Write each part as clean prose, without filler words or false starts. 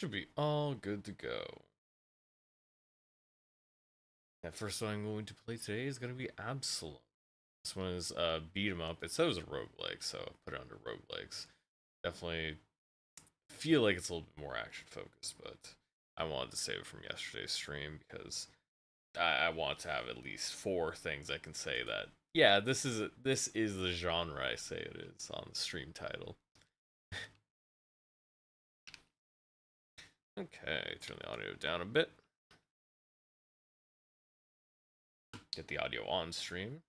Should be all good to go. That first one I'm going to play today is going to be Absolum. This one is beat 'em up. It says a roguelike, so I put it under roguelikes. Definitely feel like it's a little bit more action focused, but I wanted to save it from yesterday's stream because I want to have at least 4 things I can say that yeah, this is the genre I say it is on the stream title. Okay, turn the audio down a bit. Get the audio on stream.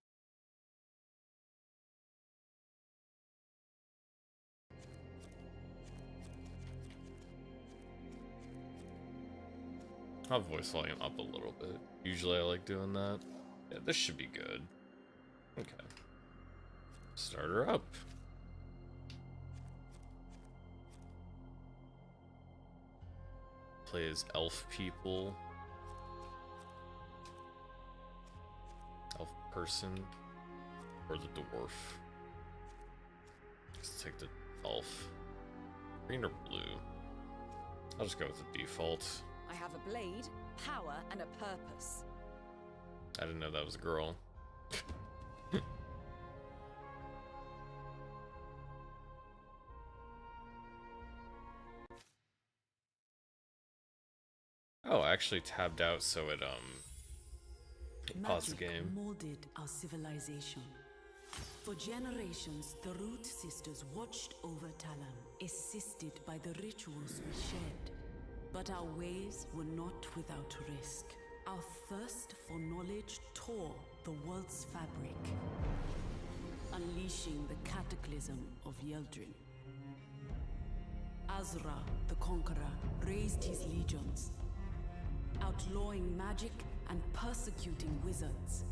I'll voice volume up a little bit. Usually I like doing that. Yeah, this should be good. Okay. Start her up. Play as elf people. Elf person. Or the dwarf. Let's take the elf. Green or blue? I'll just go with the default. I have a blade, power, and a purpose. I didn't know that was a girl. Oh, I actually tabbed out so it paused the game. Molded our civilization. For generations, the Root Sisters watched over Talam, assisted by the rituals we shared. But our ways were not without risk. Our thirst for knowledge tore the world's fabric, unleashing the cataclysm of Yeldrin. Azra, the Conqueror, raised his legions, outlawing magic and persecuting wizards.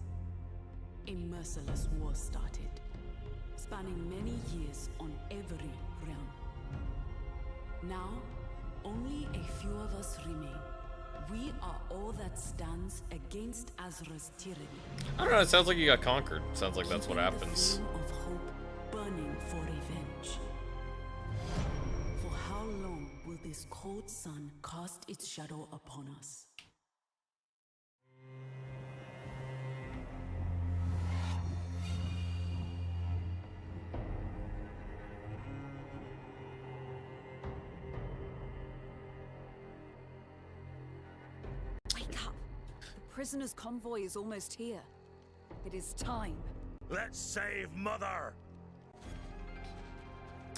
A merciless war started, spanning many years on every realm. Now, only a few of us remain. We are all that stands against Azra's tyranny. I don't know, it sounds like you got conquered. Sounds like that's what Keeping happens. The flame of hope burning for revenge. For how long will this cold sun cast its shadow upon us? The prisoner's convoy is almost here. It is time. Let's save Mother!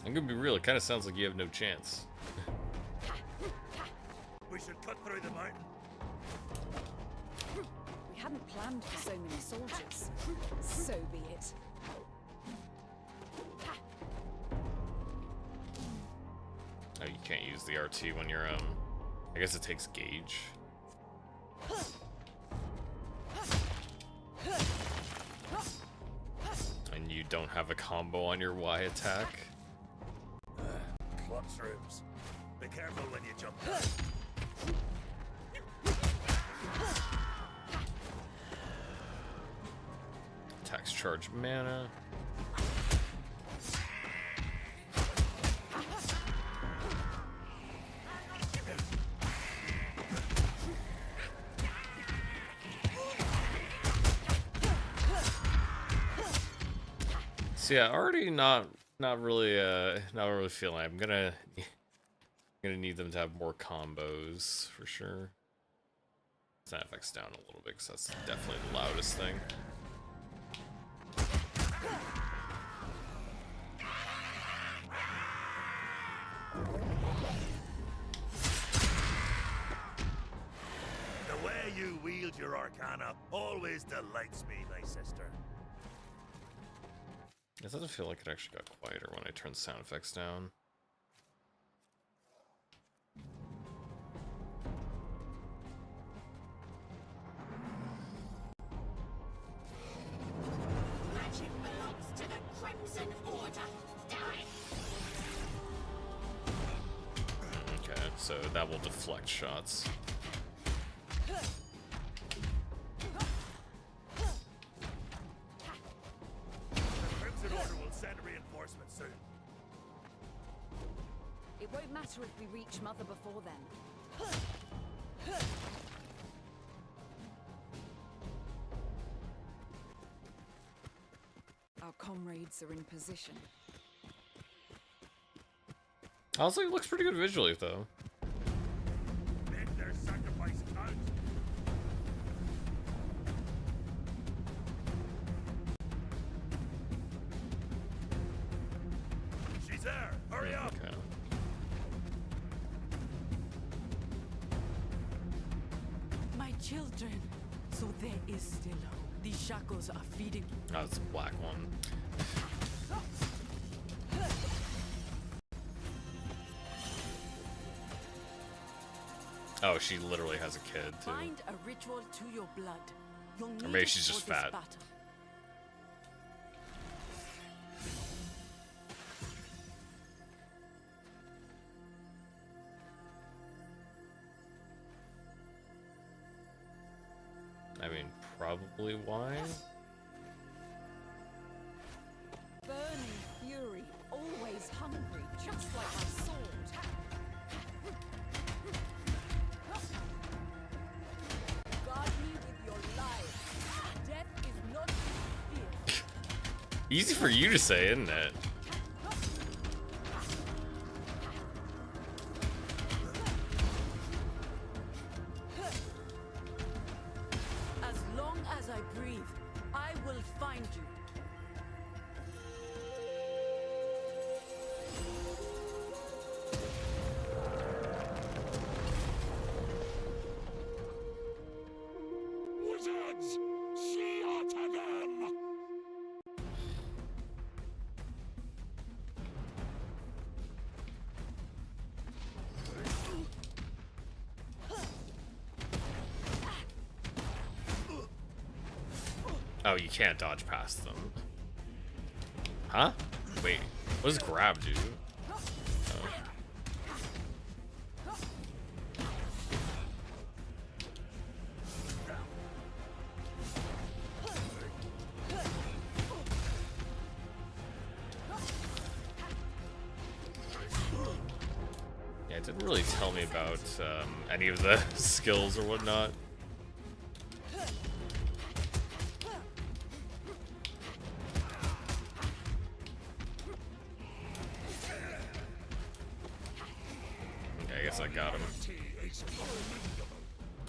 I'm gonna be real, it kind of sounds like you have no chance. We should cut through the mountain. We hadn't planned for so many soldiers. So be it. Oh, you can't use the RT when you're I guess it takes gauge. And you don't have a combo on your Y attack. Clutch rooms. Be careful when you jump. Attacks charge mana. So yeah, already not really feeling. I'm gonna need them to have more combos for sure. Sound effects down a little bit because that's definitely the loudest thing. The way you wield your arcana always delights me, my sister. It doesn't feel like it actually got quieter when I turned sound effects down. Magic belongs to the Crimson Order. Die! Okay, so that will deflect shots. The Crimson Order will send reinforcements soon. It Won't matter if we reach Mother before then. Our comrades are in position. Honestly, it looks pretty good visually, though. Make their sacrifice count. She's there. Hurry up. Okay. My children. So there is still hope. These shackles are feeding. Oh, it's a black one. Oh, she literally has a kid, too. Find a ritual to your blood. You'll need maybe it she's for just this fat. battle. I mean, probably why? Burning fury, always hungry, just like my sword. Guard me with your life. Death is not to be feared. Easy for you to say, isn't it? As long as I breathe, I will find you. Wizards! Slaughter them! Oh, you can't dodge past them. Huh? Wait, what does grab do? Oh. Yeah, it didn't really tell me about any of the skills or whatnot. Okay, I guess I got him.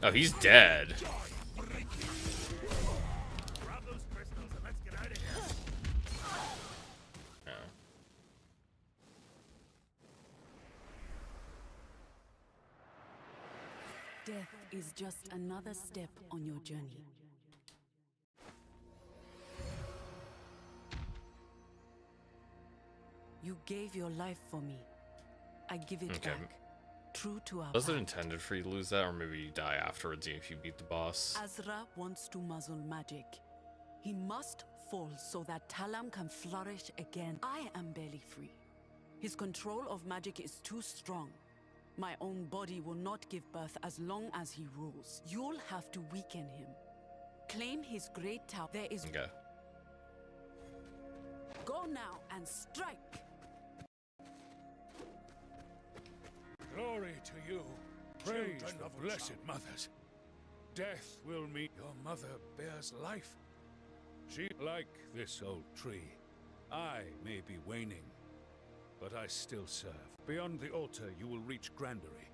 Oh, he's dead. Grab those crystals and let's get out of here. Yeah. Death is just another step on your journey. You gave your life for me. I give it Okay. back. True to our Was it pact. intended for you to lose that, or maybe you die afterwards if you beat the boss? Azra wants to muzzle magic. He must fall so that Talam can flourish again. I am barely free. His control of magic is too strong. My own body will not give birth as long as he rules. You'll have to weaken him. Claim his great tower. There is. Okay. Go now and strike. Glory to you, praise the blessed mothers. Death will meet your mother bears life. She, like this old tree, I may be waning, but I still serve. Beyond the altar, you will reach Grandery.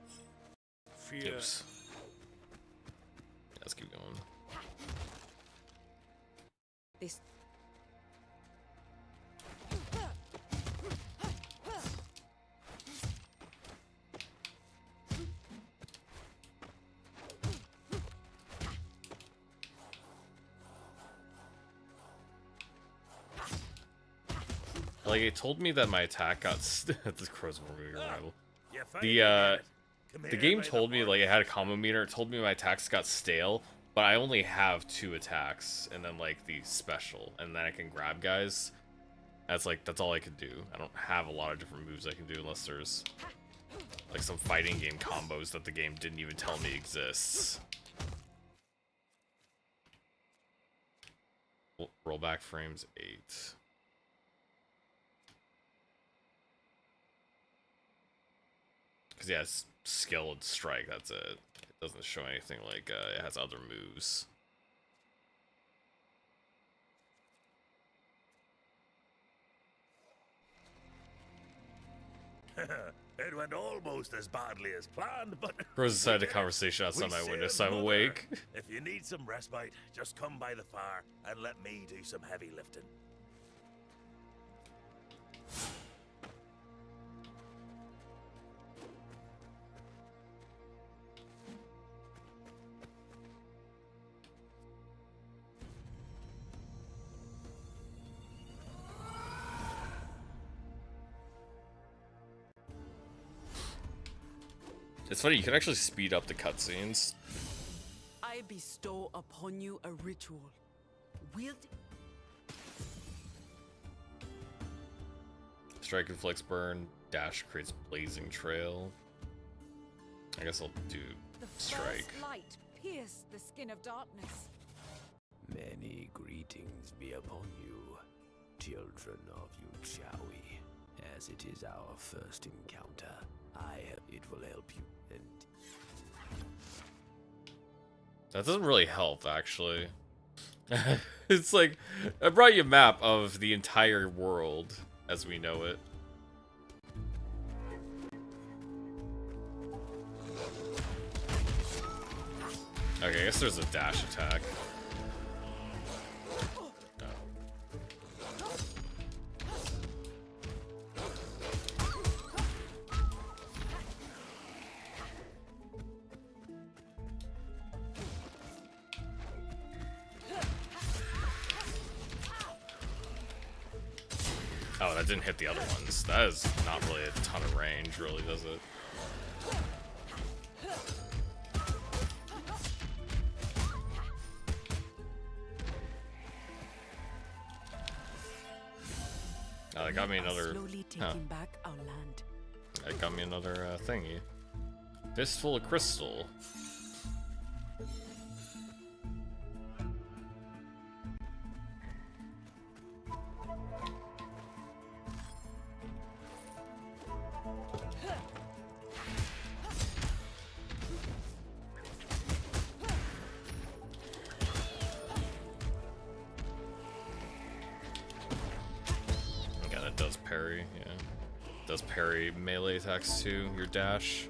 Fear. Oops. Let's keep going. This Like, it told me that my attack got this crow's moving rival. You finally The did it. Come the here game by the told me horns. like it had a combo meter. It told me my attacks got stale, but I only have 2 attacks and then like the special, and then I can grab guys. That's all I could do. I don't have a lot of different moves I can do unless there's like some fighting game combos that the game didn't even tell me exists. Rollback frames 8. Because yeah, it's skill and strike. That's it. It doesn't show anything like it has other moves. It went almost as badly as planned, but Rose we decided a did it. conversation outside We my window, saved so I'm Mother. awake. If you need some respite, just come by the fire and let me do some heavy lifting. It's funny, you can actually speed up the cutscenes. I bestow upon you a ritual. Wield. Strike inflicts burn, dash creates blazing trail. I guess I'll do The strike. first light pierced the skin of darkness. Many greetings be upon you, children of Yuchawi. As it is our first encounter, it will help you and That doesn't really help, actually. It's like, I brought you a map of the entire world as we know it. Okay, I guess there's a dash attack. Oh, that didn't hit the other ones. That is not really a ton of range, really, does it? Oh, that got me another. Slowly taking back our land. That got me another thingy. Fistful of crystal. Okay, that does parry, yeah. Does parry melee attacks too, your dash.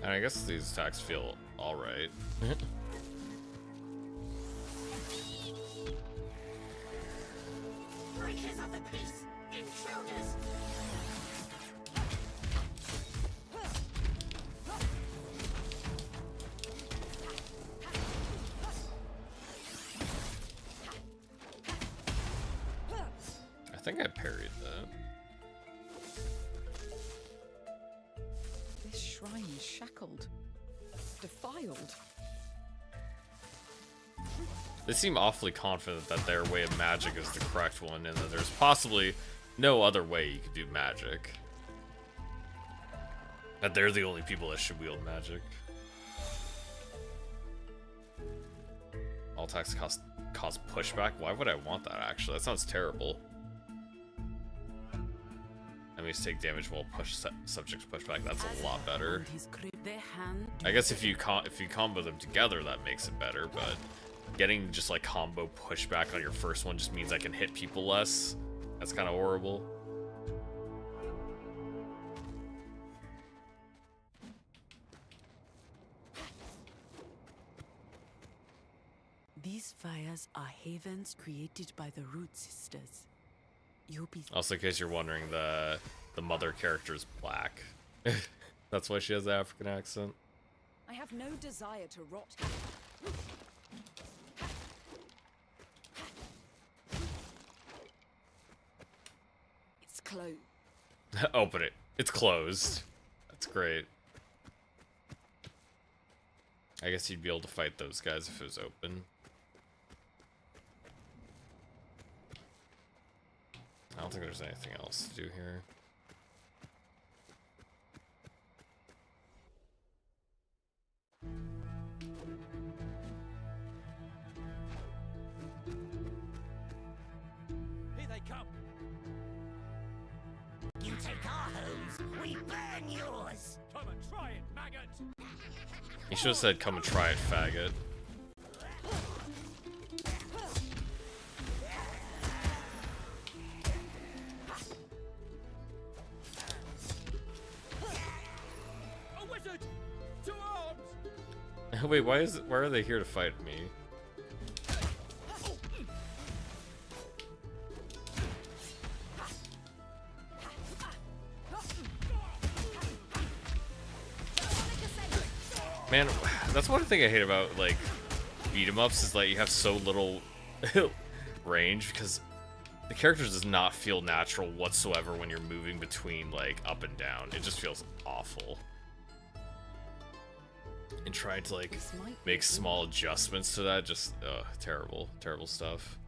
And I guess these attacks feel alright. Breakers of the peace, intruders. I think I parried that. This shrine is shackled, defiled. They seem awfully confident that their way of magic is the correct one and that there's possibly no other way you could do magic. That they're the only people that should wield magic. All attacks cause pushback? Why would I want that, actually? That sounds terrible. Enemies take damage while subjects push back. That's a lot better. I guess if you combo them together, that makes it better, but getting just like combo pushback on your first one just means I can hit people less. That's kind of horrible. These fires are havens created by the Root Sisters. You'll be Also, in case you're wondering, the mother character is black. That's why she has the African accent. I have no desire to rot here. It's closed. Open it. It's closed. That's great. I guess you'd be able to fight those guys if it was open. I don't think there's anything else to do here. Here they come. You take our homes, we burn yours! Come and try it, maggot. You should have said, "Come and try it, faggot." A wizard! To arms! Wait, why are they here to fight me? Man, that's one thing I hate about, like, beat-em-ups is, like, you have so little range, because the character does not feel natural whatsoever when you're moving between, like, up and down. It just feels awful. And trying to, like, make small adjustments to that, just, terrible. Terrible stuff.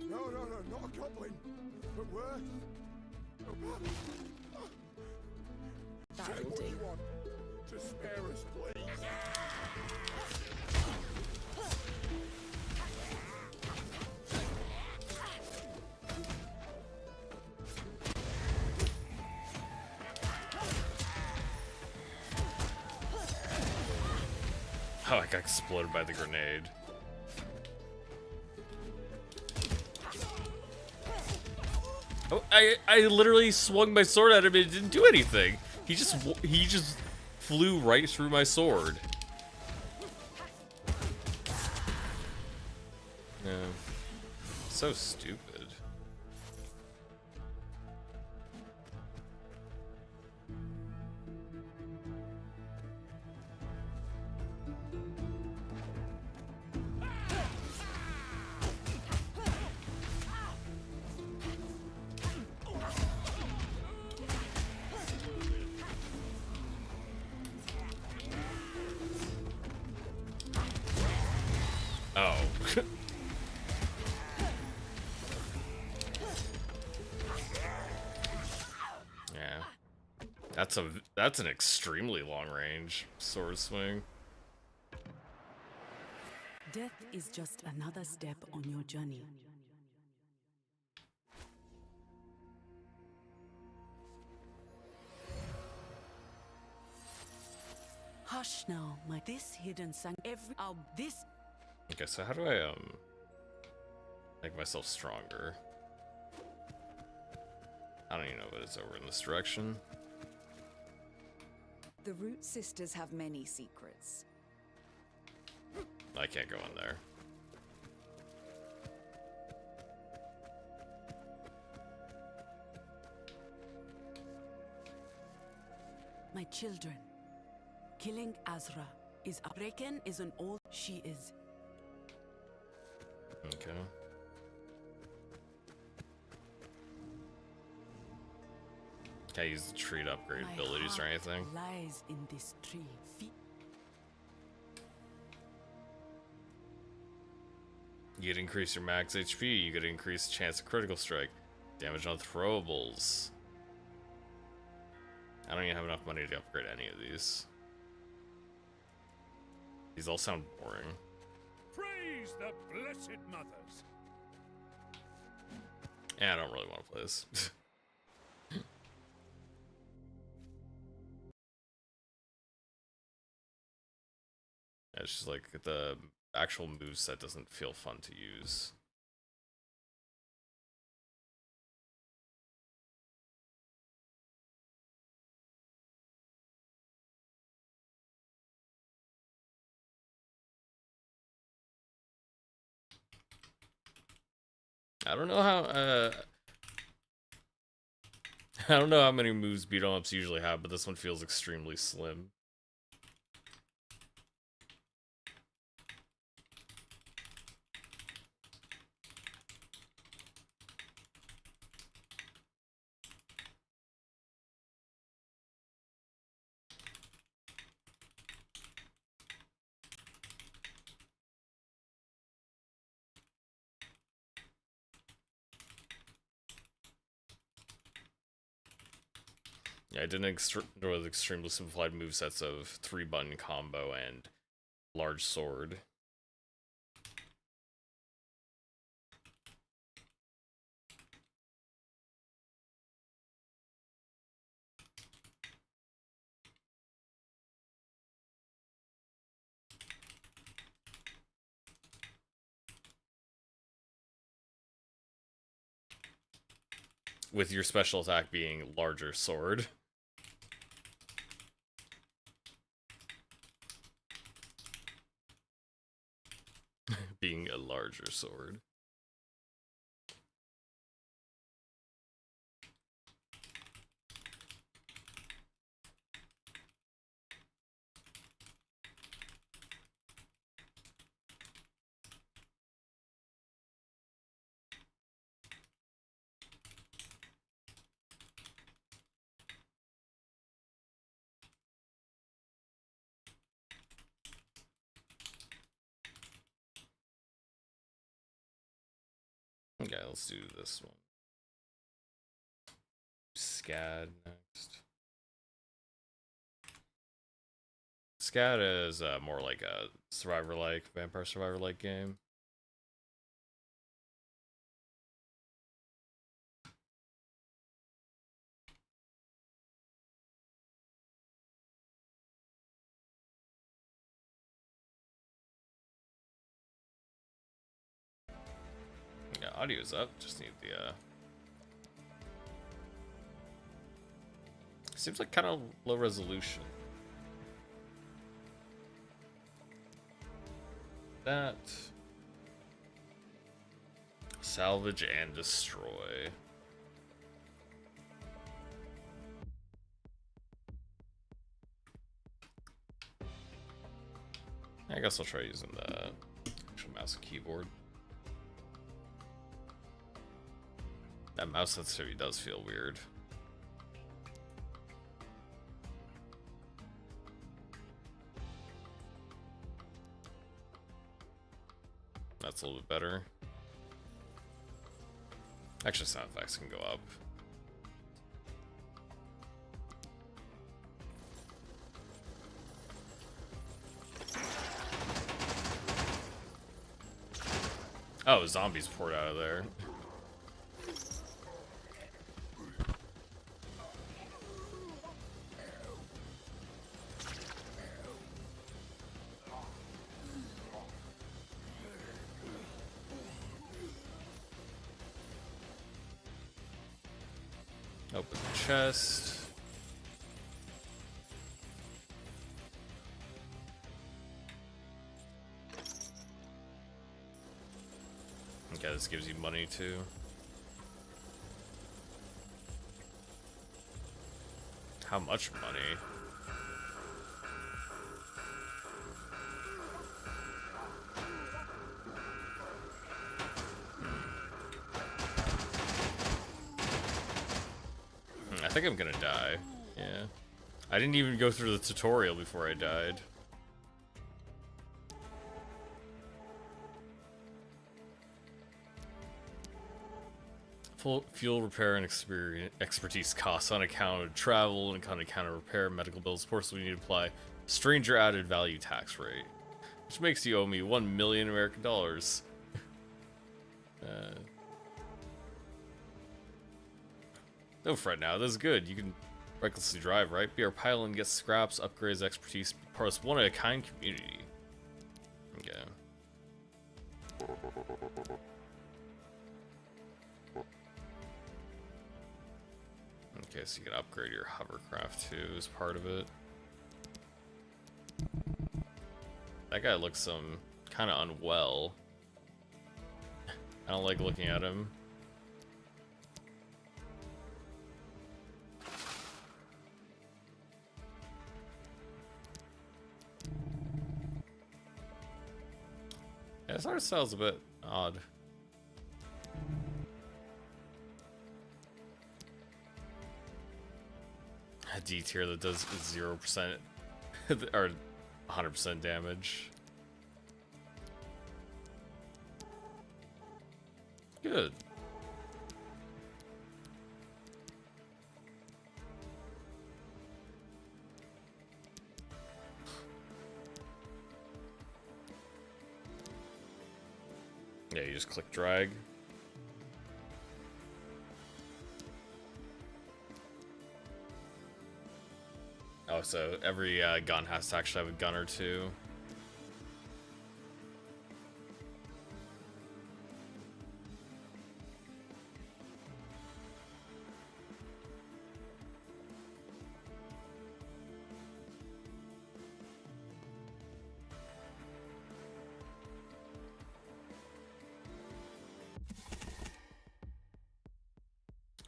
No, not a goblin, but worse. That'll do. To spare us, please. Oh, I got exploded by the grenade. Oh, I literally swung my sword at him and it didn't do anything. He just flew right through my sword. Yeah. So stupid. Oh. Yeah. That's an extremely long range sword swing. Death is just another step on your journey. Hush now, this hidden this. Okay, so how do I make myself stronger? I don't even know if it's over in this direction. The Root Sisters have many secrets. I can't go in there. My children, killing Azra is Reckon is an old she is. Okay. Can I use the tree to upgrade My abilities or heart anything? lies in this tree. You get to increase your max HP, you get to increase the chance of critical strike, damage on throwables. I don't even have enough money to upgrade any of these. These all sound boring. Praise the blessed mothers. Yeah, I don't really want to play this. It's just like the actual moveset doesn't feel fun to use. I don't know how I don't know how many moves beat 'em ups usually have, but this one feels extremely slim. Yeah, I did with extremely simplified movesets of 3-button combo and large sword. With your special attack being larger sword. Being a larger sword. Okay, let's do this one. SCAD next. SCAD is more like a survivor-like, vampire survivor-like game. Yeah, audio's up. Just need the seems like kind of low resolution. That salvage and destroy. I guess I'll try using the actual mouse and keyboard. That mouse sensitivity does feel weird. That's a little bit better. Actually, sound effects can go up. Oh, zombies poured out of there. Open the chest. Okay, this gives you money too. How much money? I think I'm gonna die. Yeah. I didn't even go through the tutorial before I died. Full fuel repair and expertise costs on account of travel and on account of repair, medical bills. Of course, we need to apply stranger added value tax rate, which makes you owe me 1 million American dollars. Don't fret now, this is good. You can recklessly drive, right? Be our pilot and get scraps, upgrades, expertise, part of one of a kind community. Okay. Okay, so you can upgrade your hovercraft too as part of it. That guy looks kind of unwell. I don't like looking at him. Yeah, this art style's a bit odd. A D tier that does 0% or 100% damage. Good. Yeah, you just click drag. Oh, so every gun has to actually have a gun or two.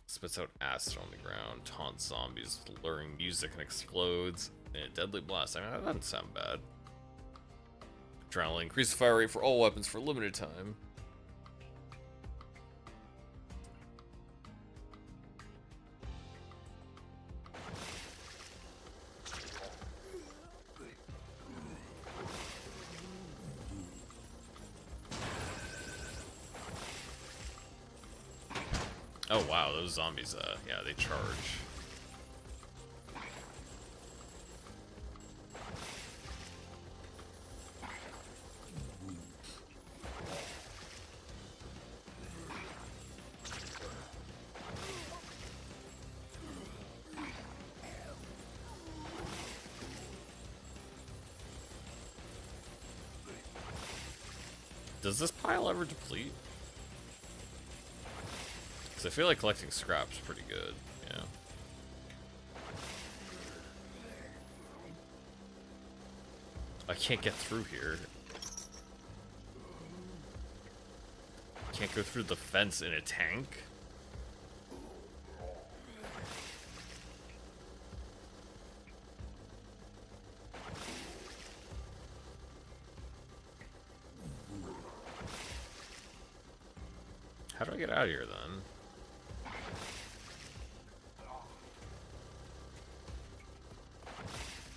Spits out acid on the ground, taunts zombies with luring music and explodes in a deadly blast. I mean, that doesn't sound bad. Adrenaline, increase the fire rate for all weapons for a limited time. Oh wow, those zombies, yeah, they charge. Does this pile ever deplete? I feel like collecting scrap's pretty good, yeah. I can't get through here. Can't go through the fence in a tank? How do I get out of here then?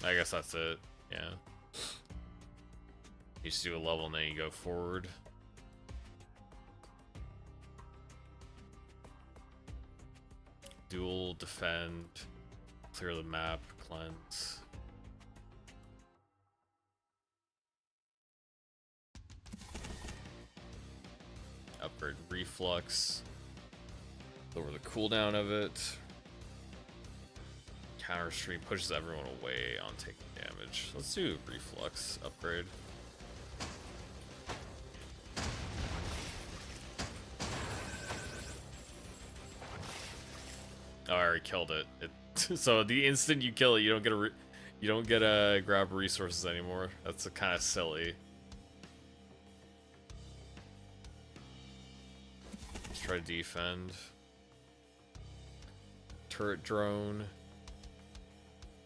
I guess that's it, yeah. You just do a level and then you go forward. Duel, defend, clear the map, cleanse. Upgrade reflux. Lower the cooldown of it. Counter stream pushes everyone away on taking damage. Let's do reflux upgrade. Oh, I already killed it. So the instant you kill it, you don't get to grab resources anymore. That's kind of silly. Let's try to defend. Turret drone.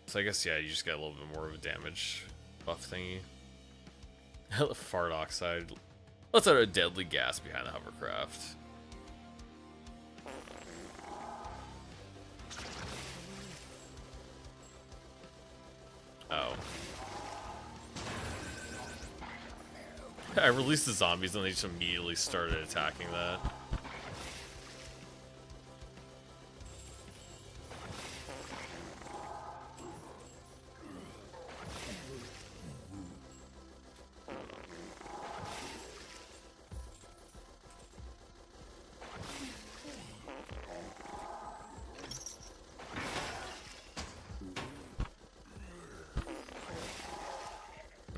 So I guess, yeah, you just get a little bit more of a damage buff thingy. Fart oxide. Let's add a deadly gas behind the hovercraft. Oh. I released the zombies and they just immediately started attacking that.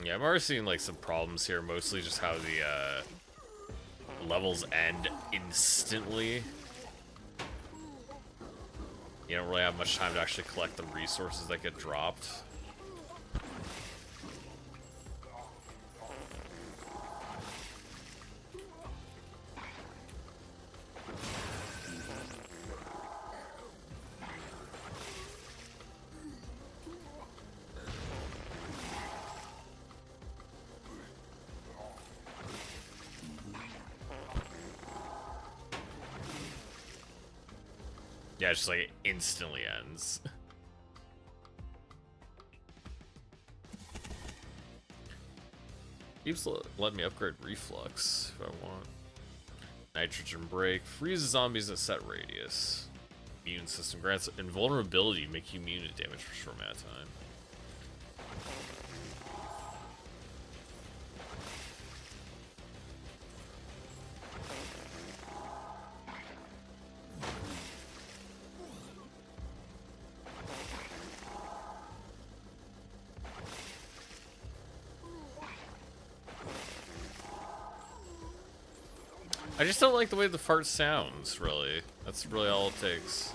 Yeah, I'm already seeing like some problems here, mostly just how the levels end instantly. You don't really have much time to actually collect the resources that get dropped. Yeah, it's just like it instantly ends. Keeps letting me upgrade reflux if I want. Nitrogen break. Freezes zombies at set radius. Immune system grants invulnerability, make you immune to damage for a short amount of time. I just don't like the way the fart sounds, really. That's really all it takes.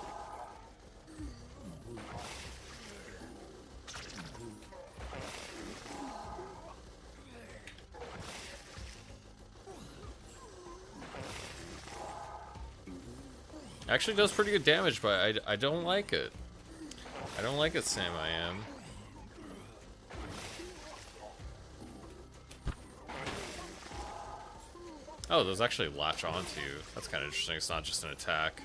Actually does pretty good damage, but I don't like it. I don't like it, Sam I am. Oh, those actually latch onto you. That's kind of interesting. It's not just an attack.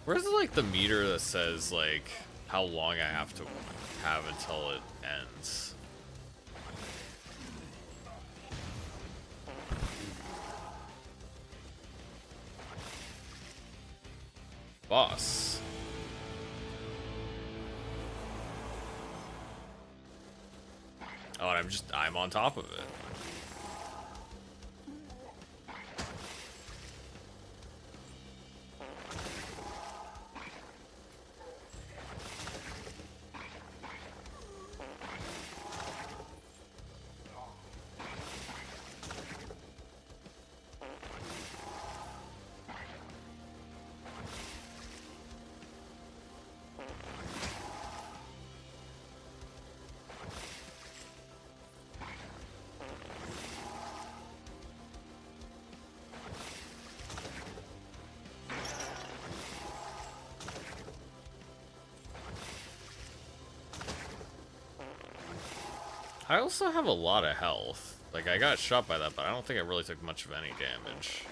Where's like the meter that says like how long I have to have until it ends? Boss. Oh, and I'm on top of it. I also have a lot of health. Like, I got shot by that, but I don't think I really took much of any damage.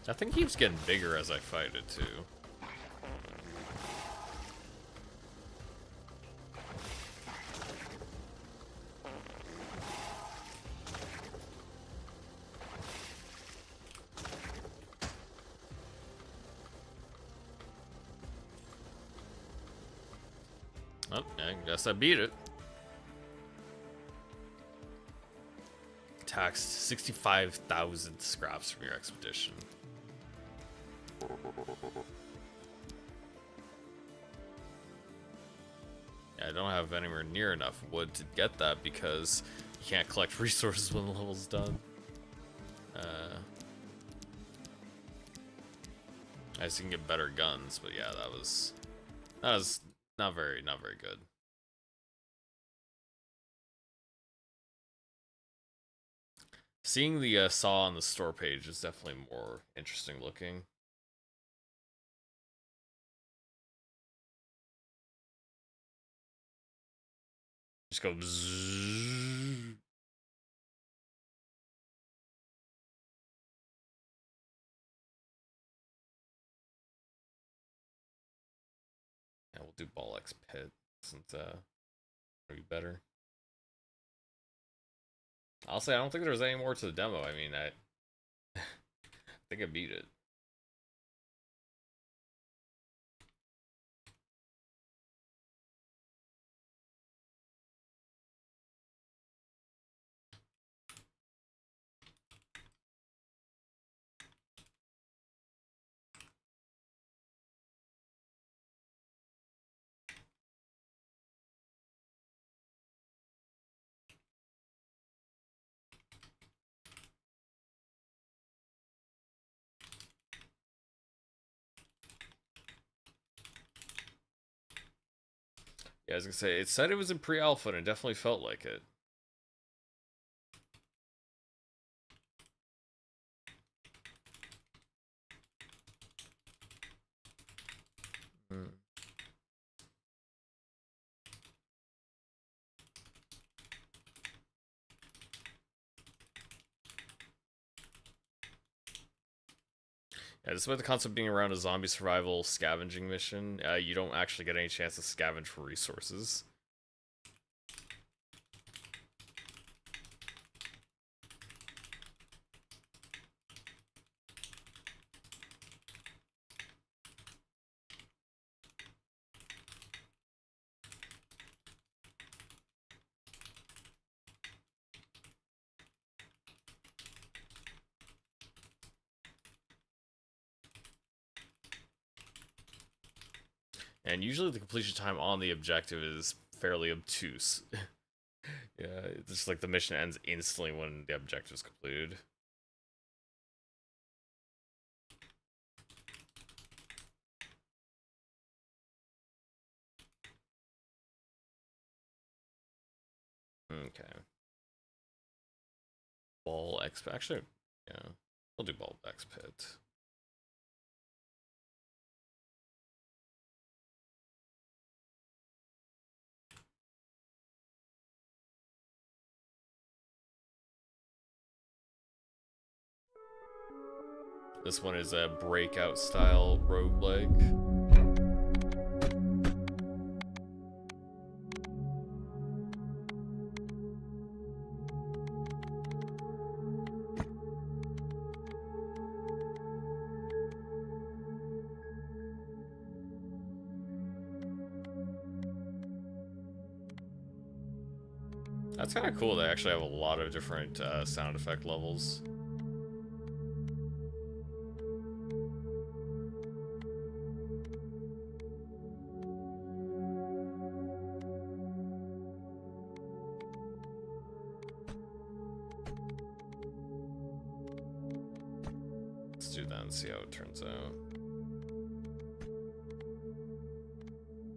That thing keeps getting bigger as I fight it, too. Oh, I guess I beat it. Taxed 65,000 scraps from your expedition. Yeah, I don't have anywhere near enough wood to get that because you can't collect resources when the level's done. I guess you can get better guns, but yeah, that was not very good. Seeing the saw on the store page is definitely more interesting looking. Just go bzzz. Yeah, we'll do Bollocks Pit since it'll be better. Honestly, I don't think there was any more to the demo. I mean, I think I beat it. Yeah, I was gonna say, it said it was in pre-alpha, and it definitely felt like it. Hmm. Yeah, despite the concept being around a zombie survival scavenging mission, you don't actually get any chance to scavenge for resources. And usually the completion time on the objective is fairly obtuse. Yeah, it's just like the mission ends instantly when the objective is completed. Okay. Ball X Pit. Actually, yeah. We'll do Ball X Pit. This one is a breakout style roguelike. That's kind of cool. They actually have a lot of different sound effect levels. Let's do that and see how it turns out.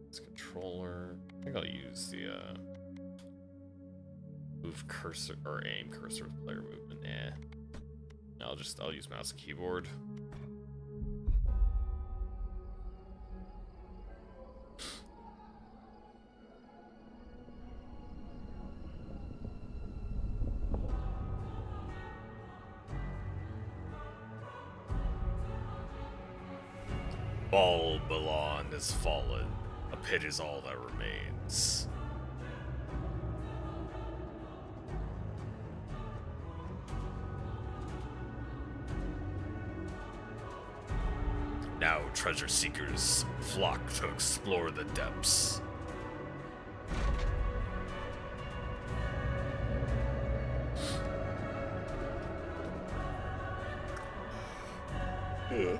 This controller. I think I'll use the move cursor or aim cursor with player movement. I'll use mouse and keyboard. All Balan is fallen. A pit is all that remains. Now treasure seekers flock to explore the depths. Yeah.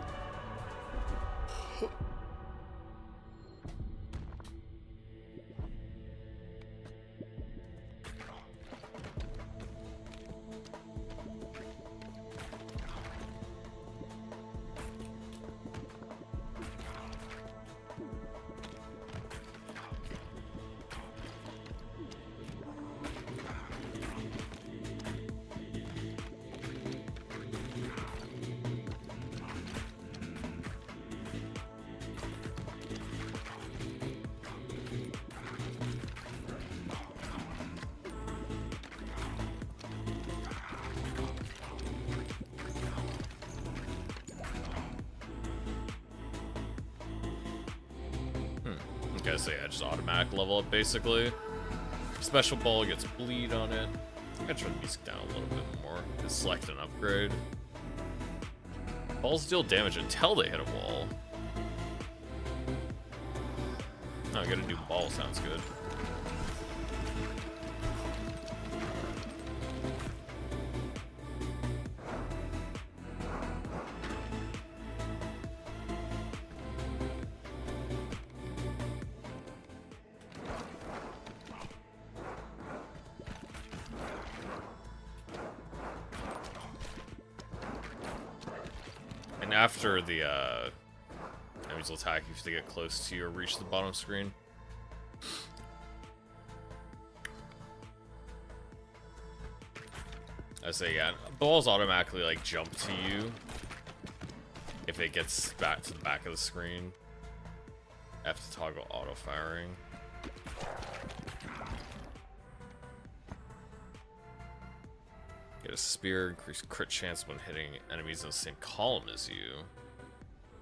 Okay, so yeah, just automatic level up basically. Special ball gets bleed on it. I'm gonna turn the music down a little bit more. Just select an upgrade. Balls deal damage until they hit a wall. Oh, get a new ball sounds good. And after the enemies will attack you if they get close to you or reach the bottom screen. I say, yeah, balls automatically like jump to you if it gets back to the back of the screen. I have to toggle auto firing. Get a spear, increase crit chance when hitting enemies in the same column as you.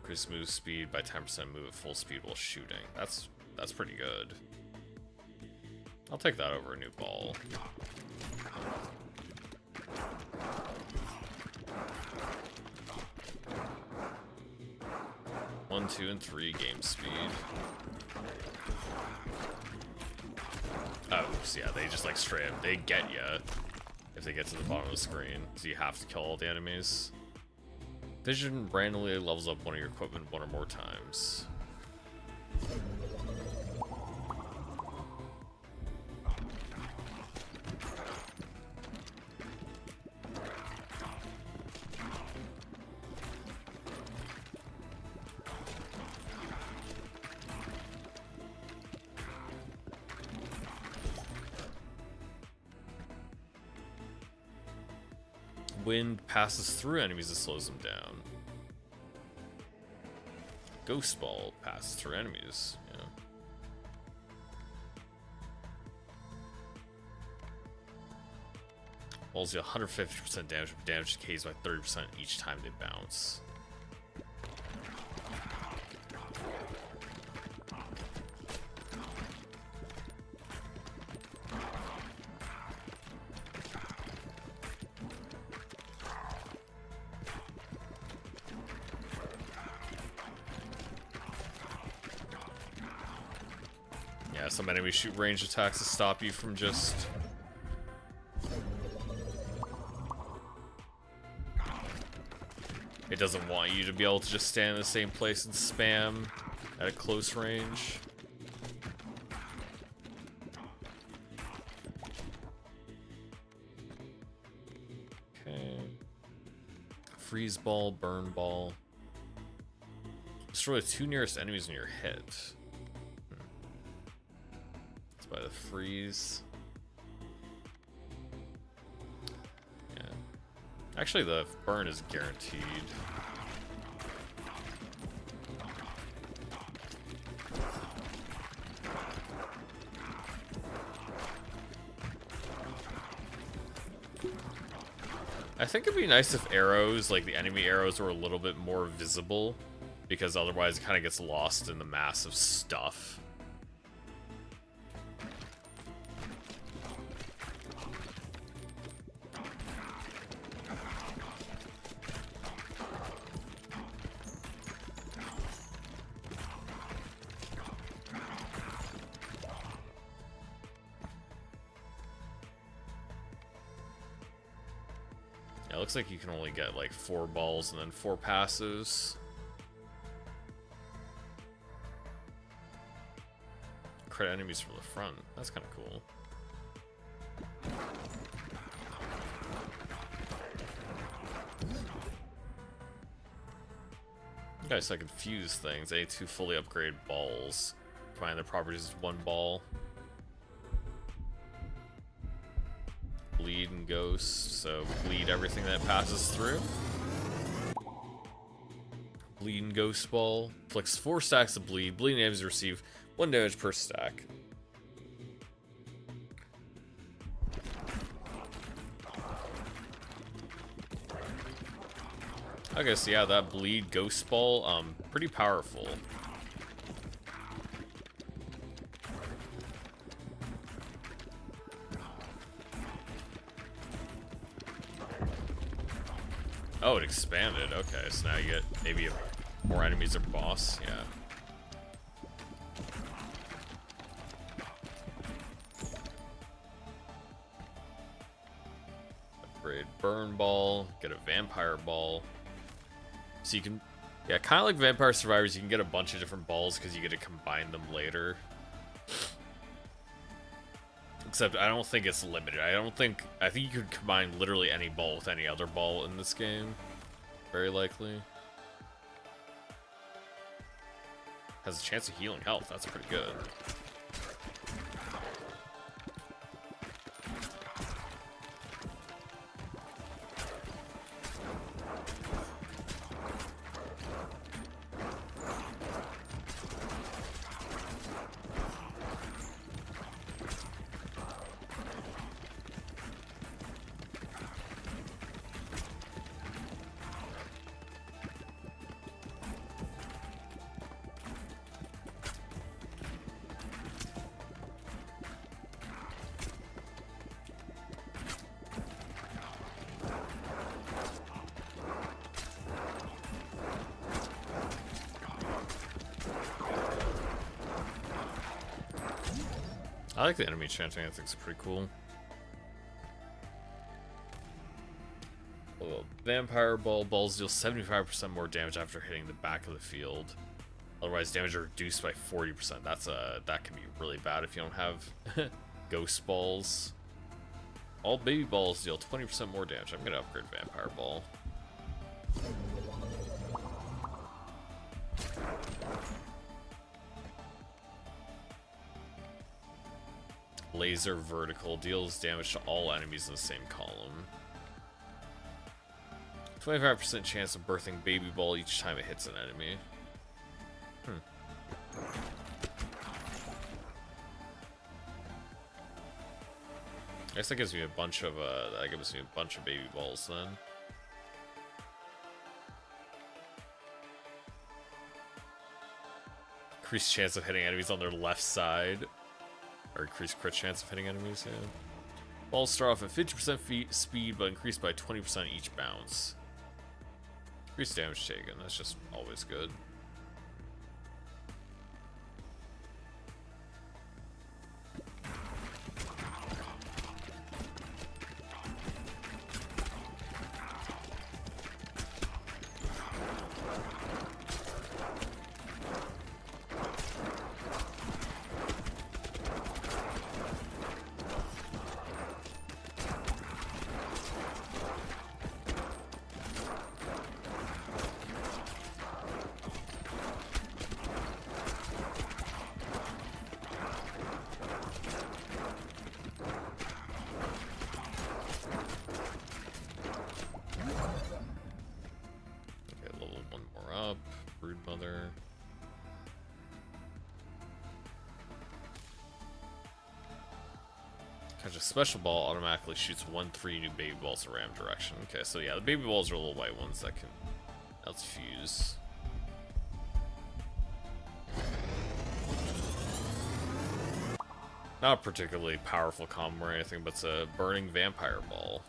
Increase move speed by 10%, move at full speed while shooting. That's pretty good. I'll take that over a new ball. 1, 2, and 3 game speed. Oh, so yeah, they just like straight up, they get ya if they get to the bottom of the screen. So you have to kill all the enemies. Vision randomly levels up one of your equipment 1 or more times. Wind passes through enemies and slows them down. Ghost Ball passes through enemies. Yeah. Balls deal 150% damage, but damage decays by 30% each time they bounce. Yeah, some enemies shoot ranged attacks to stop you from just... It doesn't want you to be able to just stand in the same place and spam at a close range. Okay. Freeze ball, burn ball. Destroy the 2 nearest enemies when you're hit. It's by the freeze. Yeah. Actually, the burn is guaranteed. I think it'd be nice if arrows, like the enemy arrows, were a little bit more visible, because otherwise it kind of gets lost in the mass of stuff. Yeah, it looks like you can only get like 4 balls and then 4 passes. Crit enemies from the front. That's kind of cool. Okay, so I can fuse things. I need 2 fully upgraded balls. Combine their properties as 1 ball. Bleed and ghost, so bleed everything that passes through. Bleed and ghost ball. Inflicts 4 stacks of bleed. Bleeding enemies receive 1 damage per stack. Okay, so yeah, that bleed ghost ball, pretty powerful. Oh, it expanded. Okay, so now you get maybe more enemies or boss. Yeah. Upgrade burn ball. Get a vampire ball. So you can, yeah, kind of like Vampire Survivors, you can get a bunch of different balls because you get to combine them later. Except I don't think it's limited. I think you could combine literally any ball with any other ball in this game. Very likely. Has a chance of healing health. That's pretty good. I like the enemy enchanting, I think it's pretty cool. Well, Vampire Ball. Balls deal 75% more damage after hitting the back of the field. Otherwise, damage is reduced by 40%. That can be really bad if you don't have Ghost Balls. All baby balls deal 20% more damage. I'm gonna upgrade Vampire Ball. Laser Vertical deals damage to all enemies in the same column. 25% chance of birthing baby ball each time it hits an enemy. I guess that gives me a bunch of baby balls then. Increased chance of hitting enemies on their left side. Or increased crit chance of hitting enemies, yeah. Balls start off at 50% speed, but increased by 20% each bounce. Increased damage taken, that's just always good. A special ball automatically shoots 1-3 new baby balls in a random direction. Okay, so yeah, the baby balls are little white ones that can fuse. Not a particularly powerful combo or anything, but it's a burning vampire ball.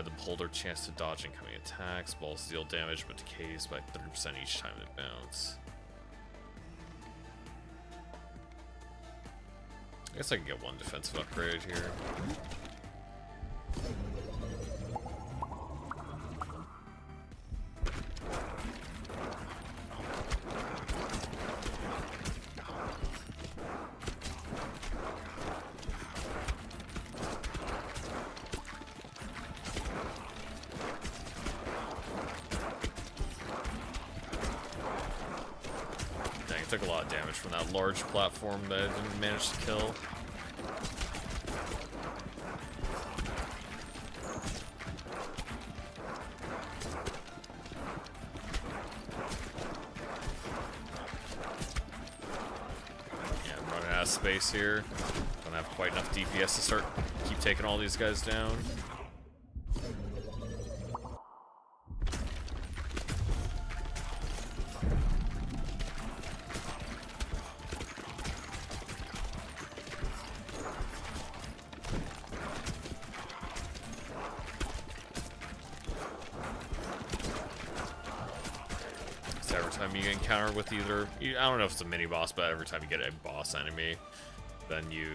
The beholder chance to dodge incoming attacks. Balls deal damage but decays by 30% each time they bounce. I guess I can get one defensive upgrade here. Took a lot of damage from that large platform that I didn't manage to kill. Yeah, I'm running out of space here. Don't have quite enough DPS to keep taking all these guys down. Encounter with either, I don't know if it's a mini boss, but every time you get a boss enemy, then you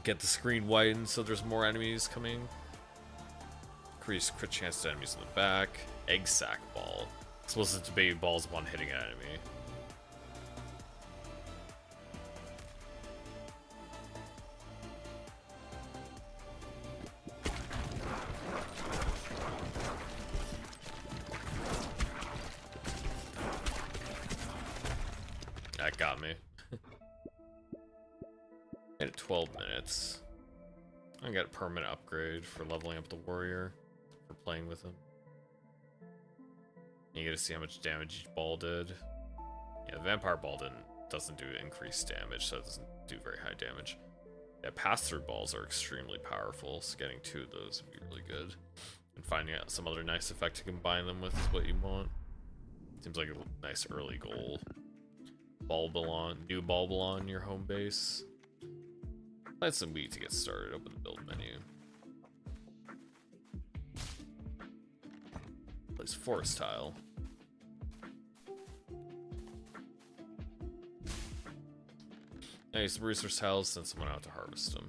get the screen widened so there's more enemies coming. Increased crit chance to enemies in the back. Egg sack ball. Explicit to baby balls upon hitting an enemy. got me. Made it 12 minutes. I got a permanent upgrade for leveling up the warrior, for playing with him. You get to see how much damage each ball did. Yeah, the vampire ball doesn't do increased damage, so it doesn't do very high damage. Yeah, pass-through balls are extremely powerful, so getting 2 of those would be really good. And finding out some other nice effect to combine them with is what you want. Seems like a nice early goal. New Bulb on your home base. Plant some wheat to get started. Open the build menu. Place forest tile. Nice resource tiles, send someone out to harvest them.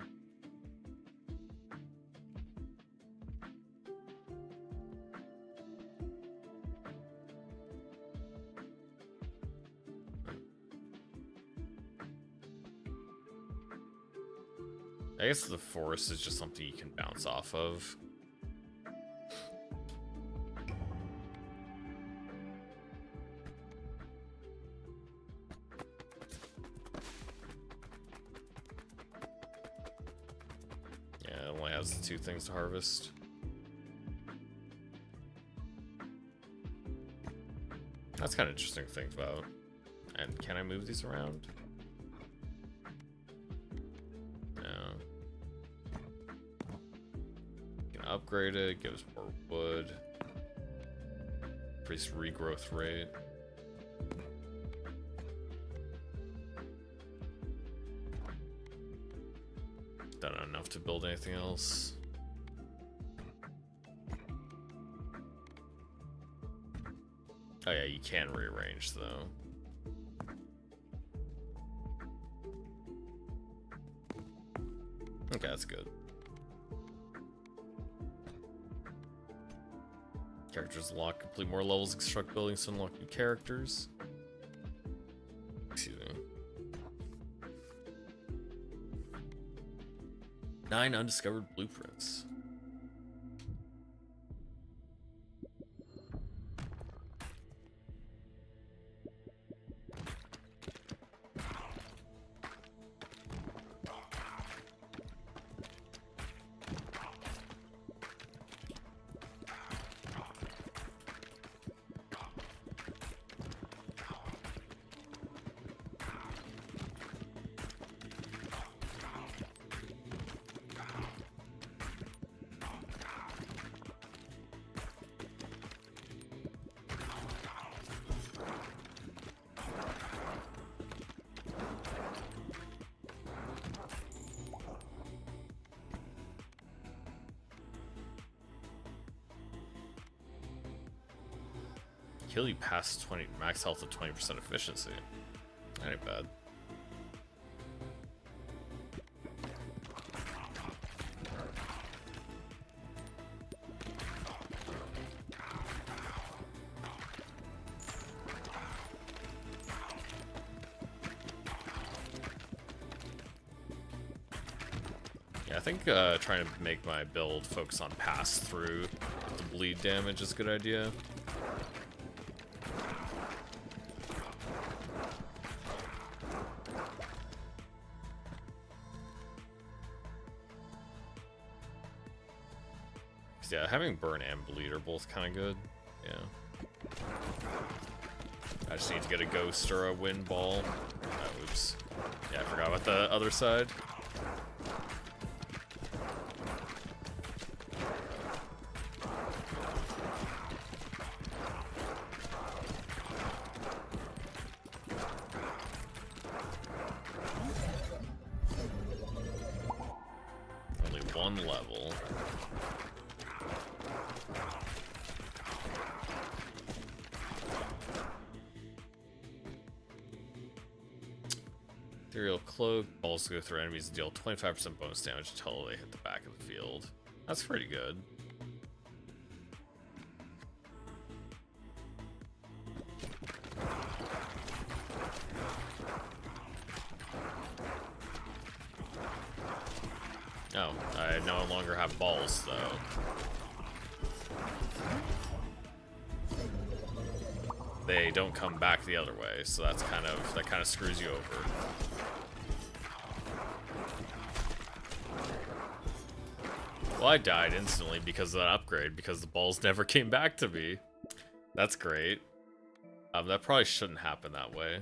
I guess the forest is just something you can bounce off of. Yeah, it only has the 2 things to harvest. That's kind of interesting to think about. And can I move these around? Upgrade it, give us more wood, increase regrowth rate. Not enough to build anything else. Oh yeah, you can rearrange though. Okay, that's good. Characters unlock, complete more levels, construct buildings to unlock new characters. Excuse me. 9 undiscovered blueprints. Kill you past 20 max health at 20% efficiency. That ain't bad. Yeah, I think trying to make my build focus on pass through with the bleed damage is a good idea. Yeah, having burn and bleed are both kind of good. Yeah. I just need to get a ghost or a wind ball. Oh, oops. Yeah, I forgot about the other side. Only 1 level. Ethereal Cloak, balls go through enemies and deal 25% bonus damage until they hit the back of the field. That's pretty good. Oh, I no longer have balls though. they don't come back the other way. So that's kind of screws you over. Well, I died instantly because of that upgrade, because the balls never came back to me. That's great. That probably shouldn't happen that way.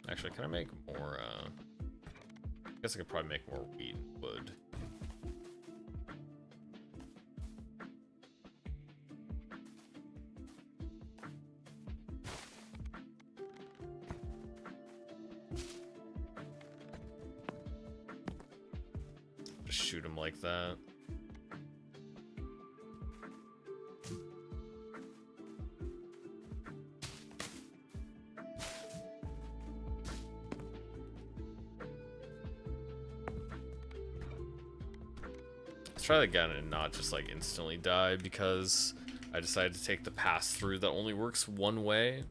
Actually, can I make more, I guess I could probably make more wheat and wood. Just shoot him like that. Let's try that again and not just like instantly die, because I decided to take the pass through that only works one way.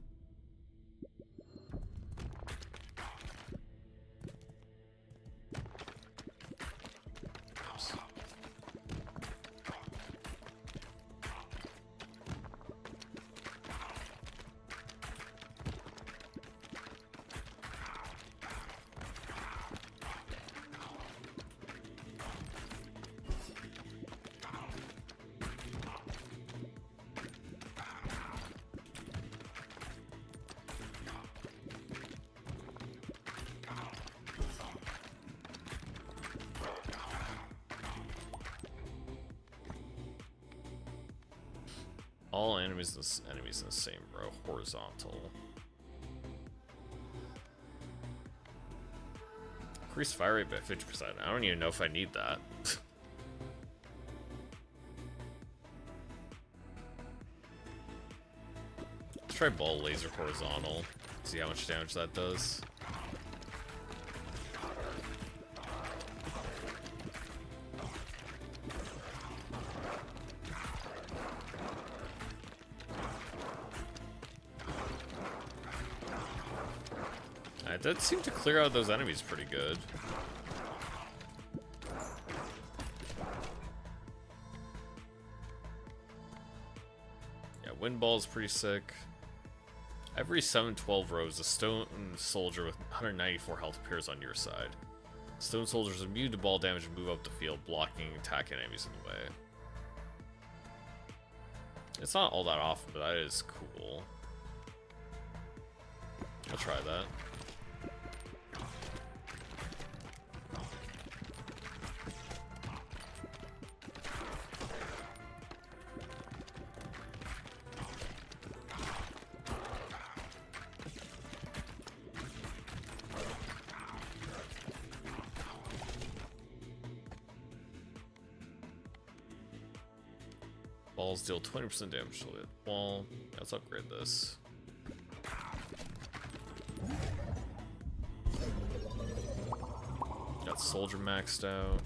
All enemies in the same row, horizontal. Increase fire rate by 50%. I don't even know if I need that. Let's try ball laser horizontal. See how much damage that does. It did seem to clear out those enemies pretty good. Yeah, wind ball is pretty sick. Every 7-12 rows, a stone soldier with 194 health appears on your side. Stone soldiers are immune to ball damage and move up the field, blocking and attacking enemies in the way. It's not all that often, but that is cool. I'll try that. Balls deal 20% damage to the wall. Yeah, let's upgrade this. Got soldier maxed out.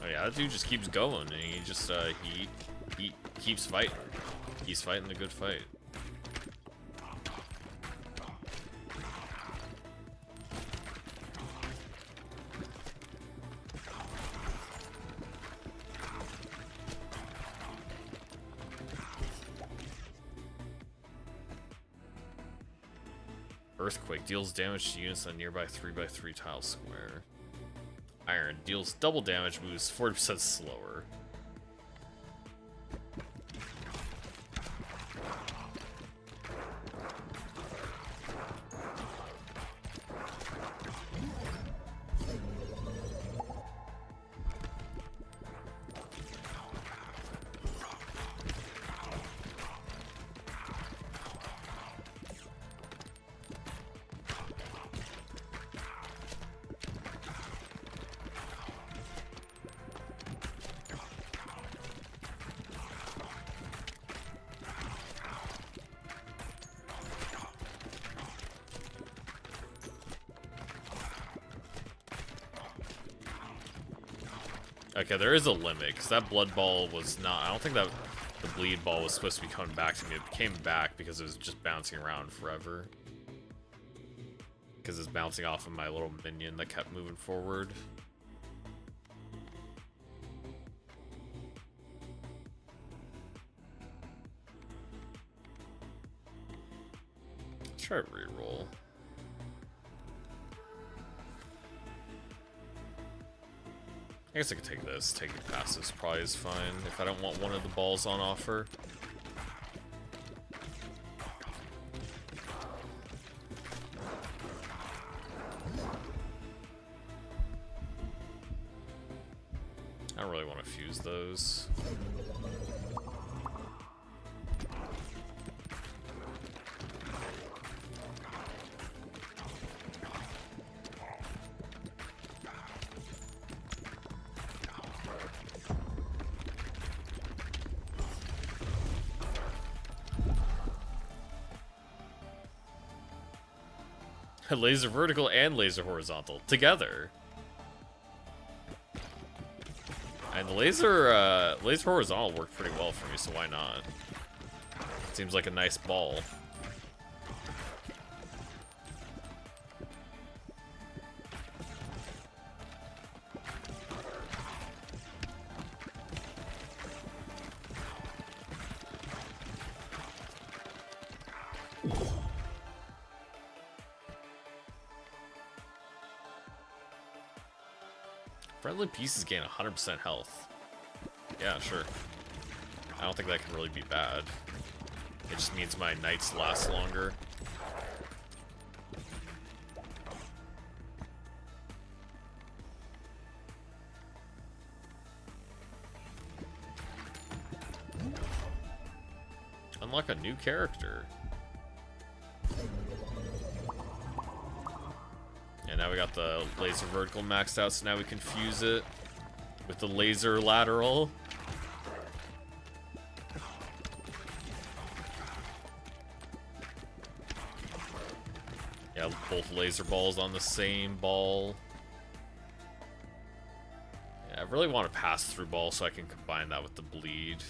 Oh yeah, that dude just keeps going, and he just he keeps fighting. He's fighting the good fight. Earthquake deals damage to units on nearby 3x3 tile square. Iron deals double damage, moves 40% slower. Okay, there is a limit, because that blood ball was not... I don't think that the bleed ball was supposed to be coming back to me. It came back because it was just bouncing around forever. Because it's bouncing off of my little minion that kept moving forward. Let's try a reroll. I guess I could take this. Taking past this probably is fine if I don't want one of the balls on offer. I don't really want to fuse those. Laser vertical and laser horizontal together. And the laser horizontal worked pretty well for me, so why not? Seems like a nice ball. Friendly pieces gain 100% health. Yeah, sure. I don't think that can really be bad. It just means my knights last longer. Unlock a new character. And now we got the laser vertical maxed out, so now we can fuse it with the laser lateral. Yeah, both laser balls on the same ball. Yeah, I really want a pass-through ball so I can combine that with the bleed.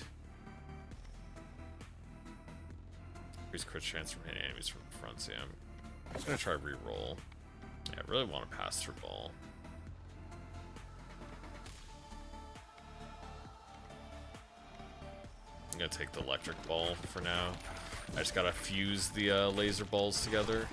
Increase crit chance from hitting enemies from the front, so yeah, I'm just gonna try re-roll. Yeah, I really want a pass-through ball. I'm gonna take the electric ball for now. I just gotta fuse the laser balls together.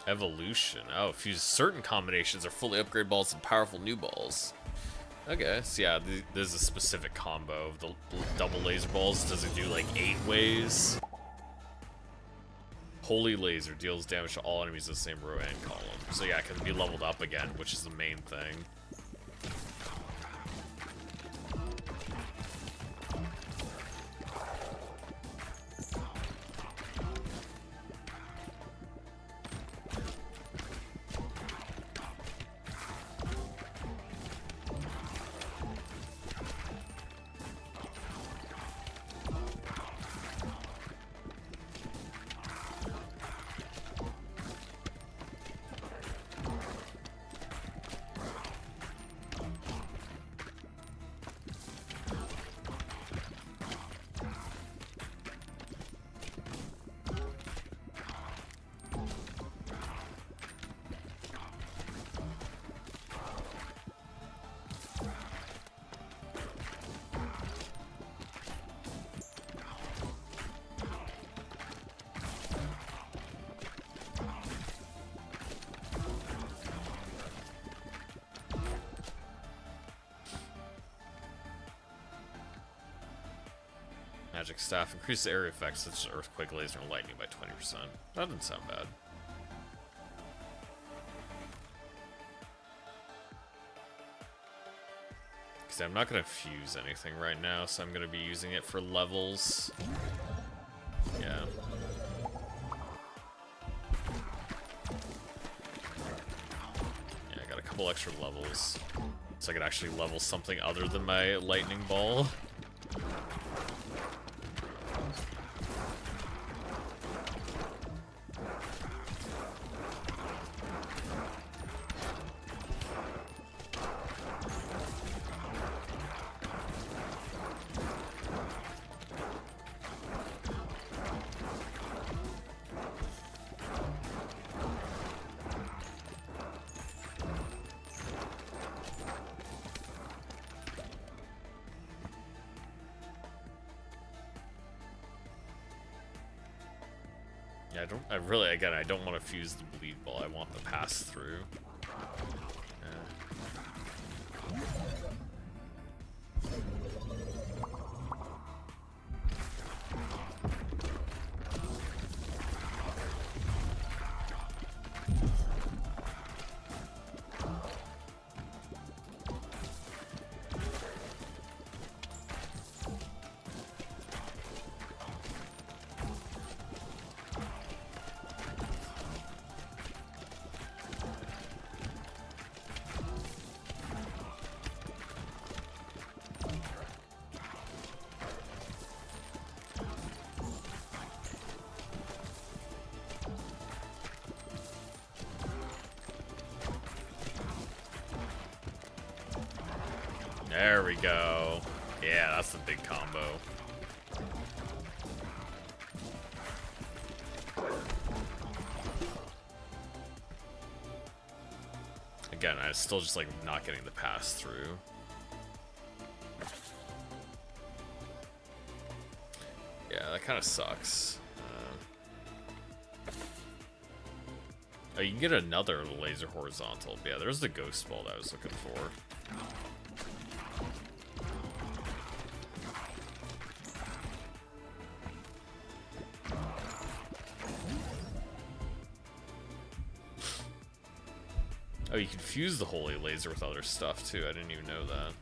Evolution. Oh, fuse certain combinations are fully upgrade balls and powerful new balls. Okay, so yeah, there's a specific combo of the double laser balls. Does it do like 8 ways? Holy laser deals damage to all enemies in the same row and column. So yeah, it can be leveled up again, which is the main thing. Magic staff increases area effects such as earthquake, laser, and lightning by 20%. That doesn't sound bad. Because I'm not going to fuse anything right now, so I'm going to be using it for levels. Yeah. Yeah, I got a couple extra levels. So I could actually level something other than my lightning ball. Yeah, I don't want to fuse the bleed ball. I want the pass through. There we go. Yeah, that's the big combo. Again, I'm still just like not getting the pass through. Yeah, that kind of sucks. Oh, you can get another laser horizontal. Yeah, there's the ghost ball that I was looking for. Oh, you can fuse the holy laser with other stuff too. I didn't even know that.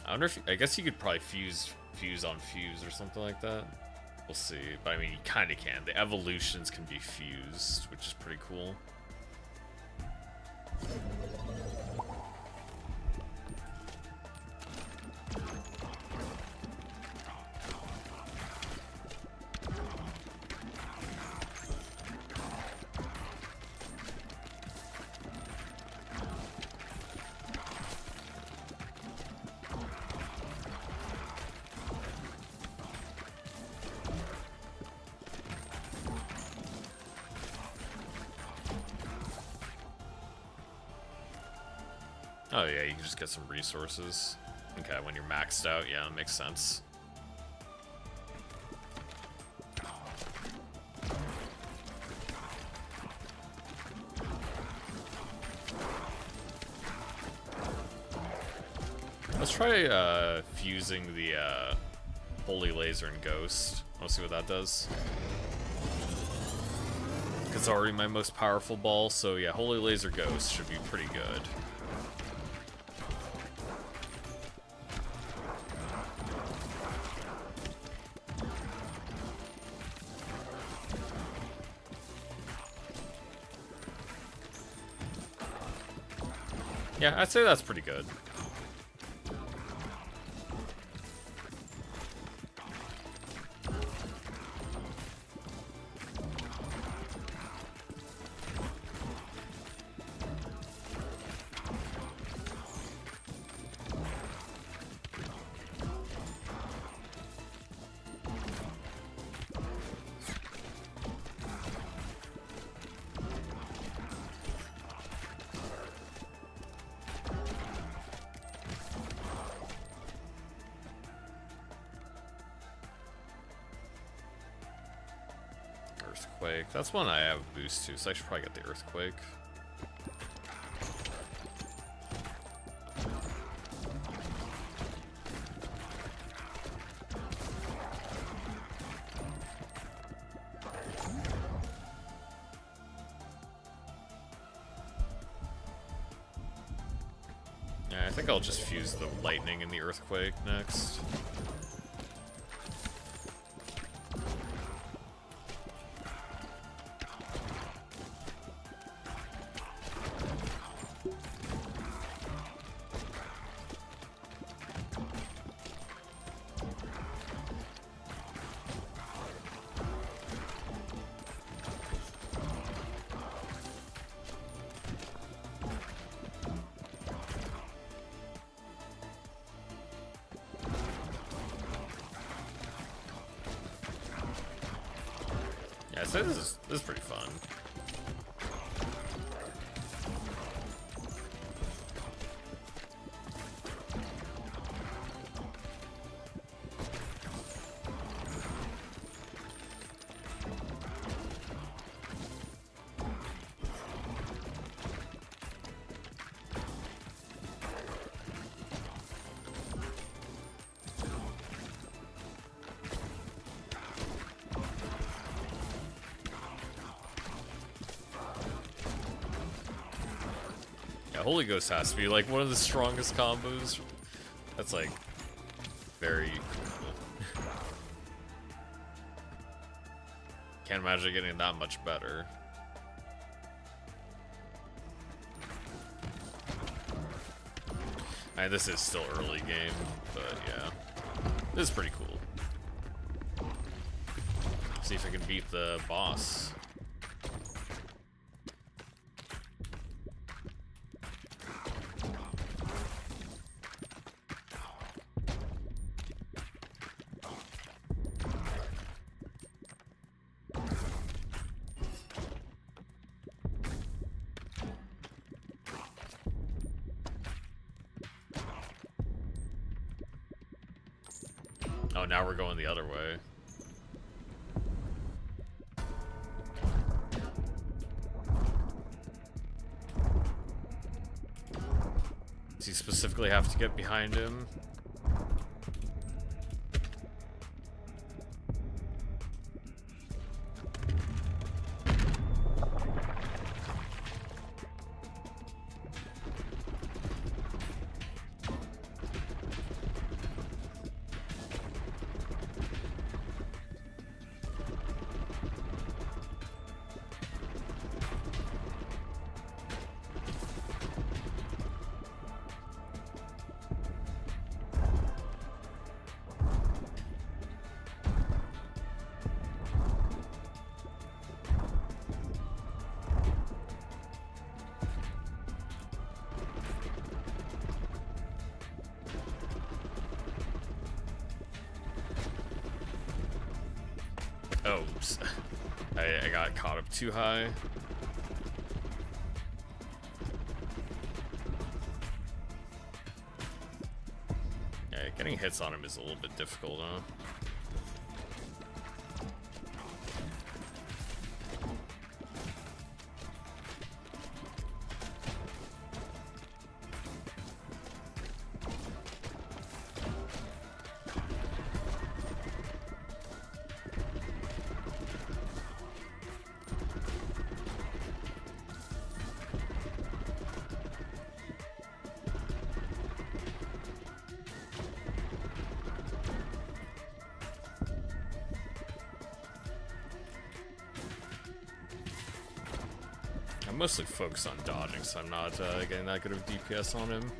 I wonder if I guess you could probably fuse on fuse or something like that. We'll see. But I mean, you kind of can. The evolutions can be fused, which is pretty cool. Oh yeah, you can just get some resources. Okay, when you're maxed out, yeah, that makes sense. Let's try fusing the Holy Laser and Ghost. Wanna see what that does? It's already my most powerful ball, so yeah, Holy Laser Ghost should be pretty good. Yeah, I'd say that's pretty good. Earthquake. That's one I have a boost to, so I should probably get the Earthquake. I think I'll just fuse the lightning and the earthquake next. Yeah, so this is pretty fun. Holy Ghost has to be like one of the strongest combos. That's like very cool. Can't imagine getting that much better. This is still early game, but yeah, this is pretty cool. See if I can beat the boss. Oh, now we're going the other way. Does he specifically have to get behind him? Oh, oops. I got caught up too high. Yeah, getting hits on him is a little bit difficult, huh? I'm mostly focused on dodging, so I'm not getting that good of DPS on him.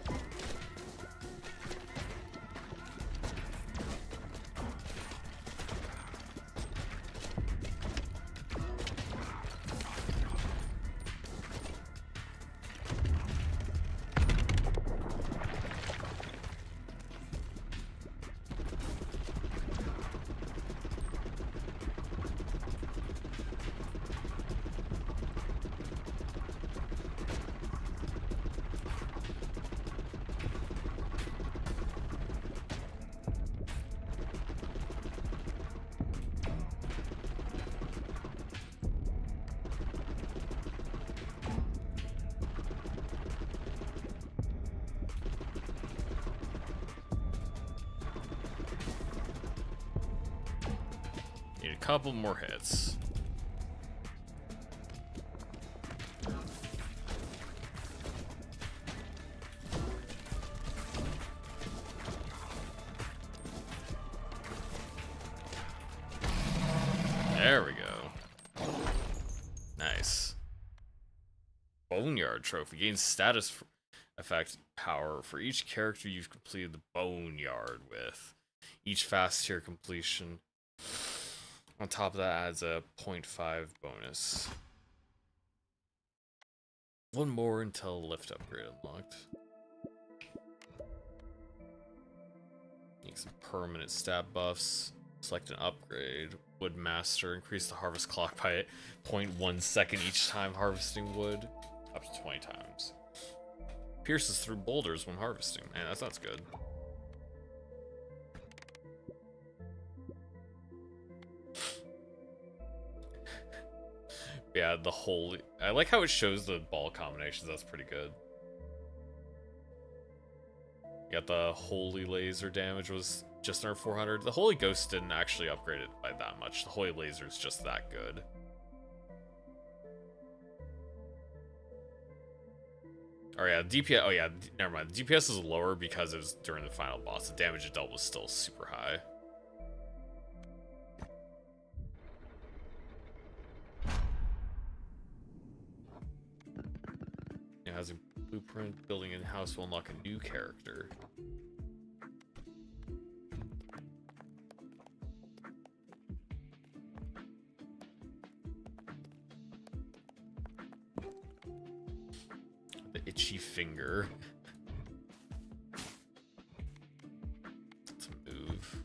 Need a couple more hits. There we go. Nice. Boneyard trophy. Gains status effect power for each character you've completed the Boneyard with. Each fast tier completion. On top of that adds a 0.5 bonus. One more until lift upgrade unlocked. Need some permanent stat buffs. Select an upgrade. Woodmaster. Increase the harvest clock by 0.1 second each time harvesting wood. Up to 20 times. Pierces through boulders when harvesting. Man, that sounds good. Yeah, the holy... I like how it shows the ball combinations. That's pretty good. You got the holy laser damage was just under 400. The holy ghost didn't actually upgrade it by that much. The holy laser is just that good. Oh yeah, DPS. Oh yeah, never mind. The DPS is lower because it was during the final boss. The damage it dealt was still super high. It has a blueprint. Building in house will unlock a new character. The itchy finger. Let's move.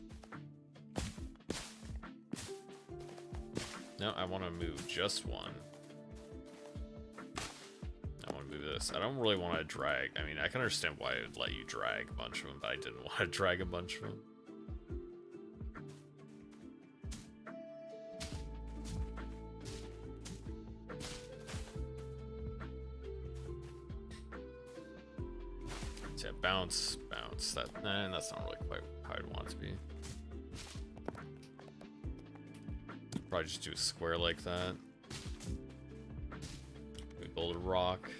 No, I want to move just one. I want to move this. I don't really want to drag. I mean, I can understand why it would let you drag a bunch of them, but I didn't want to drag a bunch of them. So yeah, bounce, bounce. That's not really quite how I'd want it to be. Probably just do a square like that. We build a rock.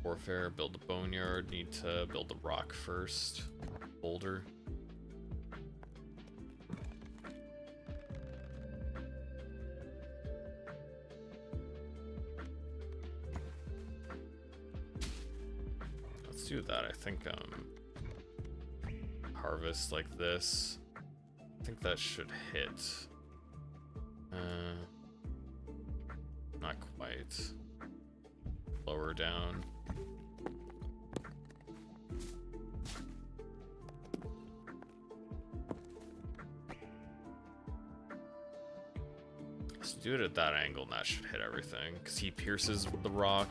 Warfare, build a boneyard. Need to build the rock first. Boulder. Let's do that. I think harvest like this. I think that should hit. Not quite. Lower down. Let's do it at that angle and that should hit everything. Because he pierces the rock.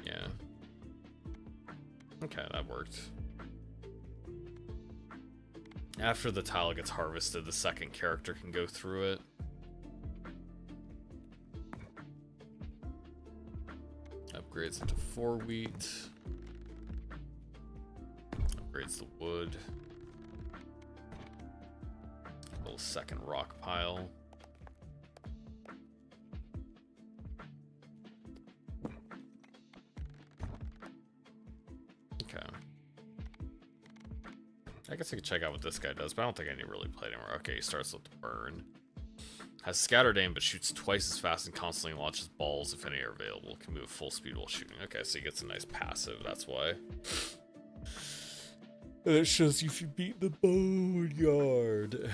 Yeah. Okay, that worked. After the tile gets harvested, the second character can go through it. Upgrades into 4 wheat. Upgrades the wood. Little second rock pile. Okay. I guess I could check out what this guy does, but I don't think I need to really play anymore. Okay, he starts with the burn. Has scattered aim, but shoots twice as fast and constantly launches balls if any are available. Can move full speed while shooting. Okay, so he gets a nice passive, that's why. And it shows you if you beat the boneyard.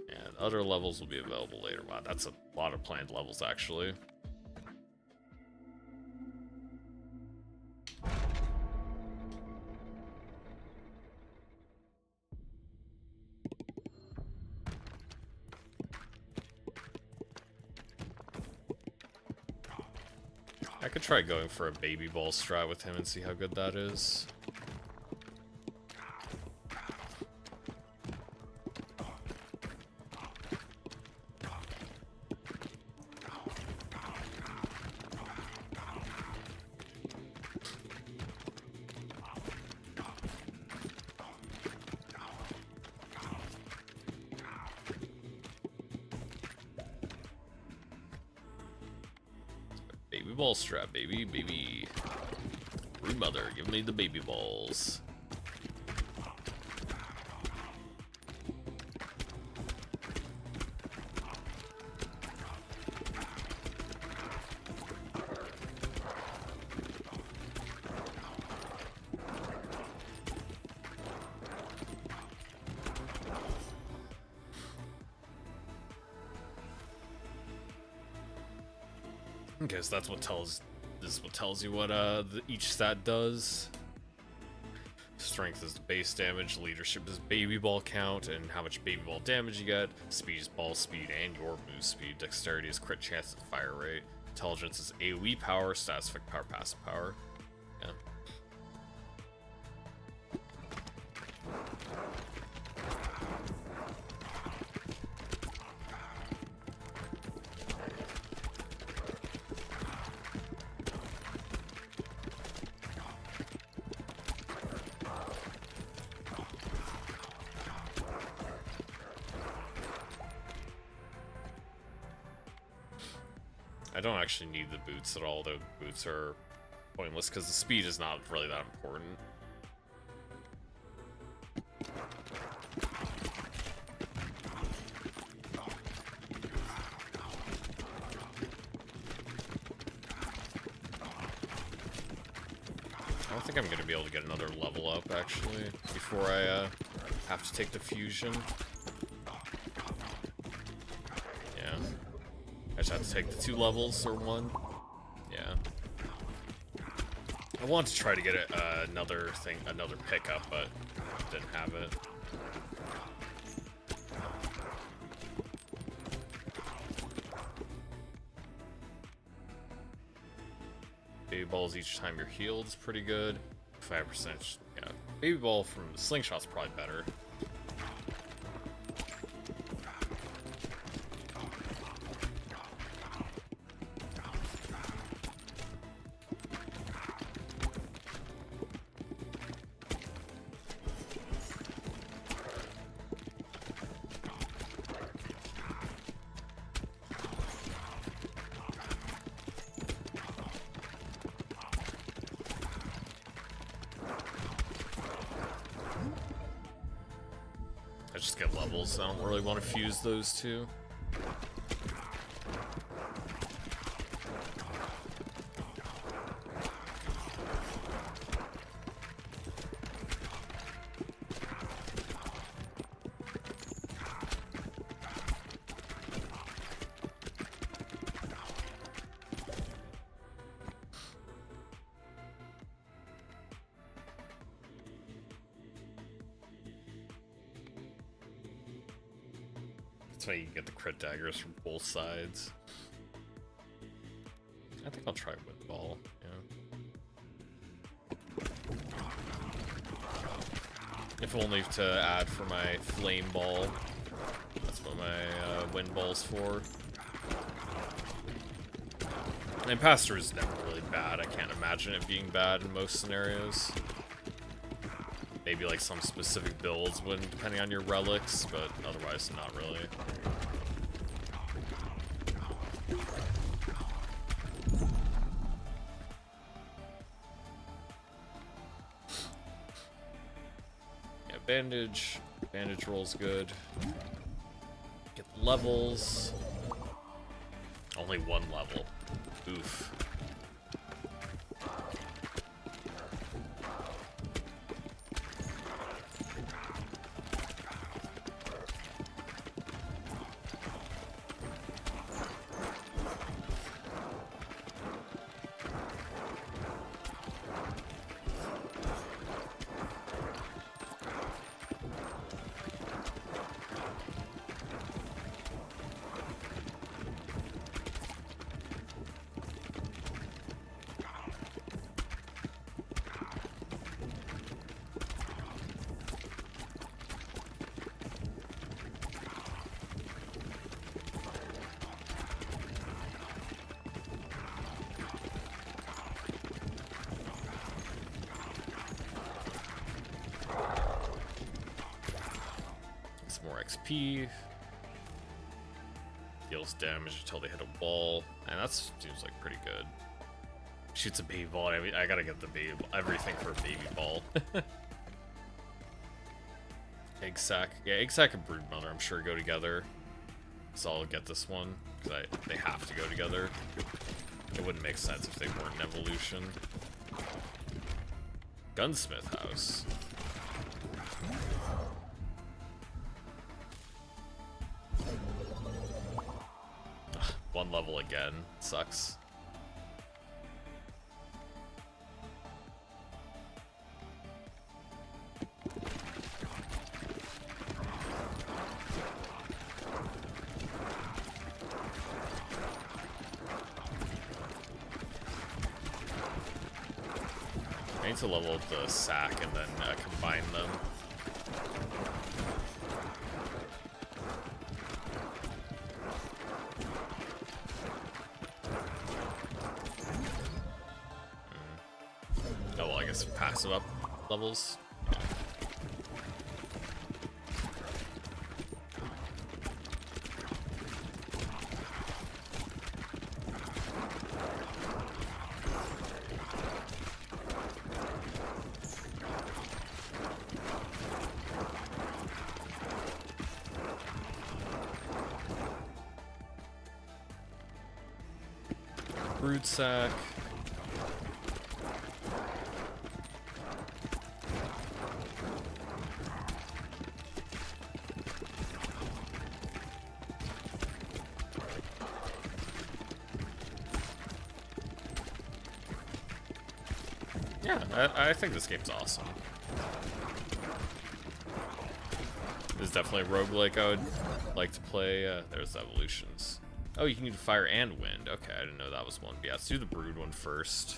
And other levels will be available later. Wow, that's a lot of planned levels, actually. I could try going for a baby ball strat with him and see how good that is. ball strap, baby, baby. Mother, give me the baby balls. Okay, so that's what tells. This is what tells you what each stat does. Strength is the base damage, leadership is baby ball count, and how much baby ball damage you get. Speed is ball speed and your move speed. Dexterity is crit chance and fire rate. Intelligence is AoE power, status effect power, passive power. Yeah. I don't actually need the boots at all, though the boots are pointless because the speed is not really that important. I don't think I'm going to be able to get another level up, actually, before I have to take the fusion. Yeah. I just have to take the 2 levels, or 1. Yeah. I wanted to try to get another pickup, but didn't have it. Baby balls each time you're healed is pretty good. 5%, yeah. Baby ball from the slingshot's probably better. I just get levels, so I don't really want to fuse those two. That's why you can get the crit daggers from both sides. I think I'll try with ball, yeah. If only to add for my flame ball. That's what my wind ball's for. And Pastor is never really bad. I can't imagine it being bad in most scenarios. Maybe like some specific builds when depending on your relics, but otherwise not really. Yeah, bandage rolls good. Get the levels. Only 1 level. Oof. More XP. Deals damage until they hit a wall. And that seems like pretty good. Shoots a baby ball. I gotta get the baby ball. Everything for a baby ball. Egg sack. Yeah, egg sack and brood mother, I'm sure, go together. So I'll get this one, because they have to go together. It wouldn't make sense if they weren't an evolution. Gunsmith house. Ugh, one level again. Sucks. I need to level up the sack and then combine them. Oh well, I guess passive up levels. Yeah. Brood sack. Yeah, I think this game's awesome. This is definitely a roguelike I would like to play. There's evolutions. Oh, you can do fire and wind. Okay, I didn't know that was one. But yeah, let's do the brood one first.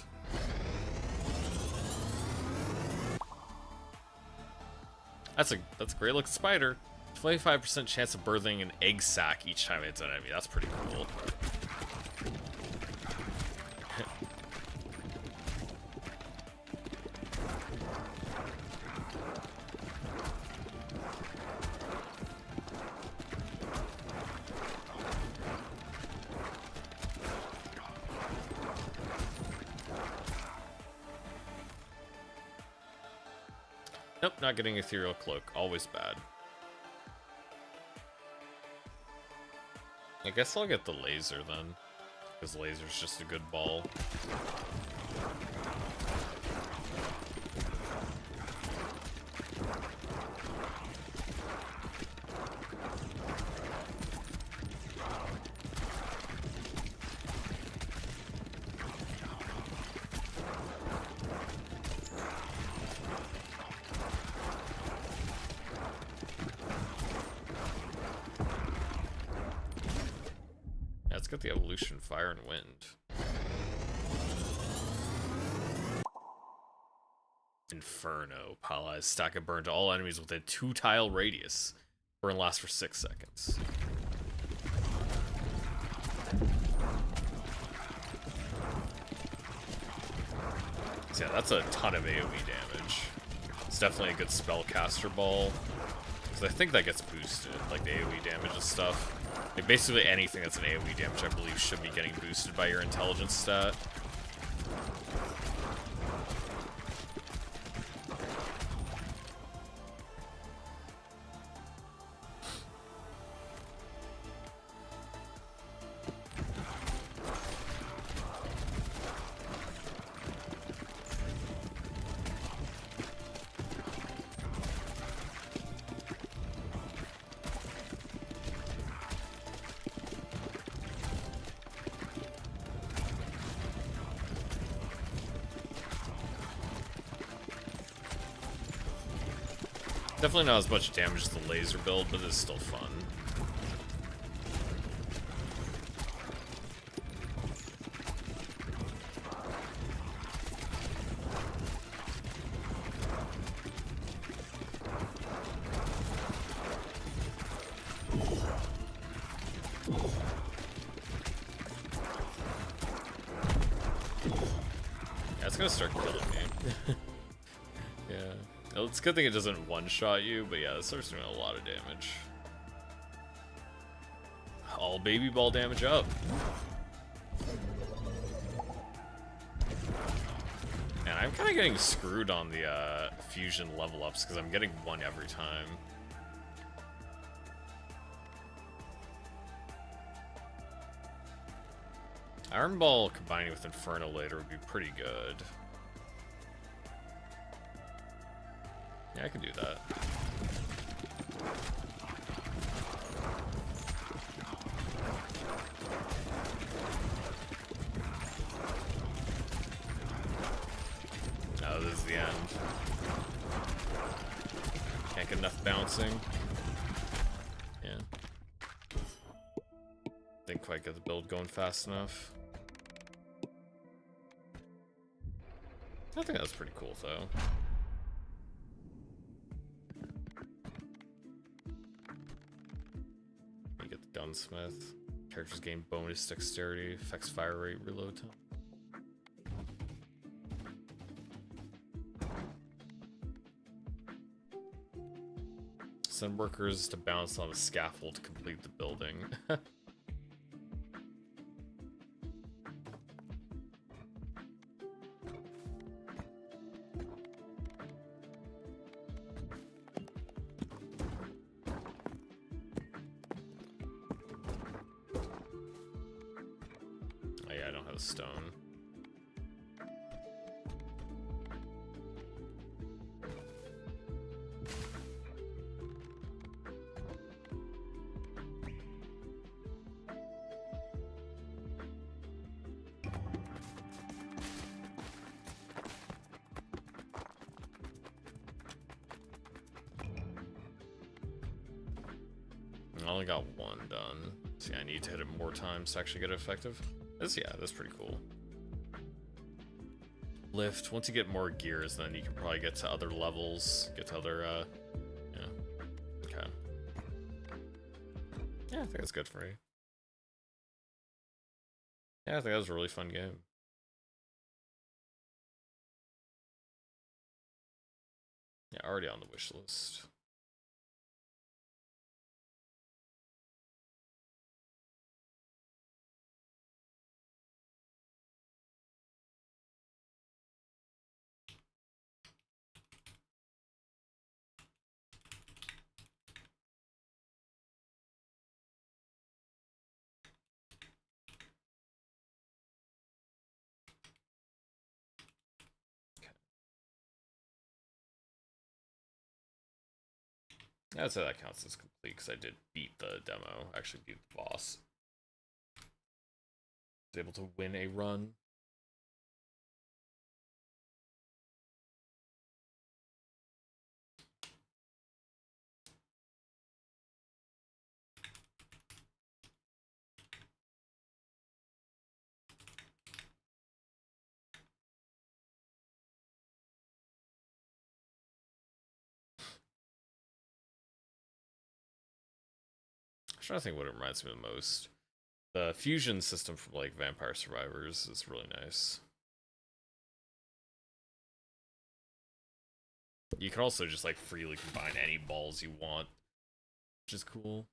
That's a great looking spider. 25% chance of birthing an egg sac each time it's an enemy. That's pretty cool. Nope, not getting ethereal cloak. Always bad. I guess I'll get the laser then, because laser's just a good ball. Let's get the evolution, fire and wind. Inferno. Paralyzed stack of burn to all enemies within 2-tile radius. Burn lasts for 6 seconds. So yeah, that's a ton of AoE damage. It's definitely a good spellcaster ball. Because I think that gets boosted, like the AoE damage and stuff. Like basically anything that's an AoE damage, I believe, should be getting boosted by your intelligence stat. Definitely not as much damage as the laser build, but it's still fun. Yeah, it's gonna start killing me. Yeah. It's a good thing it doesn't one-shot you, but yeah, it starts doing a lot of damage. All baby ball damage up. And I'm kind of getting screwed on the fusion level ups because I'm getting one every time. Iron Ball combining with Inferno later would be pretty good. Yeah, I could do that. Oh, this is the end. Can't get enough bouncing. Yeah. Didn't quite get the build going fast enough. I think that's pretty cool, though. You get the Gunsmith. Characters gain bonus dexterity, affects fire rate, reload time. Send workers to bounce on the scaffold to complete the building. Stone. I only got one done. See, I need to hit it more times to actually get it effective. Yeah, that's pretty cool. Lift. Once you get more gears, then you can probably get to other levels, get to other, yeah. Okay. Yeah, I think that's good for me. Yeah, I think that was a really fun game. Yeah, already on the wish list. I'd say that counts as complete because I did beat the demo, actually beat the boss. Was able to win a run. I'm trying to think what it reminds me of the most. The fusion system from like Vampire Survivors is really nice. You can also just like freely combine any balls you want, which is cool.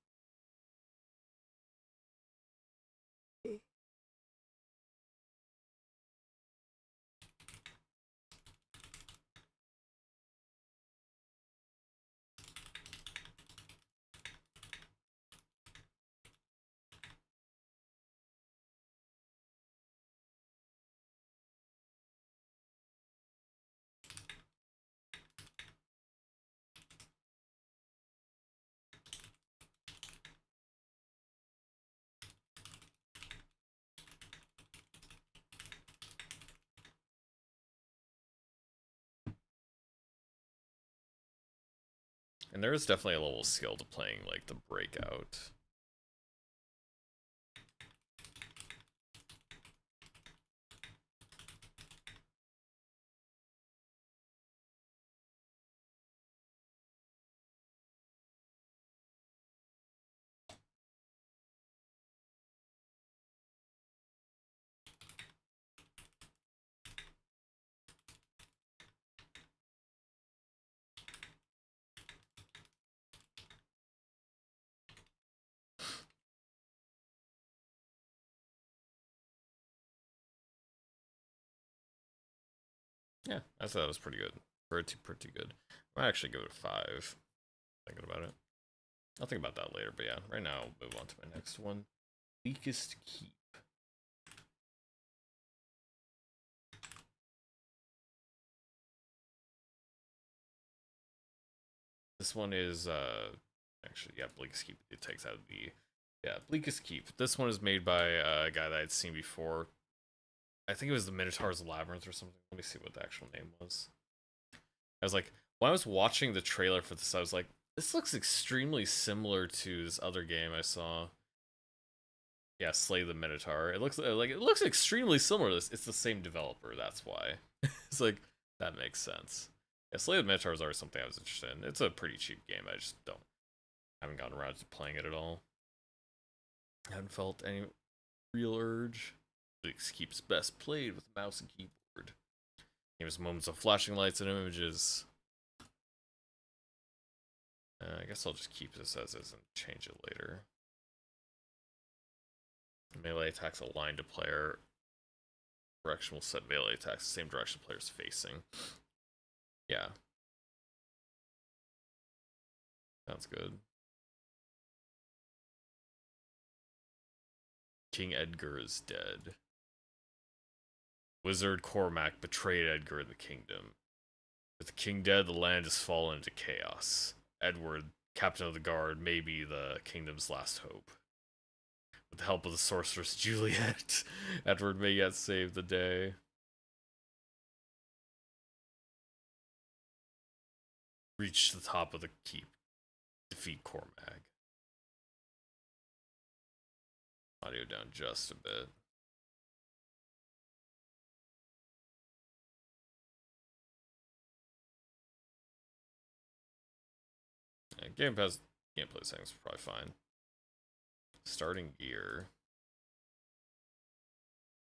And there is definitely a level of skill to playing like the Breakout. Yeah, I thought that was pretty good. Pretty good. I might actually give it a 5. Thinking about it. I'll think about that later, but yeah, right now I'll move on to my next one. Bleakest Keep. This one is actually, yeah, Bleakest Keep. It takes out the, yeah, Bleakest Keep. This one is made by a guy that I'd seen before. I think it was the Minotaur's Labyrinth or something. Let me see what the actual name was. I was like, when I was watching the trailer for this, I was like, this looks extremely similar to this other game I saw. Yeah, Slay the Minotaur. It looks extremely similar to this. It's the same developer, that's why. It's like, that makes sense. Yeah, Slay the Minotaur is always something I was interested in. It's a pretty cheap game. I just haven't gotten around to playing it at all. I haven't felt any real urge. It keeps best played with mouse and keyboard. Gives moments of flashing lights and images. I guess I'll just keep this as is and change it later. Melee attacks aligned to player. Direction will set melee attacks the same direction the player's facing. Yeah. Sounds good. King Edgar is dead. Wizard Cormac betrayed Edgar in the kingdom. With the king dead, the land has fallen into chaos. Edward, captain of the guard, may be the kingdom's last hope. With the help of the sorceress Juliet, Edward may yet save the day. Reach the top of the keep. Defeat Cormac. Audio down just a bit. Yeah, gameplay settings are probably fine. Starting gear.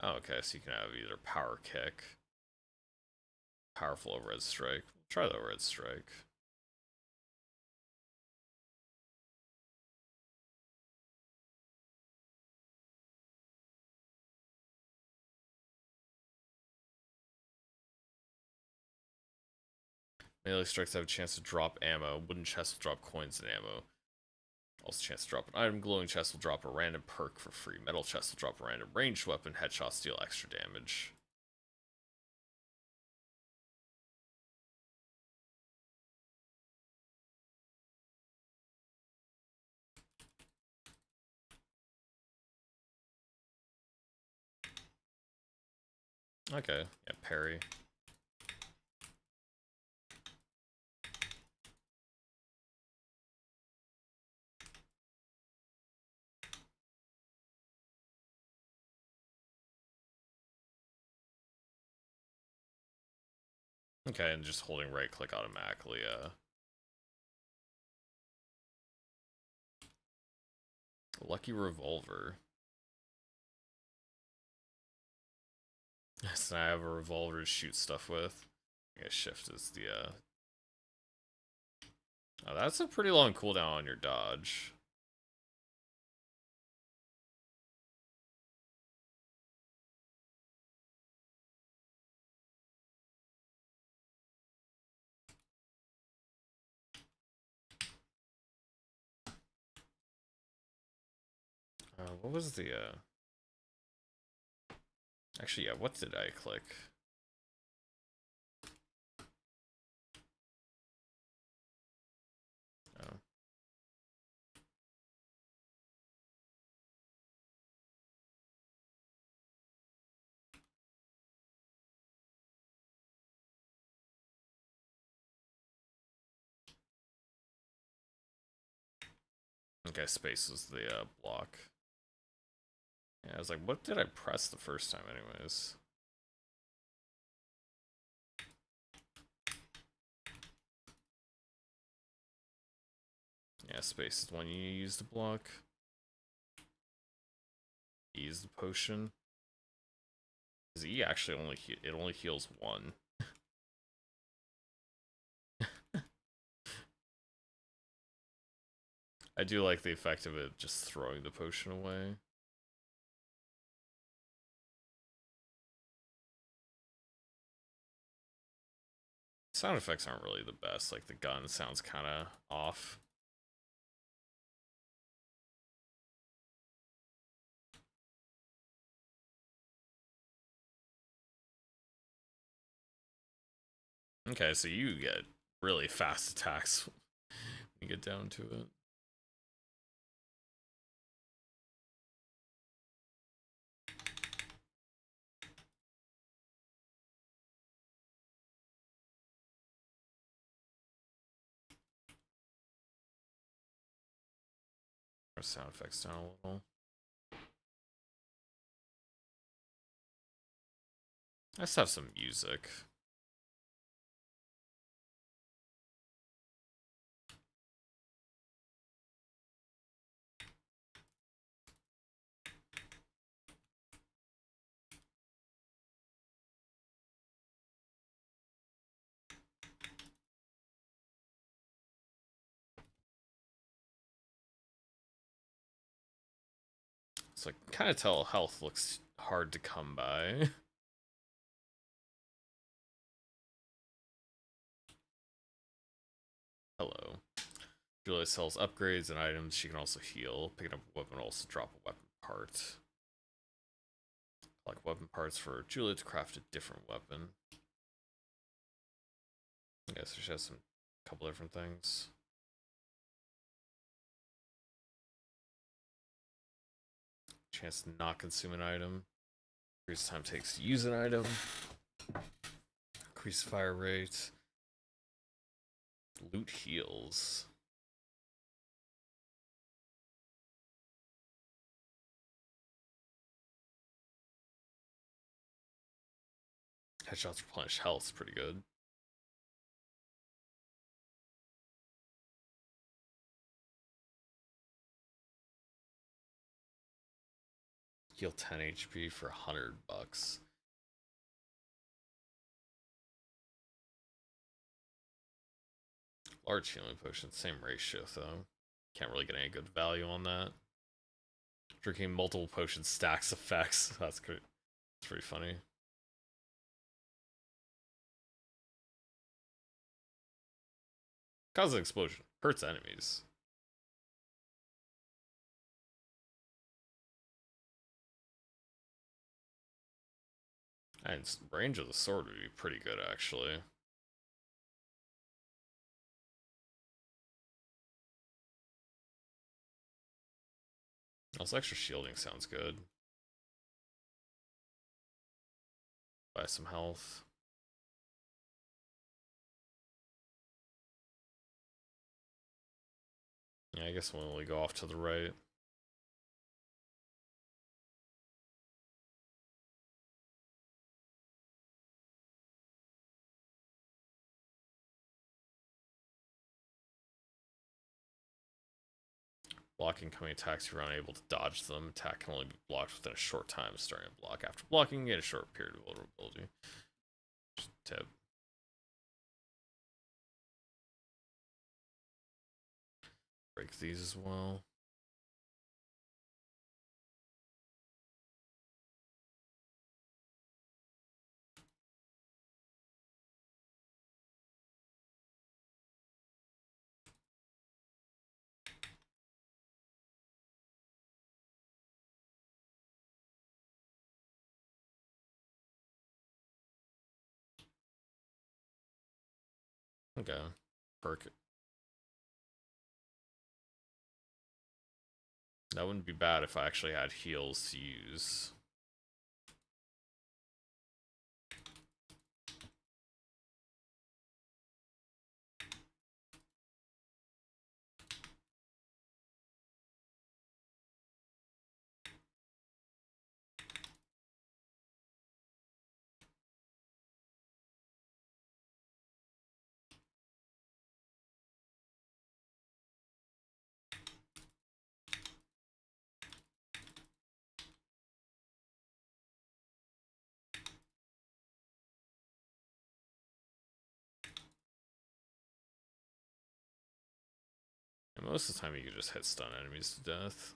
Oh, okay, so you can have either power kick, powerful overhead strike. We'll try the overhead strike. Melee strikes have a chance to drop ammo. Wooden chest will drop coins and ammo. Also, chance to drop an item. Glowing chest will drop a random perk for free. Metal chest will drop a random ranged weapon. Headshots deal extra damage. Okay, yeah, parry. Okay, and just holding right click automatically, Lucky revolver. So I have a revolver to shoot stuff with. I guess shift is the, Oh, that's a pretty long cooldown on your dodge. What was the, Actually, yeah, what did I click? Oh. Okay, space was the, block. Yeah, I was like, what did I press the first time anyways? Yeah, space is when you use the block. E is the potion. Because E actually only heals one. I do like the effect of it just throwing the potion away. Sound effects aren't really the best. Like the gun sounds kind of off. Okay, so you get really fast attacks when you get down to it. Our sound effects down a little. Let's have some music. So I can kind of tell health looks hard to come by. Hello. Julia sells upgrades and items. She can also heal. Picking up a weapon will also drop a weapon part. Collect weapon parts for Julia to craft a different weapon. I guess she has some couple different things. Chance to not consume an item. Increase time it takes to use an item. Increase fire rate. Loot heals. Headshots replenish health is pretty good. Heal 10 HP for $100. Large healing potion, same ratio though. Can't really get any good value on that. Drinking multiple potions stacks effects. That's great. It's pretty funny. Causes an explosion. Hurts enemies. And range of the sword would be pretty good, actually. Also, extra shielding sounds good. Buy some health. Yeah, I guess we'll only go off to the right. Blocking coming attacks, you're unable to dodge them. Attack can only be blocked within a short time starting a block. After blocking, you get a short period of vulnerability. Just tip. Break these as well. Okay. Perk. That wouldn't be bad if I actually had heals to use. And most of the time you can just hit stun enemies to death.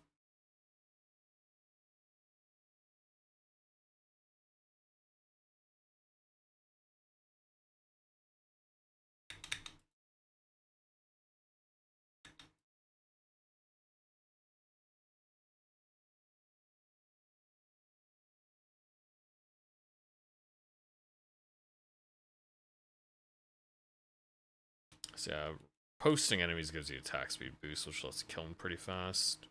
So yeah, posting enemies gives you attack speed boost, which lets you kill them pretty fast.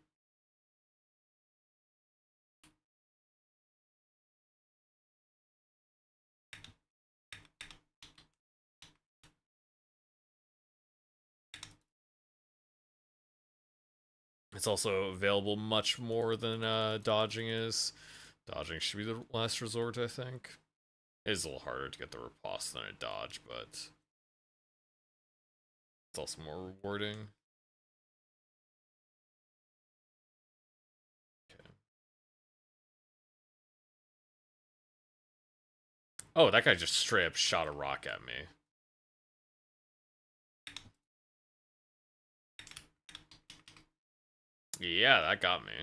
It's also available much more than dodging is. Dodging should be the last resort, I think. It is a little harder to get the riposte than a dodge, but it's also more rewarding. Okay. Oh, that guy just straight up shot a rock at me. Yeah, that got me.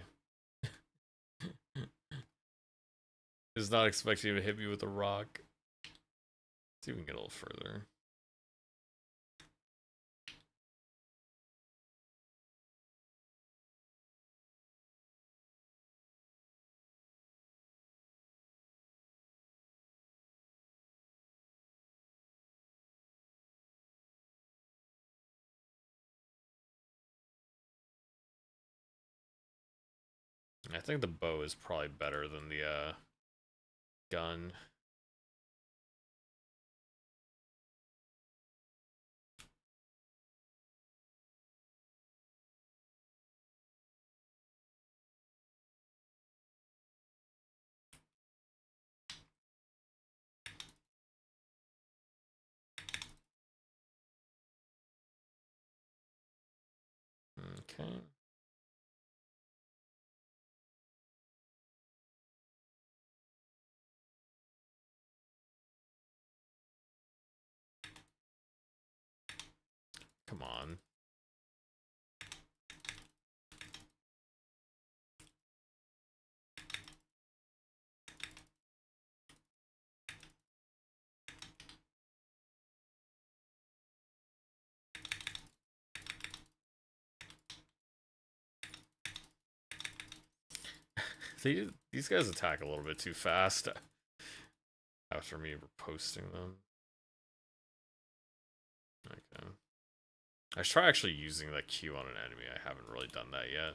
Is not expecting him to hit me with a rock. Let's see if we can get a little further. I think the bow is probably better than the gun. Okay. Come on. These guys attack a little bit too fast after me posting them. Okay. I should try actually using that Q on an enemy. I haven't really done that yet.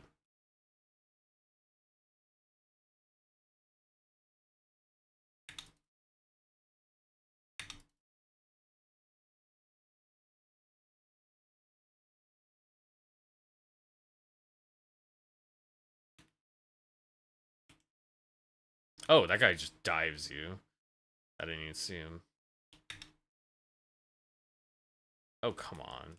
Oh, that guy just dives you. I didn't even see him. Oh, come on.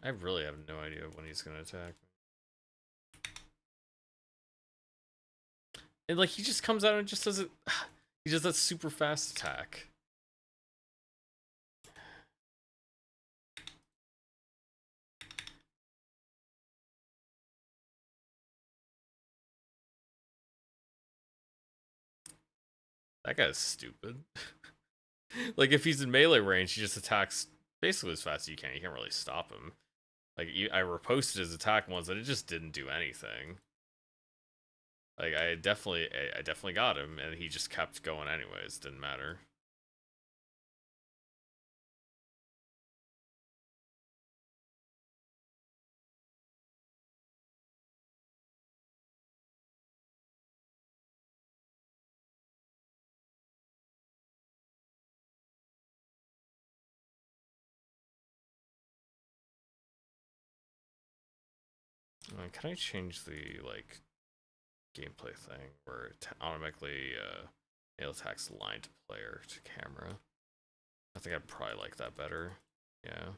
I really have no idea when he's gonna attack me. And like he just comes out and just does it. He does that super fast attack. That guy's stupid. Like if he's in melee range, he just attacks basically as fast as you can. You can't really stop him. Like I reposted his attack once, and it just didn't do anything. Like I definitely got him, and he just kept going anyways. Didn't matter. Can I change the like gameplay thing where it automatically nail attacks line to player to camera? I think I'd probably like that better. Yeah.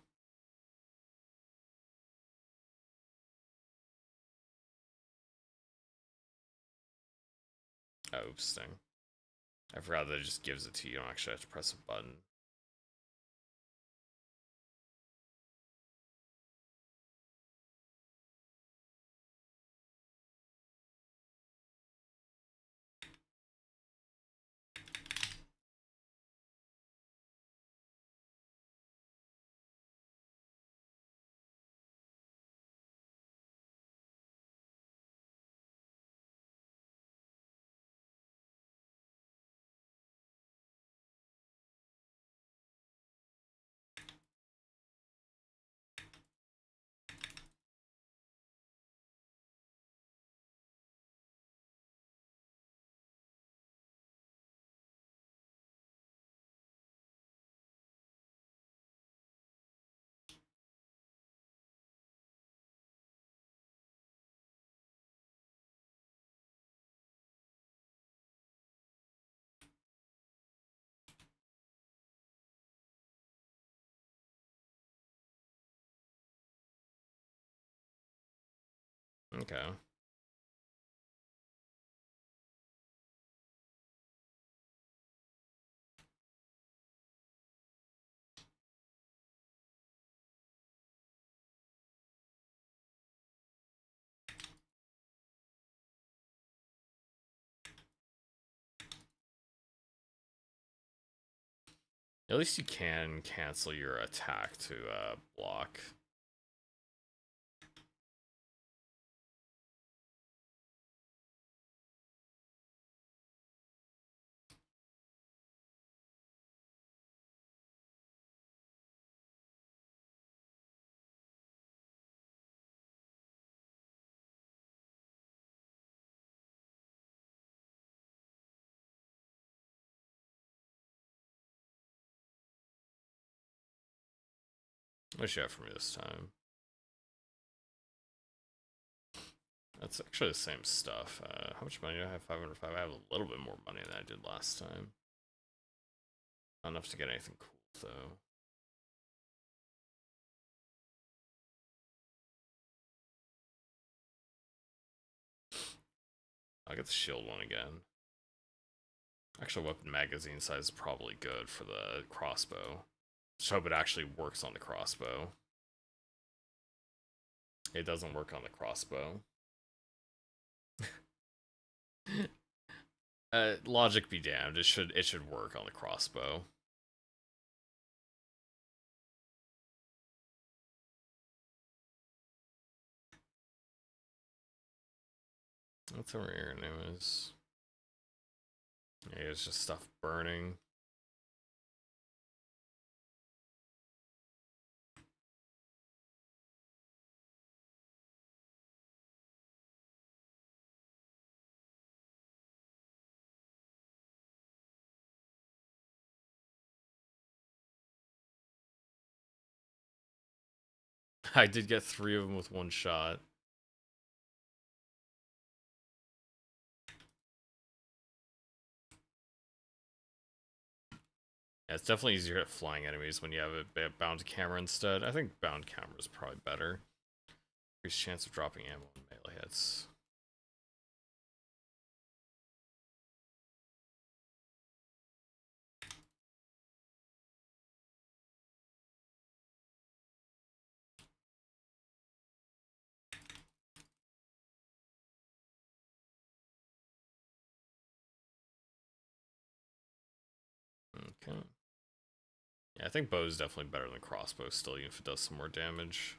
Oh, oops, thing. I forgot that it just gives it to you. You don't actually have to press a button. Okay. At least you can cancel your attack to block. What you have for me this time? That's actually the same stuff. How much money do I have? 505. I have a little bit more money than I did last time. Not enough to get anything cool, though. I'll get the shield one again. Actual weapon magazine size is probably good for the crossbow. Just hope it actually works on the crossbow. It doesn't work on the crossbow. Logic be damned. It should work on the crossbow. What's over here, anyways? Yeah, it's just stuff burning. I did get 3 of them with one shot. Yeah, it's definitely easier to hit flying enemies when you have a bound camera instead. I think bound camera is probably better. Increased chance of dropping ammo in melee hits. Okay. Yeah, I think bow is definitely better than crossbow still, even if it does some more damage.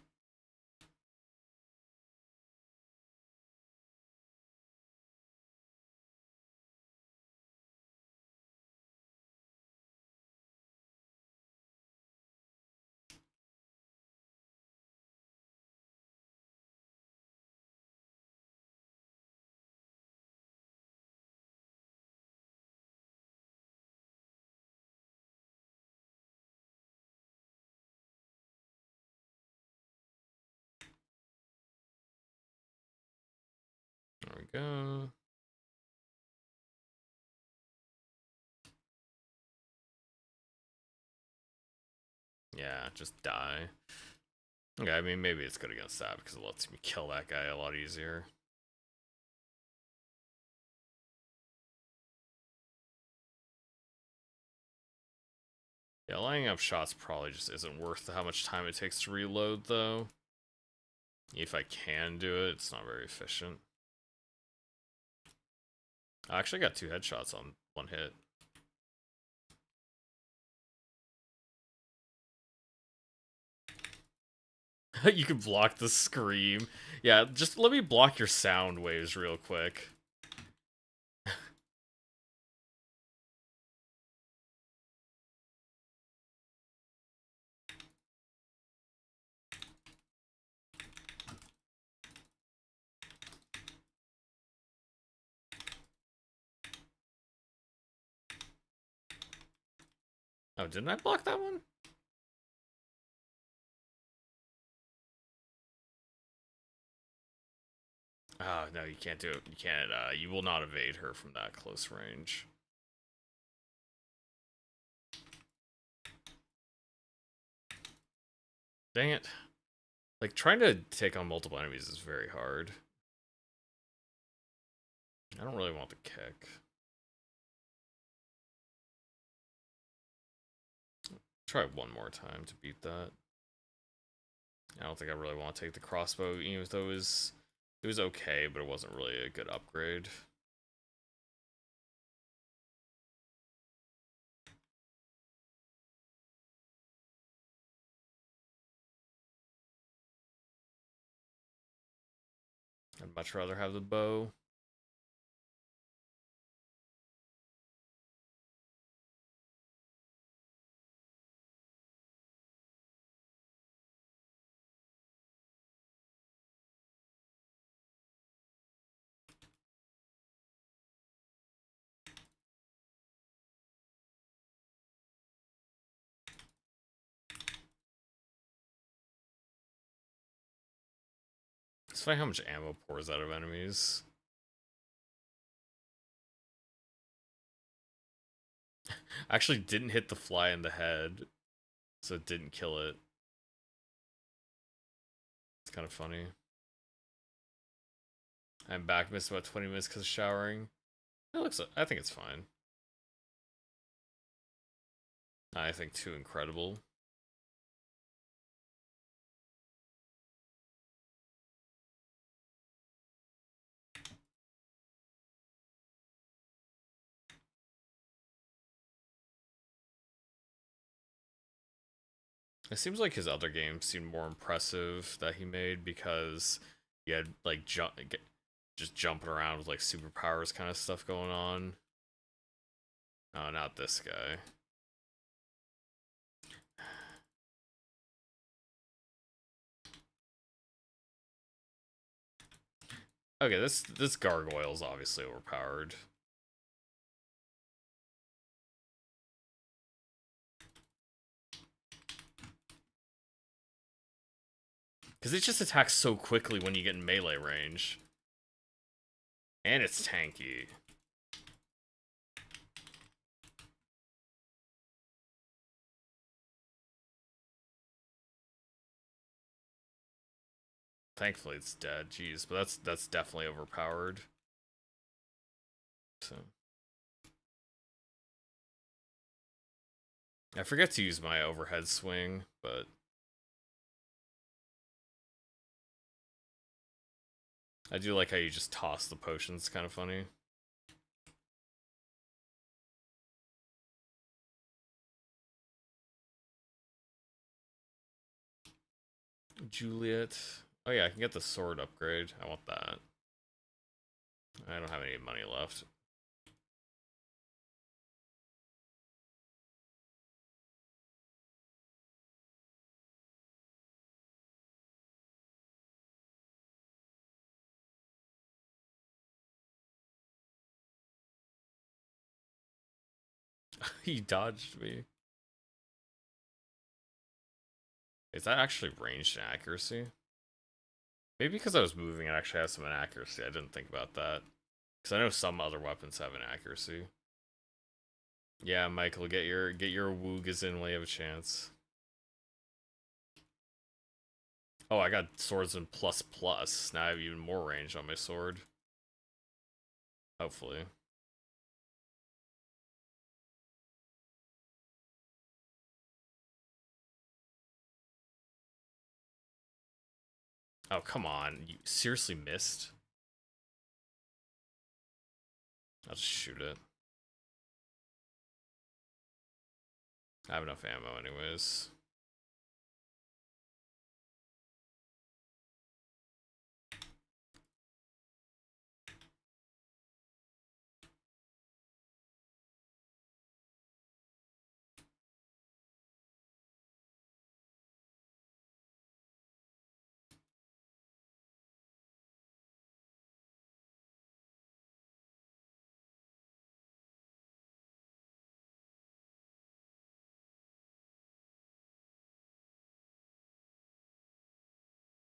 There we go. Yeah, just die. Okay, I mean, maybe it's good against that because it lets me kill that guy a lot easier. Yeah, lining up shots probably just isn't worth how much time it takes to reload, though. If I can do it, it's not very efficient. I actually got 2 headshots on 1 hit. You can block the scream. Yeah, just let me block your sound waves real quick. Oh, didn't I block that one? Oh, no, you can't do it. You can't, you will not evade her from that close range. Dang it. Like, trying to take on multiple enemies is very hard. I don't really want the kick. Try one more time to beat that. I don't think I really want to take the crossbow, even though it was okay, but it wasn't really a good upgrade. I'd much rather have the bow. It's funny how much ammo pours out of enemies. I actually didn't hit the fly in the head, so it didn't kill it. It's kind of funny. I'm back, missed about 20 minutes because of showering. I think it's fine. I think too incredible. It seems like his other games seemed more impressive that he made because he had like just jumping around with like superpowers kind of stuff going on. Oh, not this guy. Okay, this gargoyle's obviously overpowered. Because it just attacks so quickly when you get in melee range. And it's tanky. Thankfully it's dead, jeez, but that's definitely overpowered. So I forget to use my overhead swing, but I do like how you just toss the potions, kind of funny. Juliet. Oh yeah, I can get the sword upgrade. I want that. I don't have any money left. He dodged me. Is that actually ranged and accuracy? Maybe because I was moving, it actually has some inaccuracy. I didn't think about that. Because I know some other weapons have inaccuracy. Yeah, Michael, get your woogas in while you have a chance. Oh, I got swords in plus plus. Now I have even more range on my sword. Hopefully. Oh, come on. You seriously missed? I'll just shoot it. I have enough ammo anyways.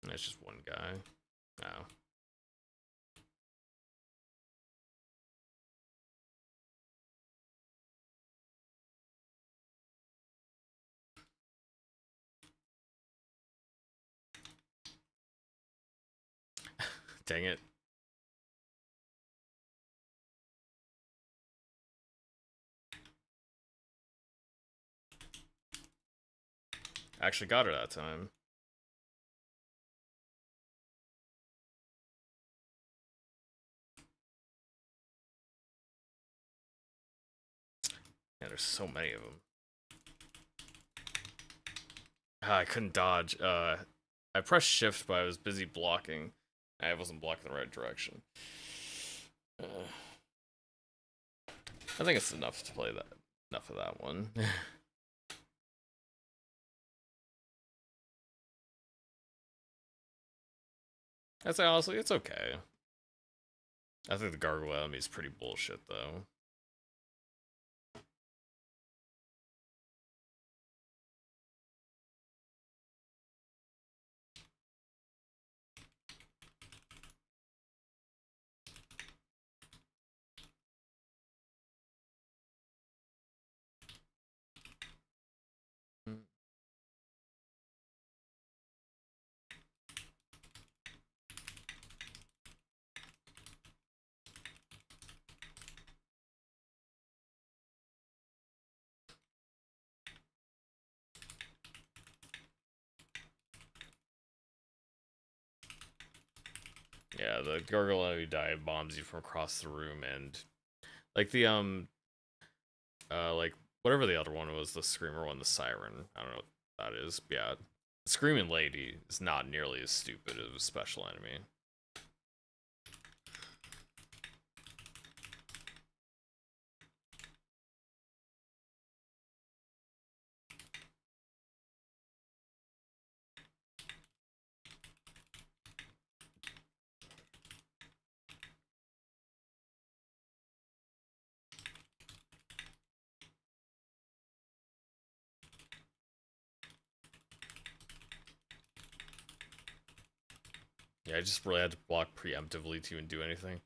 That's just one guy. Oh. Dang it. Actually got her that time. Yeah, there's so many of them. I couldn't dodge. I pressed shift, but I was busy blocking. I wasn't blocking the right direction. I think it's enough to play that. Enough of that one. I'd say honestly, it's okay. I think the gargoyle enemy is pretty bullshit though. Yeah, the gargoyle enemy dive bombs you from across the room, and like the like whatever the other one was, the screamer one, the siren. I don't know what that is. Yeah, the screaming lady is not nearly as stupid as a special enemy. Yeah, I just really had to block preemptively to even do anything.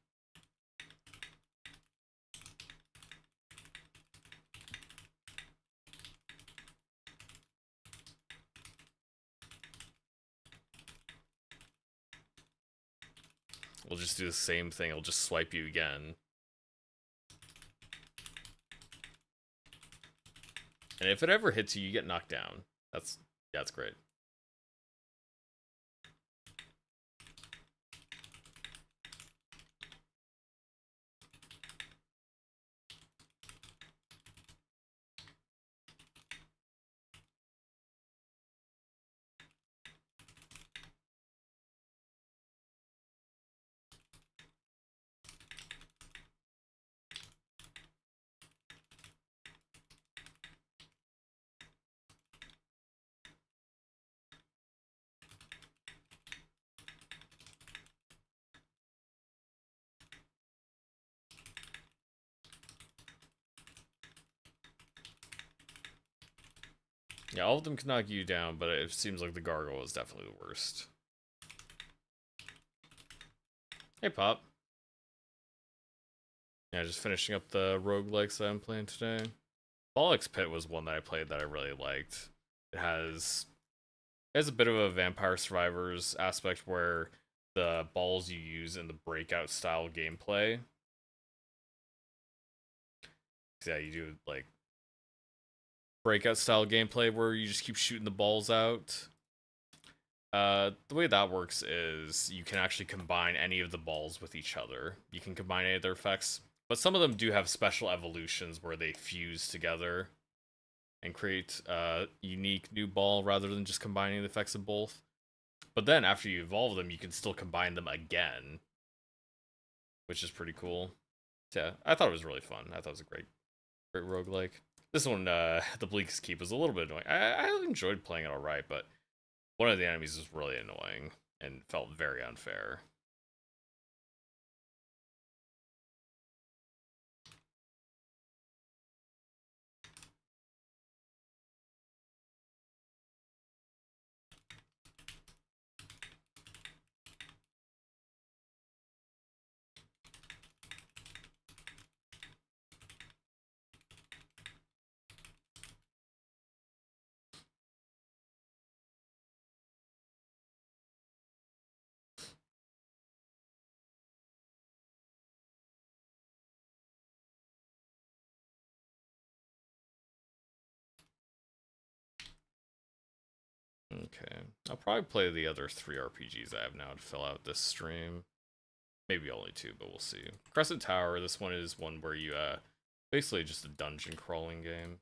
We'll just do the same thing. It'll just swipe you again. And if it ever hits you, you get knocked down. That's great. Yeah, all of them can knock you down, but it seems like the gargoyle is definitely the worst. Hey, Pop. Yeah, just finishing up the roguelikes that I'm playing today. Bleakest Pit was one that I played that I really liked. It has a bit of a Vampire Survivors aspect where the balls you use in the breakout style gameplay. Yeah, you do like breakout style gameplay where you just keep shooting the balls out. The way that works is you can actually combine any of the balls with each other. You can combine any of their effects, but some of them do have special evolutions where they fuse together and create a unique new ball rather than just combining the effects of both. But then after you evolve them, you can still combine them again, which is pretty cool. So, yeah, I thought it was really fun. I thought it was a great roguelike. This one, the Bleakest Keep, was a little bit annoying. I enjoyed playing it alright, but one of the enemies was really annoying and felt very unfair. Okay, I'll probably play the other 3 RPGs I have now to fill out this stream. Maybe only 2, but we'll see. Crescent Tower, this one is one where you, basically just a dungeon crawling game.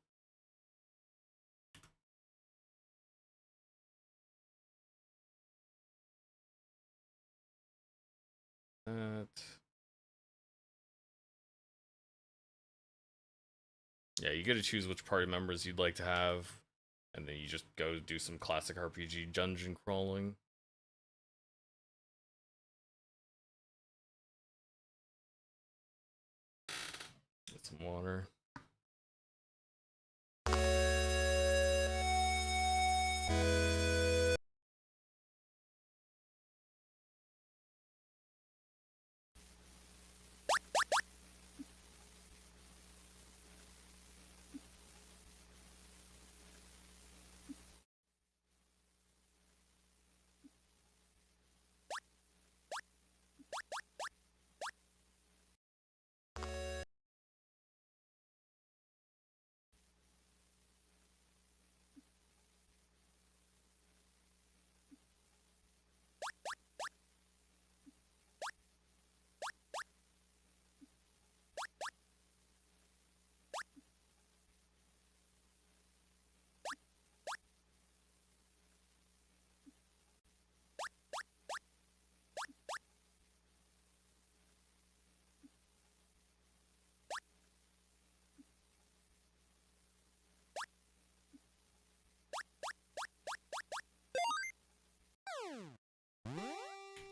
Yeah, you get to choose which party members you'd like to have, and then you just go do some classic RPG dungeon crawling. Get some water.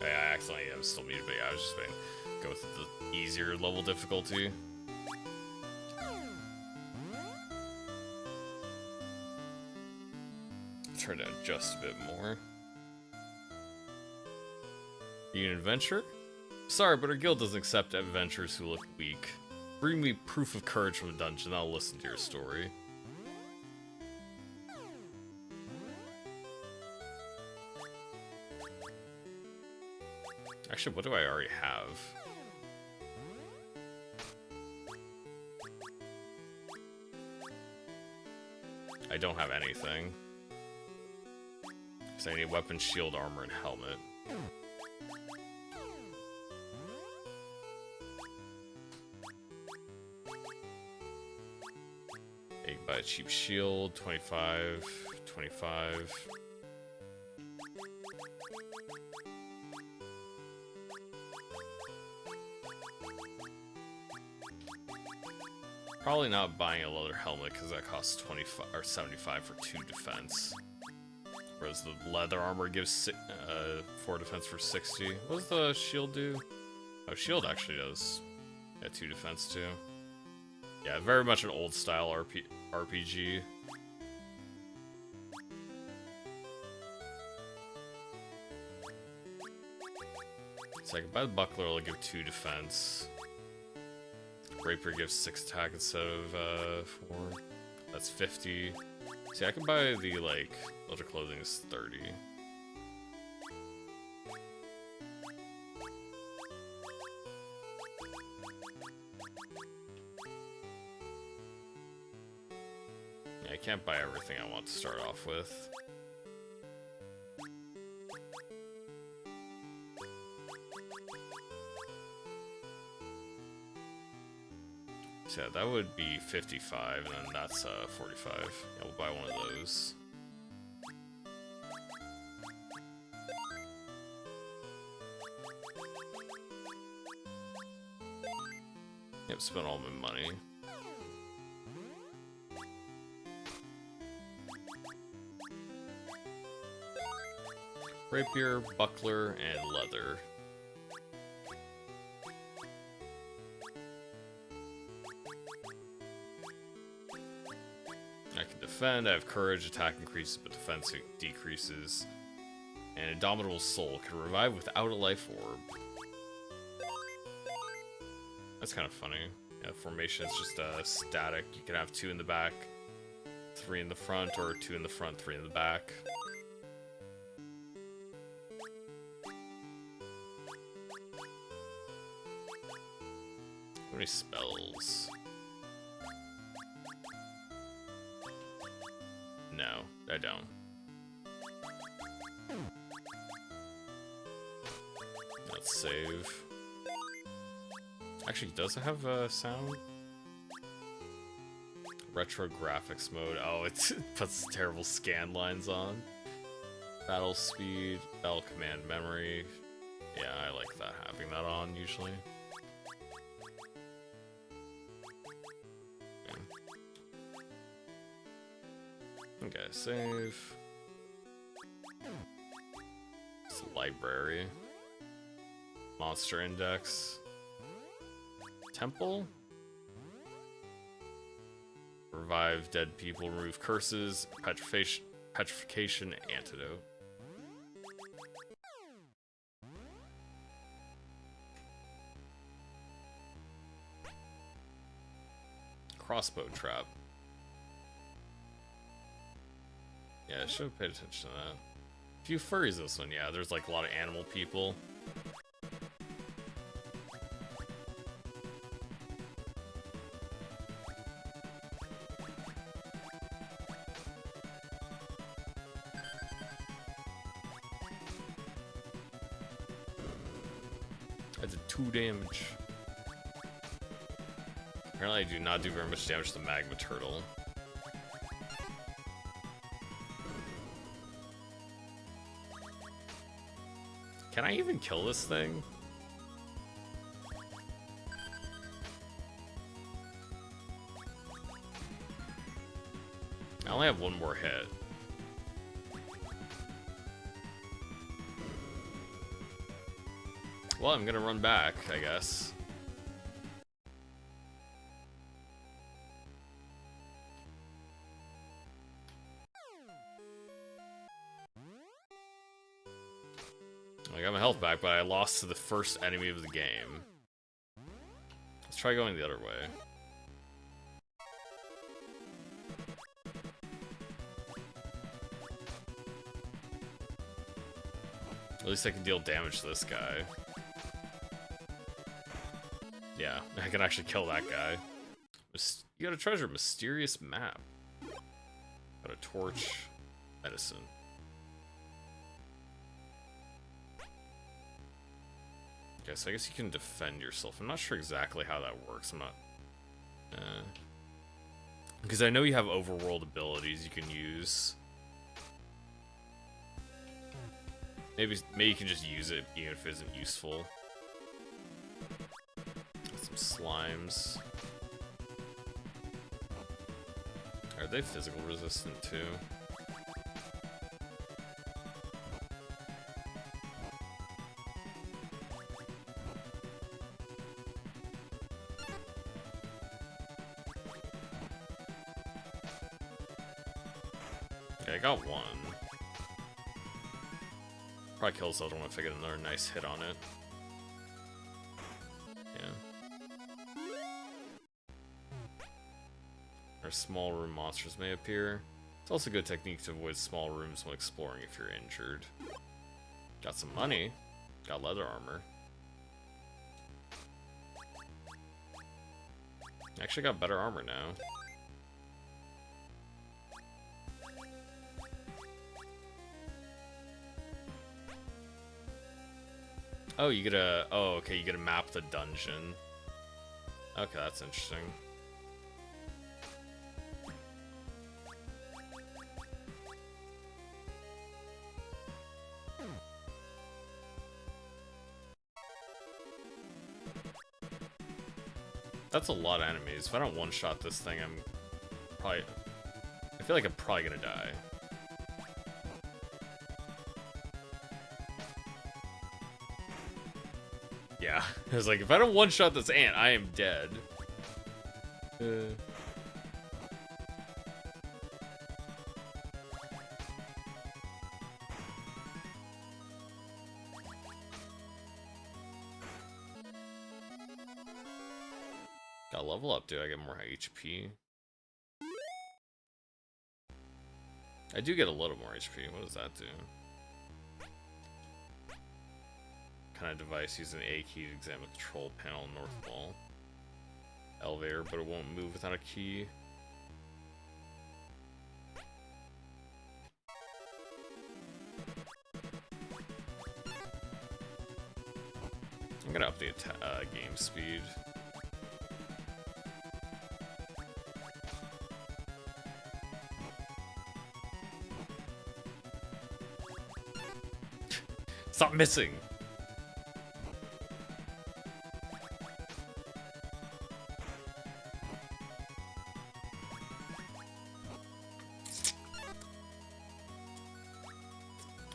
I accidentally I was still muted, but yeah, I was just waiting. Go with the easier level difficulty. Try to adjust a bit more. You an adventurer? Sorry, but our guild doesn't accept adventurers who look weak. Bring me proof of courage from the dungeon, I'll listen to your story. Actually, what do I already have? I don't have anything. So I need weapon, shield, armor, and helmet. You can buy a cheap shield, 25, 25. Probably not buying a leather helmet because that costs 25 or 75 for 2 defense. Whereas the leather armor gives 4 defense for 60. What does the shield do? Oh, shield actually does 2 defense too. Yeah, very much an old style RPG. So I can buy the buckler, it'll give 2 defense. Rapier gives 6 attack instead of 4. That's 50. See, I can buy the, like, leather clothing is 30. Yeah, I can't buy everything I want to start off with. So yeah, that would be 55, and then that's 45. Yeah, we'll buy one of those. Yep, spent all my money. Rapier, buckler, and leather. I can defend, I have courage, attack increases, but defense decreases. And Indomitable Soul can revive without a life orb. That's kind of funny. Yeah, formation is just static. You can have 2 in the back, 3 in the front, or 2 in the front, 3 in the back. How many spells? No, I don't. Let's save. Actually, does it have a sound? Retro graphics mode. Oh, it puts terrible scan lines on. Battle speed, battle command memory. Yeah, I like that, having that on usually. Yeah. Okay, save. It's a library. Monster index. Temple? Revive dead people, remove curses, petrification antidote. Crossbow trap. Yeah, I should have paid attention to that. A few furries this one, yeah, there's like a lot of animal people. I did 2 damage. Apparently I do not do very much damage to the magma turtle. Can I even kill this thing? I only have 1 more hit. Well, I'm gonna run back, I guess. I got my health back, but I lost to the first enemy of the game. Let's try going the other way. At least I can deal damage to this guy. Yeah, I can actually kill that guy. You got a treasure, mysterious map. Got a torch, medicine. Okay, so I guess you can defend yourself. I'm not sure exactly how that works. I'm not... because I know you have overworld abilities you can use. Maybe you can just use it even if it isn't useful. Some slimes. Are they physical resistant too? Okay, I got 1. Probably kill this other one if I get another nice hit on it. Yeah. Or small room monsters may appear. It's also a good technique to avoid small rooms when exploring if you're injured. Got some money. Got leather armor. Actually got better armor now. Oh, you get a... Oh, okay, you get to map the dungeon. Okay, that's interesting. That's a lot of enemies. If I don't one-shot this thing, I'm probably... I feel like I'm probably gonna die. Yeah, I was like, if I don't one-shot this ant, I am dead. Gotta level up, dude. I get more HP. I do get a little more HP. What does that do? Kind of device using the A key to examine the control panel north wall. Elevator, but it won't move without a key. game speed. Stop missing!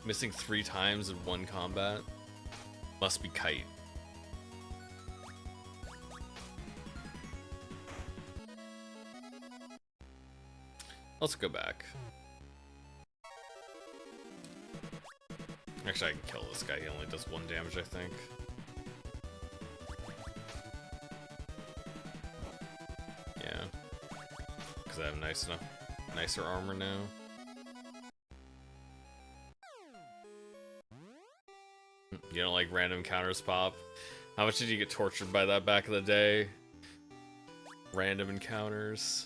Missing 3 times in one combat? Must be kite. Let's go back. Actually, I can kill this guy. He only does 1 damage, I think. Yeah. Because I have nicer armor now. You don't like random encounters, Pop? How much did you get tortured by that back in the day? Random encounters.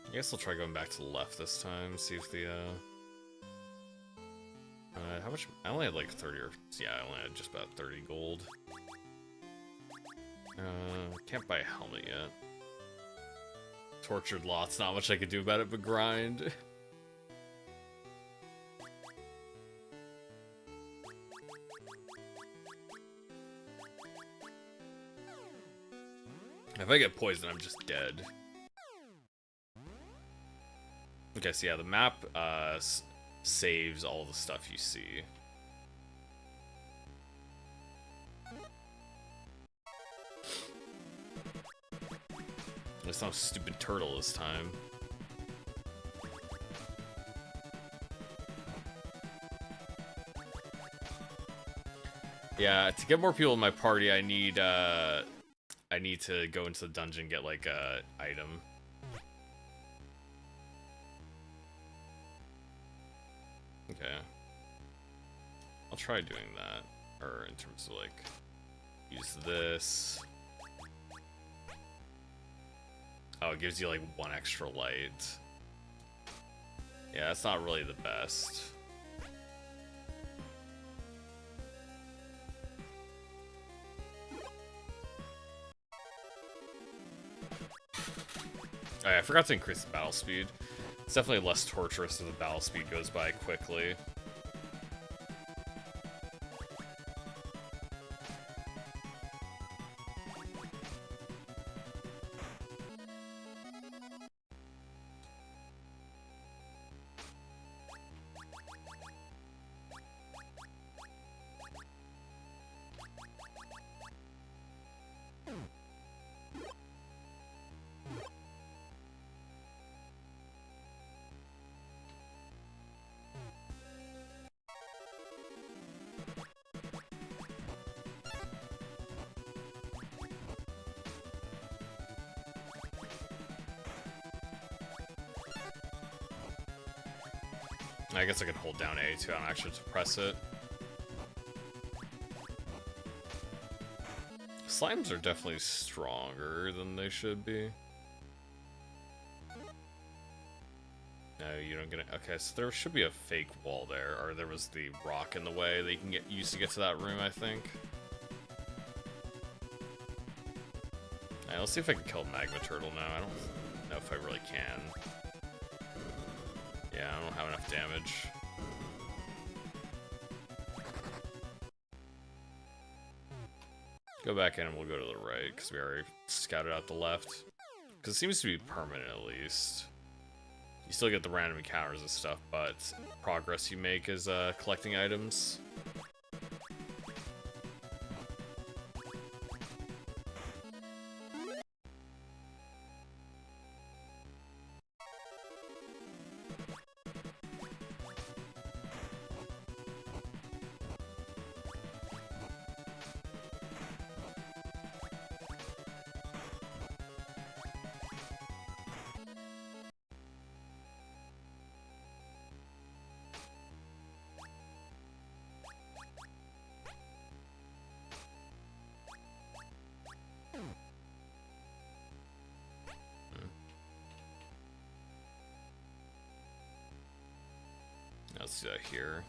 I guess I'll try going back to the left this time, see if the, how much? I only had like 30 or, yeah, I only had just about 30 gold. Can't buy a helmet yet. Tortured lots, not much I could do about it but grind. If I get poisoned, I'm just dead. Okay, so yeah, the map saves all the stuff you see. It's not a stupid turtle this time. Yeah, to get more people in my party, I need to go into the dungeon and get like a item. Okay. I'll try doing that. Or in terms of like use this. Oh, it gives you like 1 extra light. Yeah, that's not really the best. Oh, yeah, I forgot to increase the battle speed. It's definitely less torturous if the battle speed goes by quickly. I guess I can hold down A too, I don't actually have to press it. Slimes are definitely stronger than they should be. No, you don't get it. Okay, so there should be a fake wall there, or there was the rock in the way that you can get used to get to that room, I think. Alright, let's see if I can kill Magma Turtle now. I don't know if I really can. Yeah, I don't have enough damage. Go back in and we'll go to the right, because we already scouted out the left. Because it seems to be permanent, at least. You still get the random encounters and stuff, but progress you make is collecting items. let's do that here.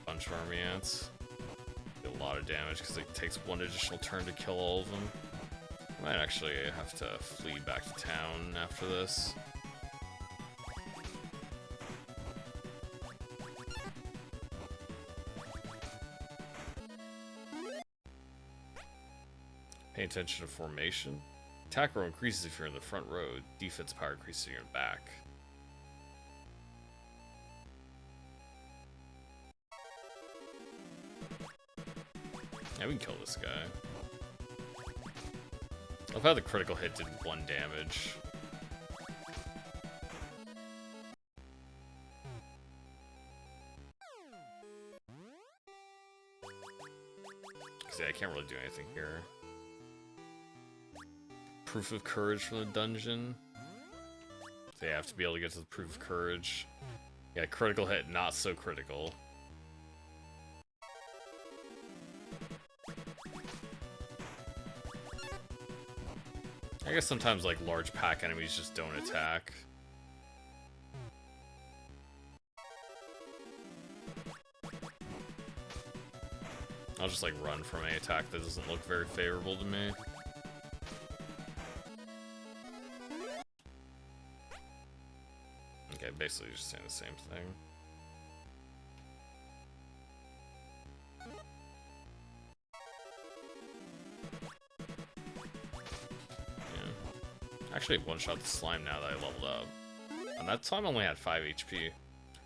Bunch of army ants. Do a lot of damage because it takes one additional turn to kill all of them. I might actually have to flee back to town after this. Pay attention to formation. Attack roll increases if you're in the front row. Defense power increases if you're in back. Yeah, we can kill this guy. I've had the critical hit did 1 damage. See, I can't really do anything here. Proof of courage from the dungeon. So you have to be able to get to the proof of courage. Yeah, critical hit, not so critical. I guess sometimes like large pack enemies just don't attack. I'll just like run from any attack that doesn't look very favorable to me. Okay, basically just saying the same thing. Actually, one-shot the slime now that I leveled up. And that time I only had 5 HP.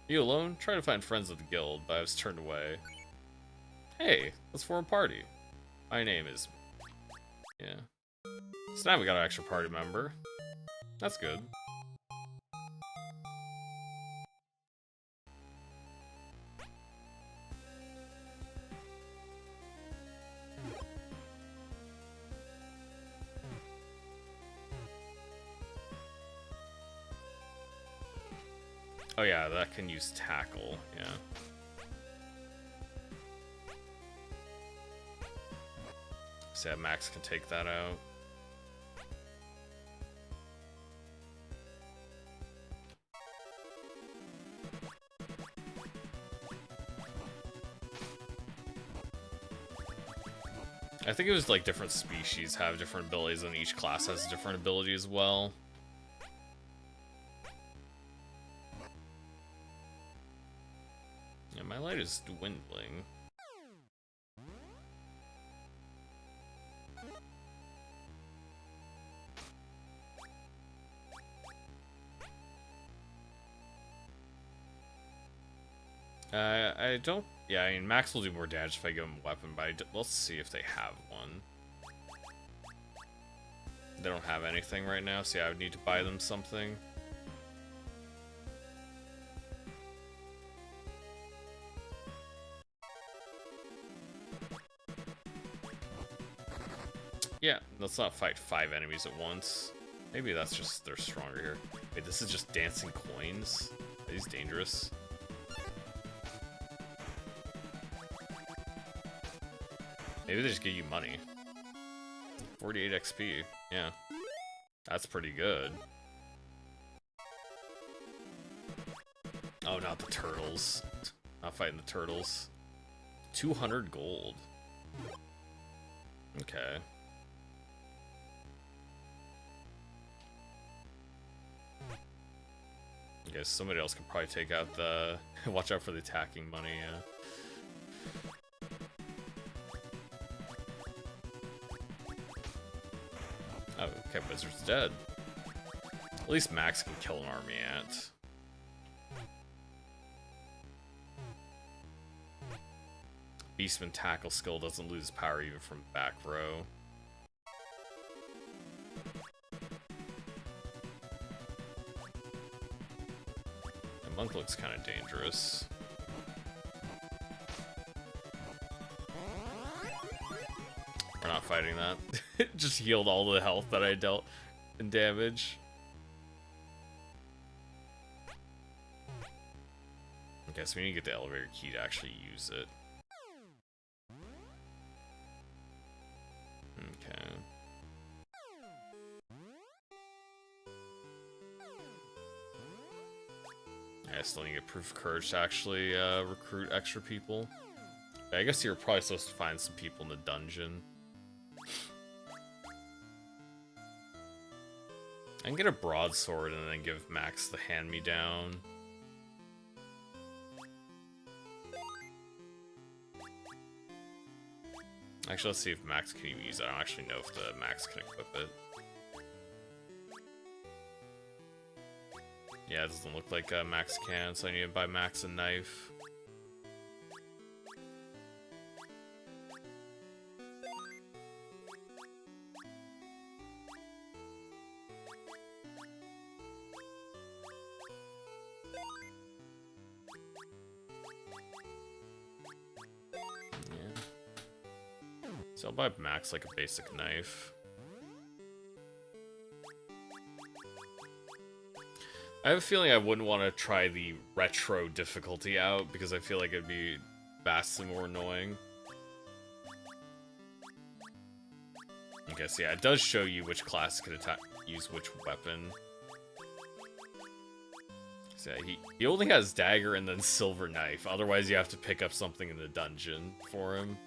You alone? Try to find friends of the guild, but I was turned away. Hey, let's form a party. My name is... Yeah. So now we got an extra party member. That's good. Oh yeah, that can use tackle, yeah. So yeah, Max can take that out. I think it was like different species have different abilities and each class has a different ability as well. Yeah, my light is dwindling. I don't... Yeah, I mean, Max will do more damage if I give him a weapon, but let's see if they have one. They don't have anything right now, so yeah, I would need to buy them something. Yeah, let's not fight 5 enemies at once. Maybe that's just they're stronger here. Wait, this is just dancing coins? Are these dangerous? Maybe they just give you money. 48 XP, yeah. That's pretty good. Oh, not the turtles. Not fighting the turtles. 200 gold. Okay. I guess somebody else could probably take out the... Watch out for the attacking money, yeah. Oh, okay, Wizard's dead. At least Max can kill an army ant. Beastman tackle skill doesn't lose power even from back row. The monk looks kind of dangerous. We're not fighting that. Just healed all the health that I dealt in damage. Okay, Okay, so we need to get the elevator key to actually use it. Okay. I still need to get proof of courage to actually recruit extra people. I guess you're probably supposed to find some people in the dungeon. I can get a broadsword and then give Max the hand-me-down. Actually, let's see if Max can even use it. I don't actually know if the Max can equip it. Yeah, it doesn't look like Max can, so I need to buy Max a knife. So I'll buy Max like a basic knife. I have a feeling I wouldn't want to try the retro difficulty out because I feel like it'd be vastly more annoying. Okay, so yeah, it does show you which class can use which weapon. So yeah, he only has dagger and then silver knife. Otherwise, you have to pick up something in the dungeon for him.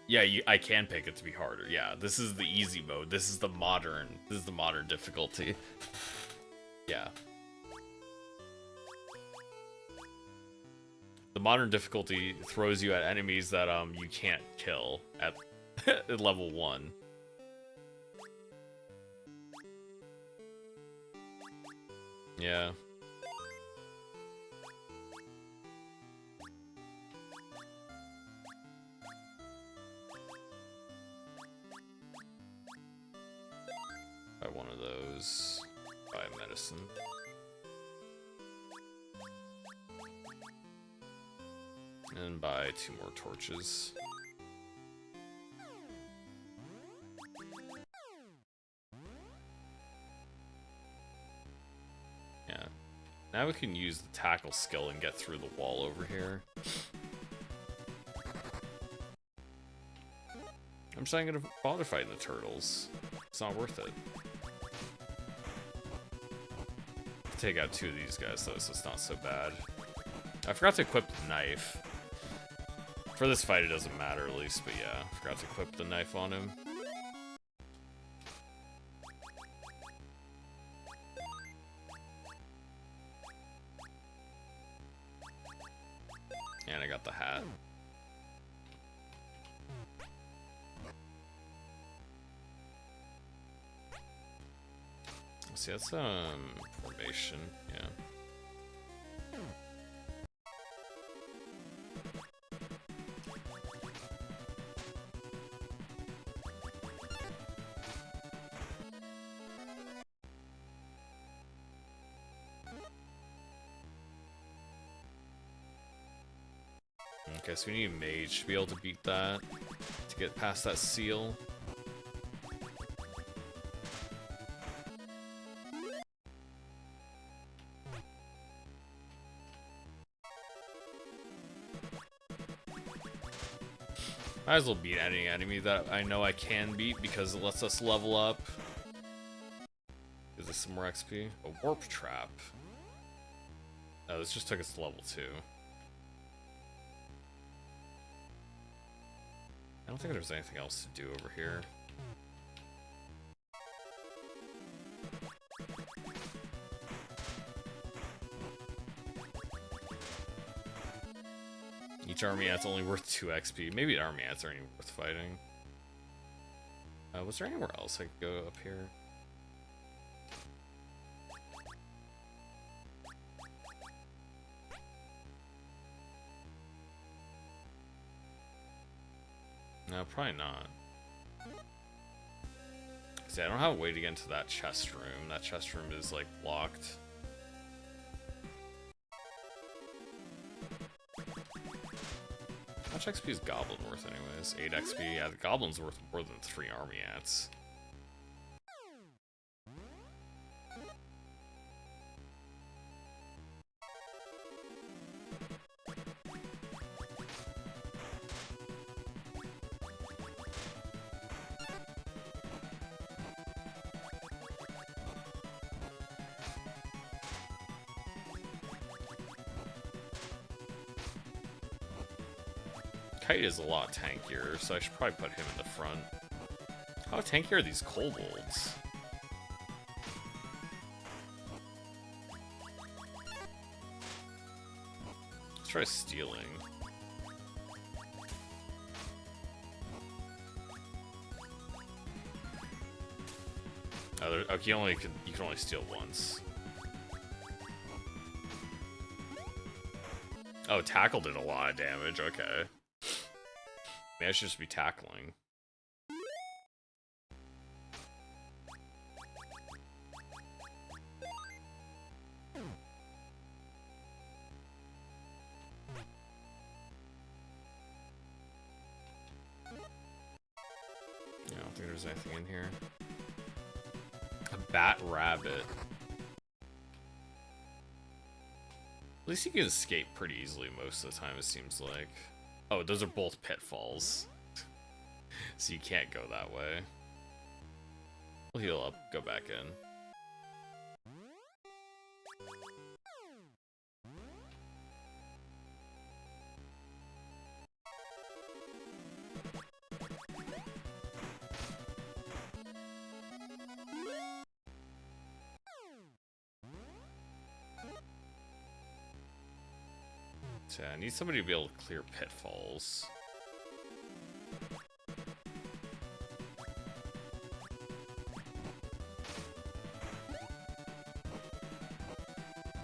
Yeah, I can pick it to be harder. Yeah, this is the easy mode. This is the modern difficulty. Yeah. The modern difficulty throws you at enemies that you can't kill at level 1. Yeah. Buy one of those. Buy medicine. And buy 2 more torches. Yeah. Now we can use the tackle skill and get through the wall over here. I'm just not gonna bother fighting the turtles. It's not worth it. Take out 2 of these guys though, so it's not so bad. I forgot to equip the knife. For this fight it doesn't matter at least, but yeah, I forgot to equip the knife on him. And I got the hat. See, that's formation, yeah. Okay, so we need a mage to be able to beat that, to get past that seal. Might as well beat any enemy that I know I can beat because it lets us level up. Is this some more XP? A warp trap. No, this just took us to level 2. I don't think there's anything else to do over here. Each army ant's only worth 2 XP. Maybe army ants aren't even worth fighting. Was there anywhere else I could go up here? No, probably not. See, I don't have a way to get into that chest room. That chest room is, like, locked. much XP is Goblin worth anyways? 8 XP? Yeah, the Goblin's worth more than 3 army ats. Kite is a lot tankier, so I should probably put him in the front. How tanky are these kobolds? Let's try stealing. Oh, okay, you can only steal once. Oh, tackle did a lot of damage. Okay. Maybe I should just be tackling. Yeah, I don't think there's anything in here. A bat rabbit. At least you can escape pretty easily most of the time, it seems like. Oh, those are both pitfalls. So you can't go that way. We'll heal up, go back in. So I need somebody to be able to clear pitfalls.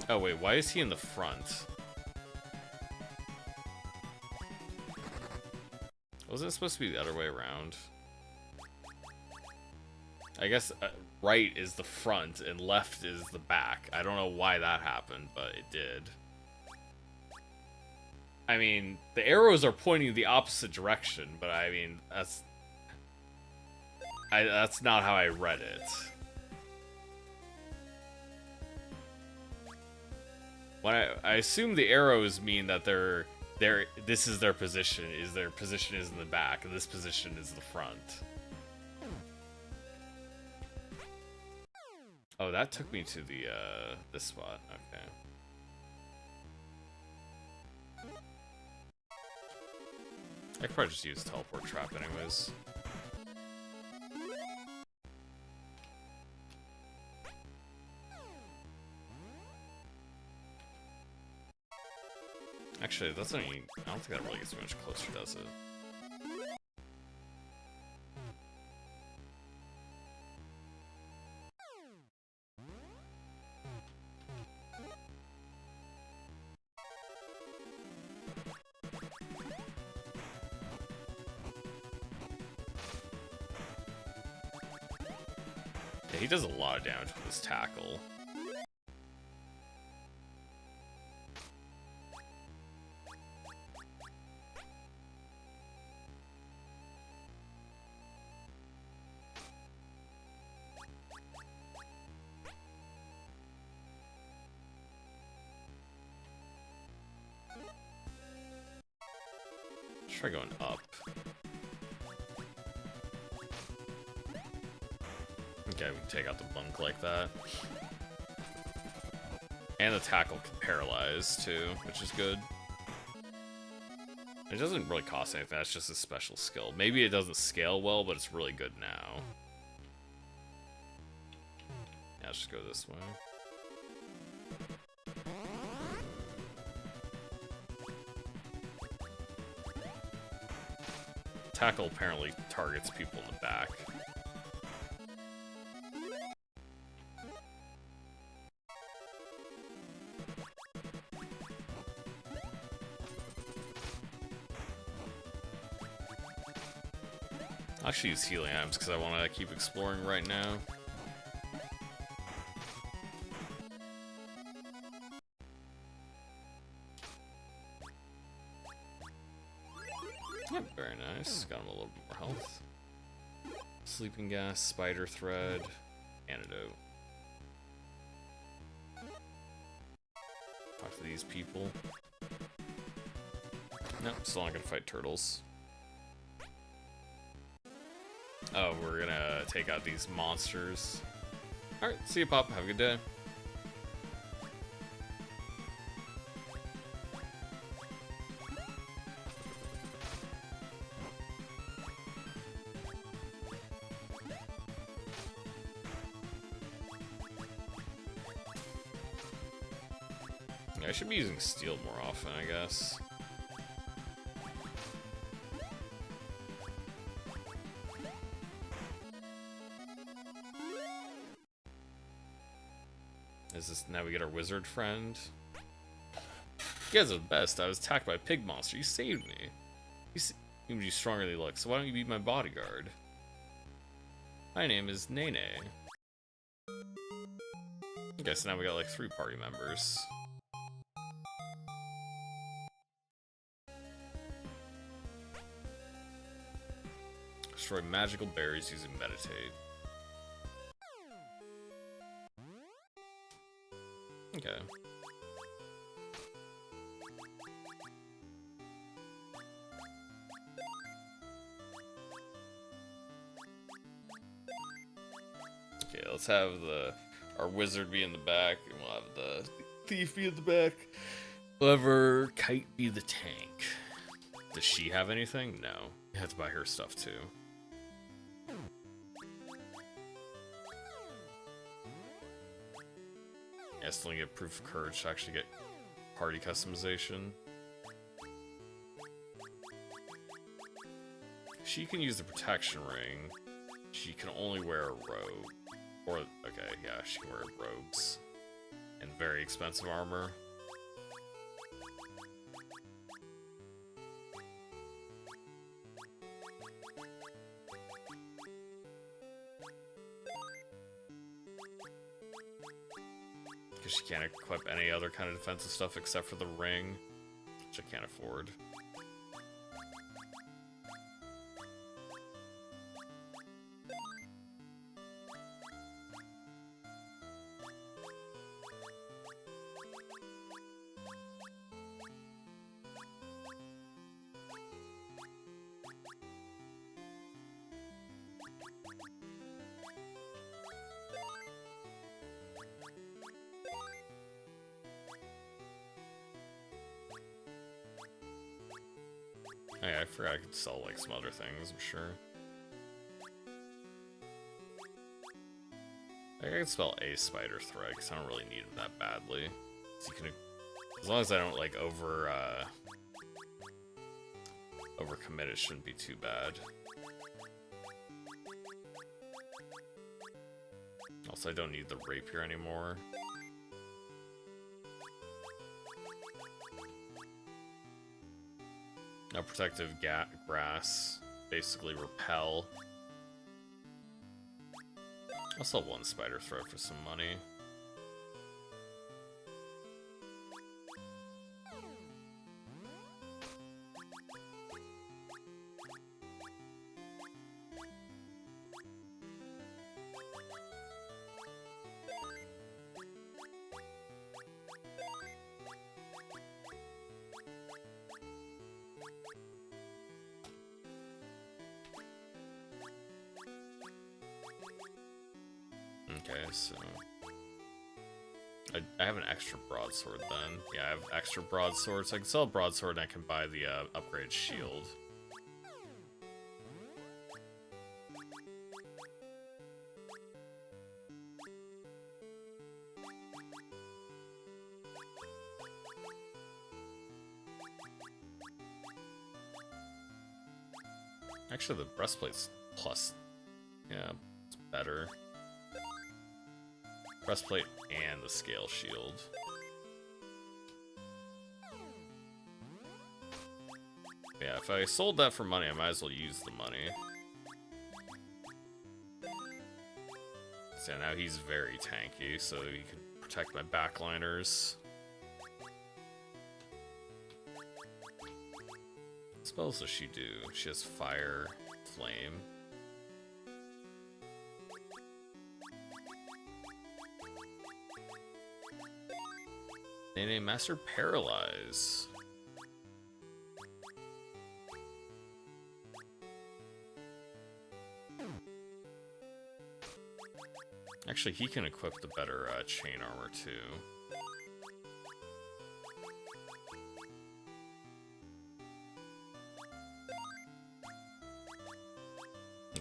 Oh wait, why is he in the front? Wasn't it supposed to be the other way around? I guess right is the front and left is the back. I don't know why that happened, but it did. I mean, the arrows are pointing the opposite direction, but I mean, that's not how I read it. When I assume the arrows mean that this is their position, their position is in the back, and this position is the front. Oh, that took me to the this spot. Okay. I could probably just use teleport trap anyways. Actually, that's not even, I don't think that really gets me much closer, does it? Yeah, he does a lot of damage with his tackle. Try going up. Okay, we can take out the bunk like that. And the tackle can paralyze too, which is good. It doesn't really cost anything, that's just a special skill. Maybe it doesn't scale well, but it's really good now. Yeah, let's just go this way. Tackle apparently targets people in the back. I'll actually use healing items because I want to keep exploring right now. Nice, got him a little bit more health. Sleeping gas, spider thread, antidote. Talk to these people. Nope, still not gonna fight turtles. Oh, we're gonna take out these monsters. Alright, see you, Pop. Have a good day. Yeah, I should be using steel more often, I guess. Is this now we get our wizard friend? You guys are the best. I was attacked by a pig monster. You saved me. You seem to be stronger than you look, so why don't you be my bodyguard? My name is Nene. Okay, so now we got like 3 party members. Destroy magical berries using meditate. Okay. Okay, let's have our wizard be in the back, and we'll have the thief be in the back. We'll have our kite be the tank. Does she have anything? No. You have to buy her stuff too. I still need to get proof of courage to actually get party customization. She can use the protection ring. She can only wear a robe. Or, okay, yeah, she can wear robes. And very expensive armor. Because she can't equip any other kind of defensive stuff except for the ring, which I can't afford. Oh yeah, I forgot I could sell like some other things, I'm sure. I could spell a spider thread because I don't really need them that badly. So you can, as long as I don't like overcommit, it shouldn't be too bad. Also, I don't need the rapier anymore. Now protective grass, basically repel. I'll sell 1 spider thread for some money. Okay, so I have an extra broadsword then. Yeah, I have extra broadsword, so I can sell a broadsword and I can buy the upgraded shield. Actually, the breastplate's plus. Yeah, it's better. Breastplate and the scale shield. Yeah, if I sold that for money, I might as well use the money. So now he's very tanky, so he can protect my backliners. What spells does she do? She has fire, flame. Nene Master Paralyze. Actually, he can equip the better chain armor too.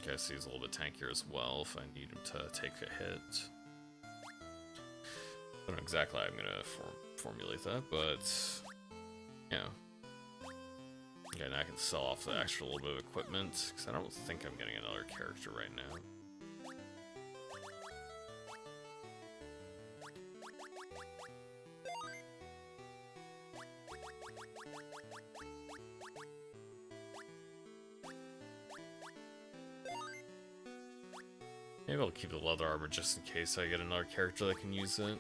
Okay, so he's a little bit tankier as well if I need him to take a hit. I don't know exactly how I'm gonna formulate that, but yeah. Okay, now I can sell off the extra little bit of equipment, because I don't think I'm getting another character right now. Maybe I'll keep the leather armor just in case I get another character that can use it.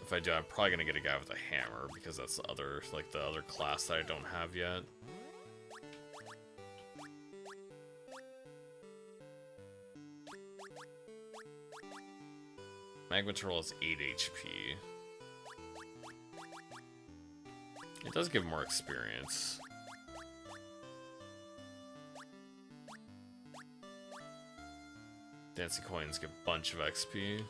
If I do, I'm probably gonna get a guy with a hammer because that's the other, like the other class that I don't have yet. Magma Turtle has 8 HP. It does give more experience. Dancing coins give a bunch of XP.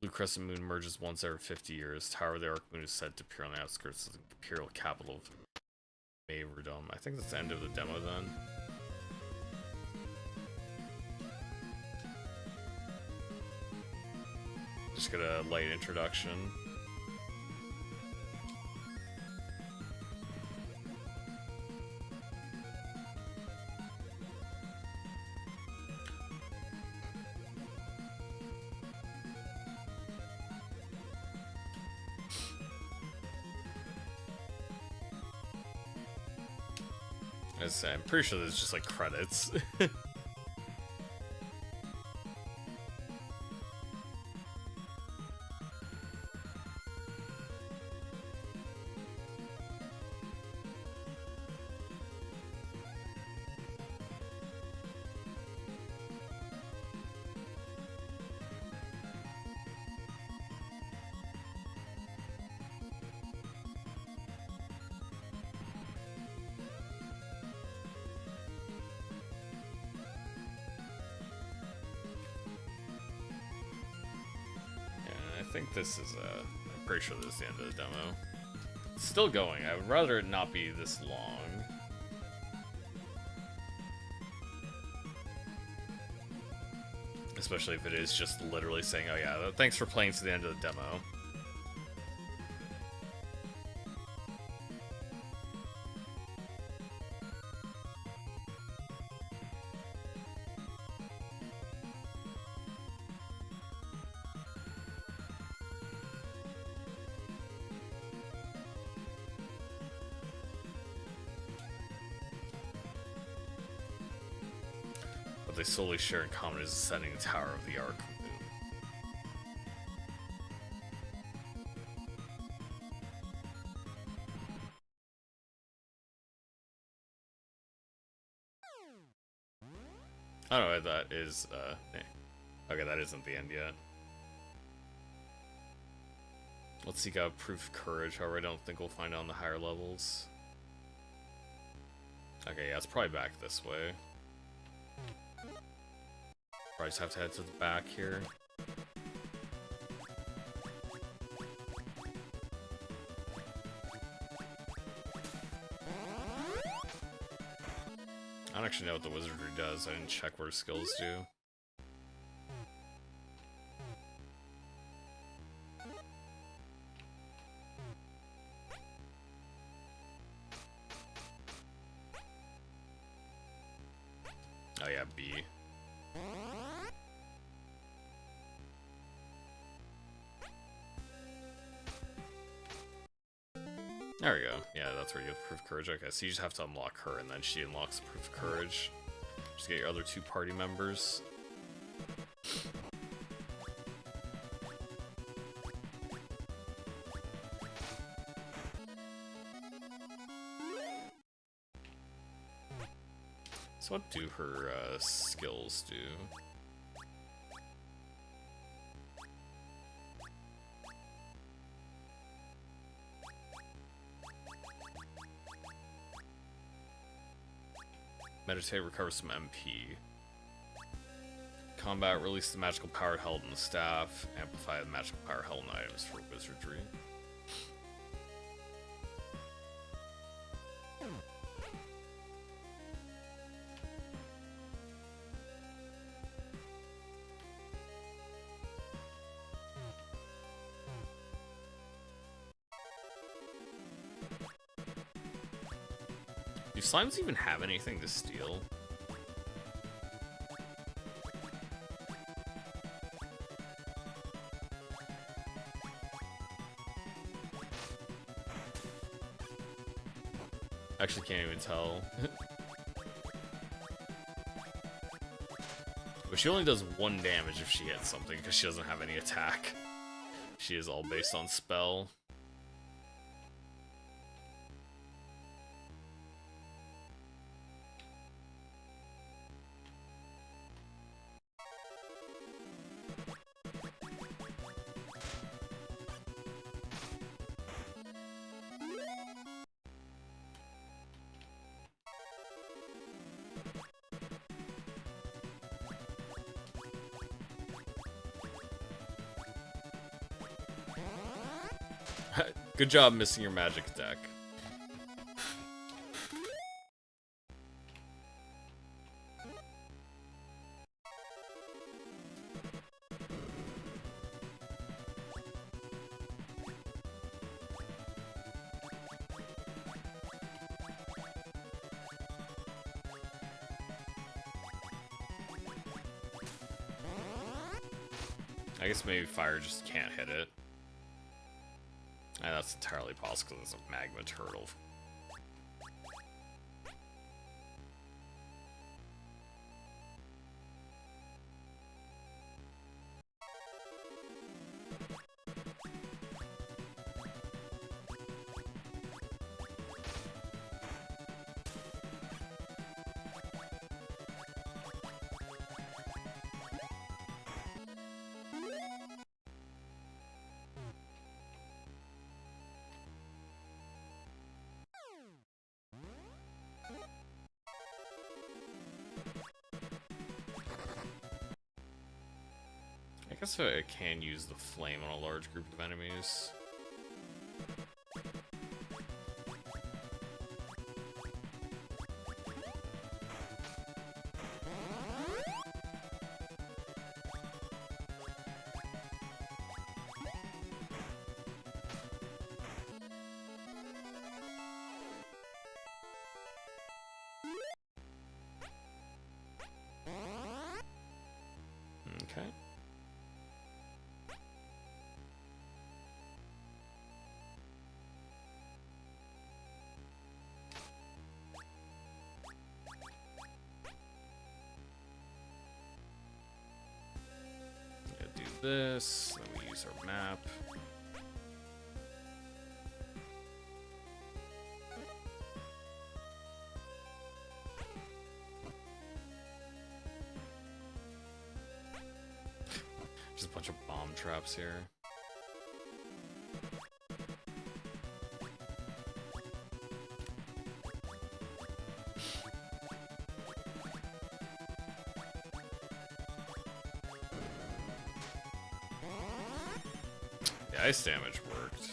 Blue Crescent Moon merges once every 50 years. Tower of the Arc Moon is said to appear on the outskirts of the imperial capital of Maverdom. I think that's the end of the demo then. Just get a light introduction. I'm pretty sure there's just like credits. I think this is, I'm pretty sure this is the end of the demo. It's still going. I would rather it not be this long. Especially if it is just literally saying, oh yeah, thanks for playing to the end of the demo. They solely share in common is ascending the Tower of the Arc Moon. Oh no, that is, okay, that isn't the end yet. Let's seek out proof of courage, however I don't think we'll find it on the higher levels. Okay, yeah, it's probably back this way. Probably just have to head to the back here. I don't actually know what the wizardry does. I didn't check what skills do. Oh yeah, B. There we go. Yeah, that's where you get Proof of Courage. Okay, so you just have to unlock her, and then she unlocks Proof of Courage. Just get your other 2 party members. So what do her skills do? Meditate, recover some MP. Combat, release the magical power held in the staff. Amplify the magical power held in items for wizardry. Do slimes even have anything to steal? Actually can't even tell. But she only does 1 damage if she hits something, because she doesn't have any attack. She is all based on spell. Good job missing your magic deck. I guess maybe fire just can't hit it. And that's entirely possible because it's a magma turtle. I guess I can use the flame on a large group of enemies. Okay. Do this, then we use our map. Just a bunch of bomb traps here. The ice damage worked.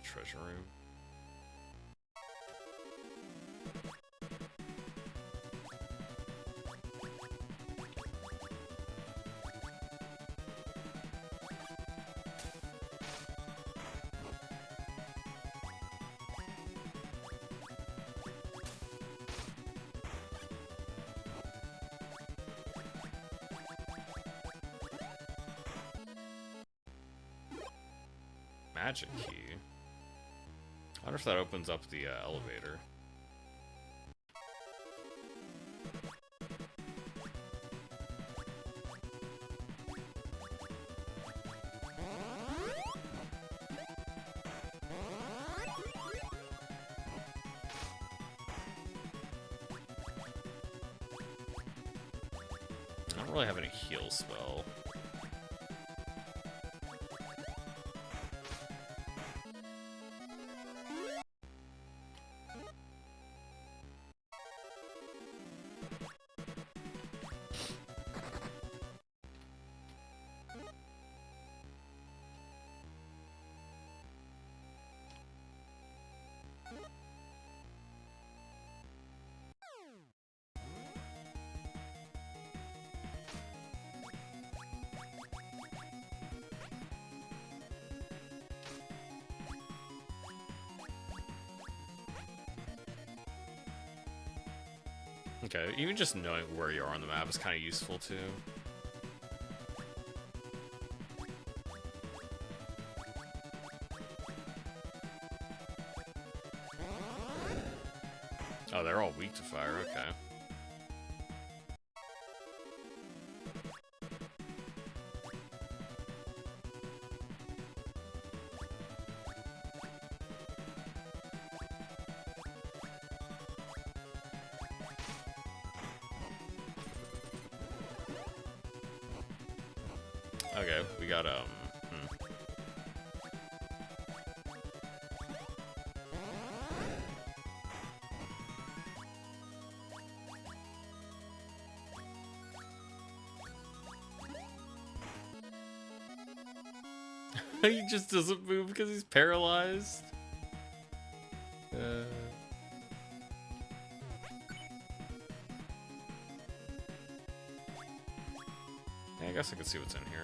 the treasure room. Magic key. I wonder if that opens up the elevator. I don't really have any heal spell. Okay, even just knowing where you are on the map is kind of useful too. Oh, they're all weak to fire, okay. Okay, we got, He just doesn't move because he's paralyzed. Yeah, I guess I can see what's in here.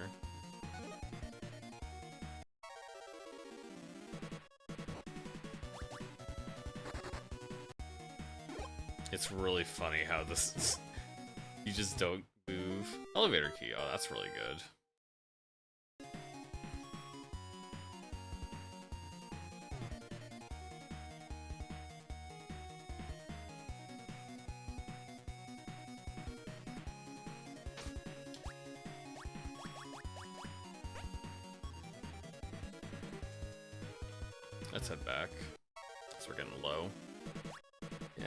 It's really funny how this is... You just don't move. Elevator key. Oh, that's really good. Let's head back. So we're getting low. Yeah.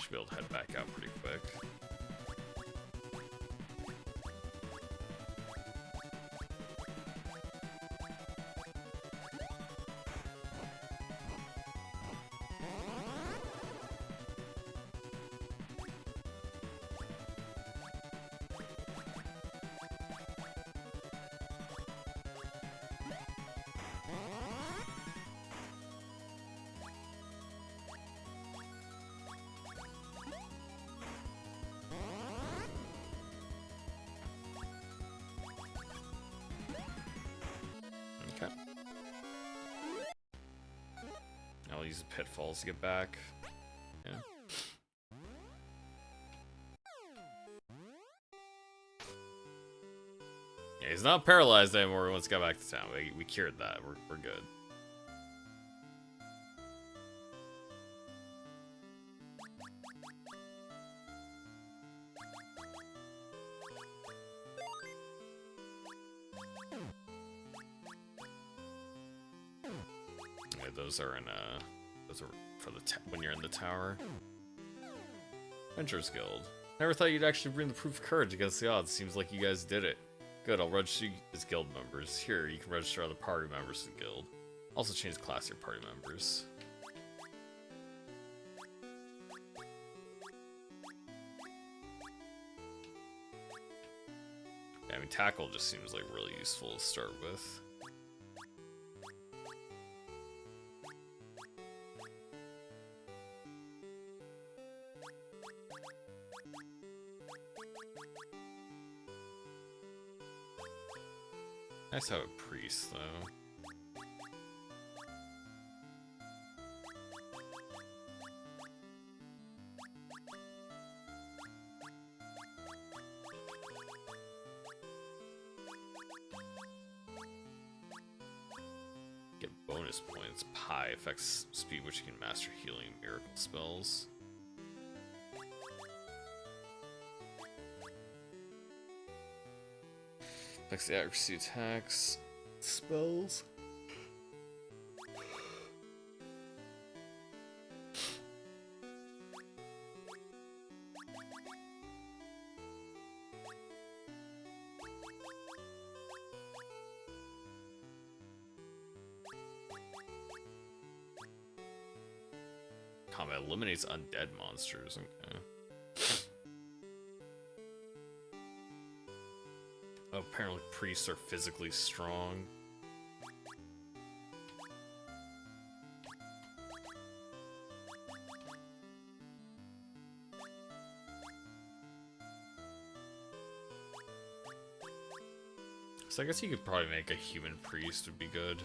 Should be able to head back out pretty quick. Okay. I'll use the pitfalls to get back. Yeah. Yeah, he's not paralyzed anymore once he got back to town. We cured that. We're good. Okay, those are in those are for the when you're in the tower. Adventurers Guild. Never thought you'd actually bring the proof of courage against the odds. Seems like you guys did it. Good, I'll register you as guild members. Here, you can register other party members to the guild. Also change the class of your party members. mean, tackle just seems like really useful to start with. Nice to have a priest, though. Get bonus points. Pi affects speed which you can master healing and miracle spells. Affects the accuracy attacks. Spells. Combat eliminates undead monsters. Okay. Apparently priests are physically strong. So I guess you could probably make a human priest would be good.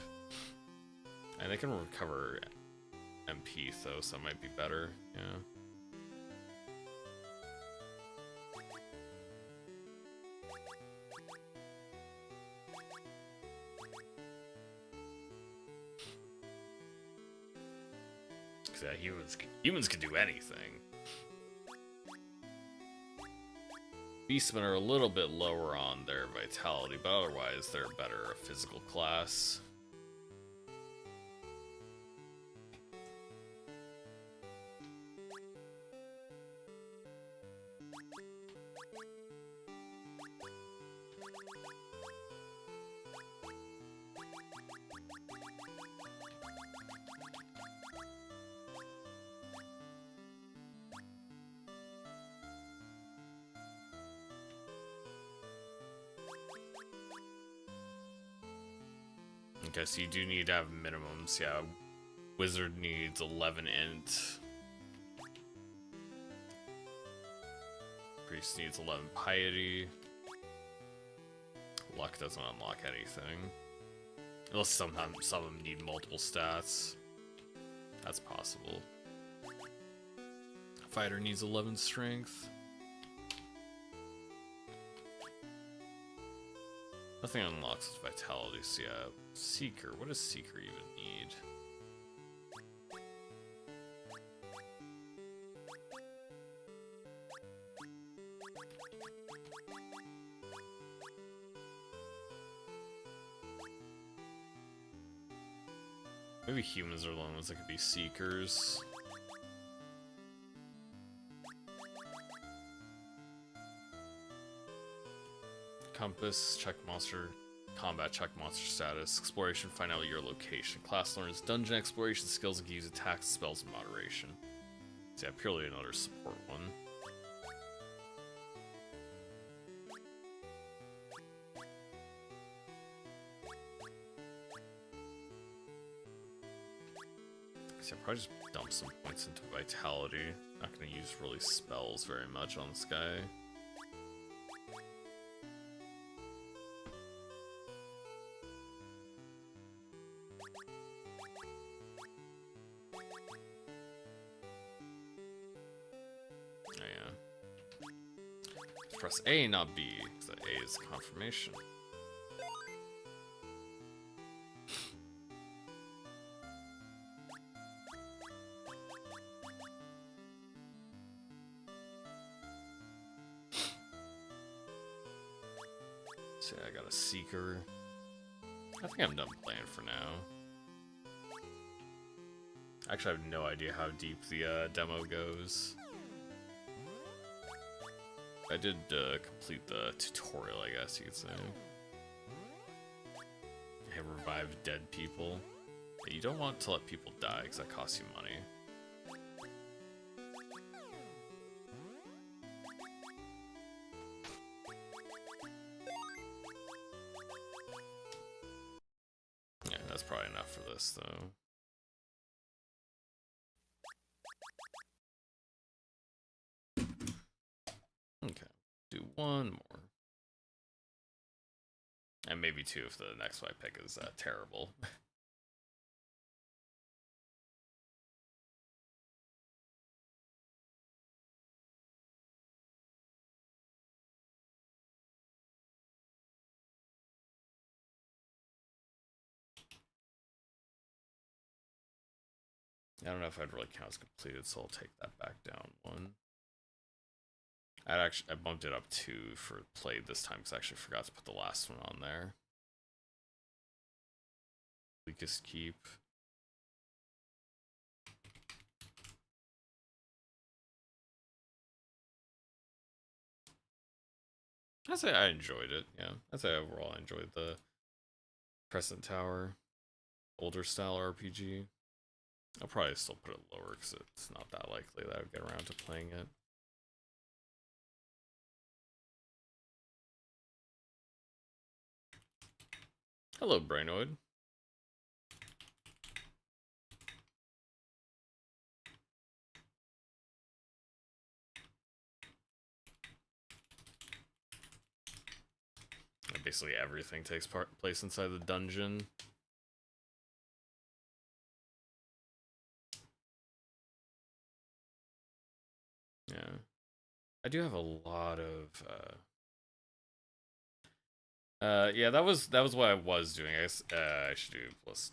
And they can recover MP though, so it might be better, yeah. Yeah, humans can do anything. Beastmen are a little bit lower on their vitality, but otherwise they're better a physical class. Okay, so you do need to have minimums, yeah. Wizard needs 11 int. Priest needs 11 piety. Luck doesn't unlock anything. Unless sometimes some of them need multiple stats. That's possible. Fighter needs 11 strength. Nothing unlocks with vitality, so yeah. Seeker, what does Seeker even need? Maybe humans are the only ones that could be Seekers. Compass, check monster, combat, check monster status, exploration, find out your location. Class learns dungeon exploration skills and can use attacks, spells, and moderation. So yeah, purely another support one. So I'll probably just dump some points into vitality. Not gonna use really spells very much on this guy. Press A, not B, because the A is confirmation. So yeah, I got a Seeker. I think I'm done playing for now. Actually, I have no idea how deep the demo goes. I did complete the tutorial, I guess you could say. I revived dead people. You don't want to let people die because that costs you money. that's probably enough for this, though. Okay, do one more. And maybe two if the next one I pick is terrible. I don't know if I'd really count as completed, so I'll take that back down one. I bumped it up 2 for played this time because I actually forgot to put the last one on there. Bleakest Keep. I'd say I enjoyed it, yeah. I'd say overall I enjoyed the Crescent Tower, older style RPG. I'll probably still put it lower because it's not that likely that I would get around to playing it. Hello, Brainoid. Basically everything takes place inside the dungeon. Yeah. I do have a lot of yeah, that was what I was doing. I guess I should do plus.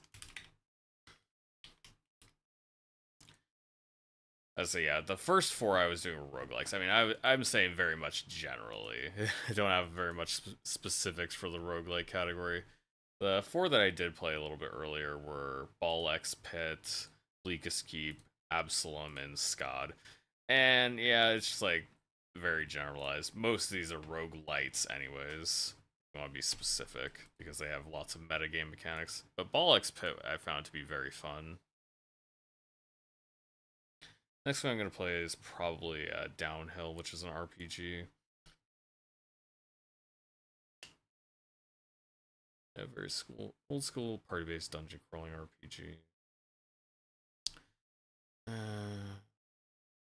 So yeah, the first 4 I was doing were roguelikes. I mean, I'm saying very much generally. I don't have very much specifics for the roguelike category. The 4 that I did play a little bit earlier were Ball-X Pit, Bleakest Keep, Absolum, and SCAD. And yeah, it's just like very generalized. Most of these are roguelites anyways. You want to be specific because they have lots of metagame mechanics. But Ball-X Pit I found to be very fun. Next one I'm going to play is probably Downhill, which is an RPG. Yeah, very old school party-based dungeon crawling RPG.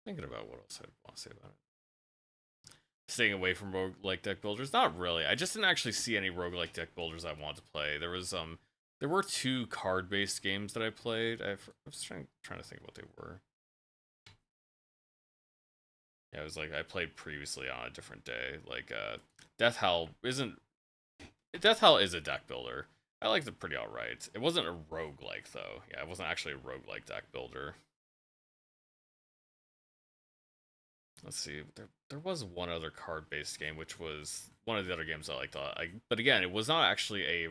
Thinking about what else I want to say about it. Staying away from roguelike deck builders? Not really. I just didn't actually see any roguelike deck builders I wanted to play. There were 2 card-based games that I played. I was trying to think what they were. Yeah, it was like I played previously on a different day. Like Death Howl is a deck builder. I liked it pretty alright. It wasn't a roguelike though. Yeah, it wasn't actually a roguelike deck builder. Let's see. There was one other card-based game, which was one of the other games I liked a lot. But again, it was not actually a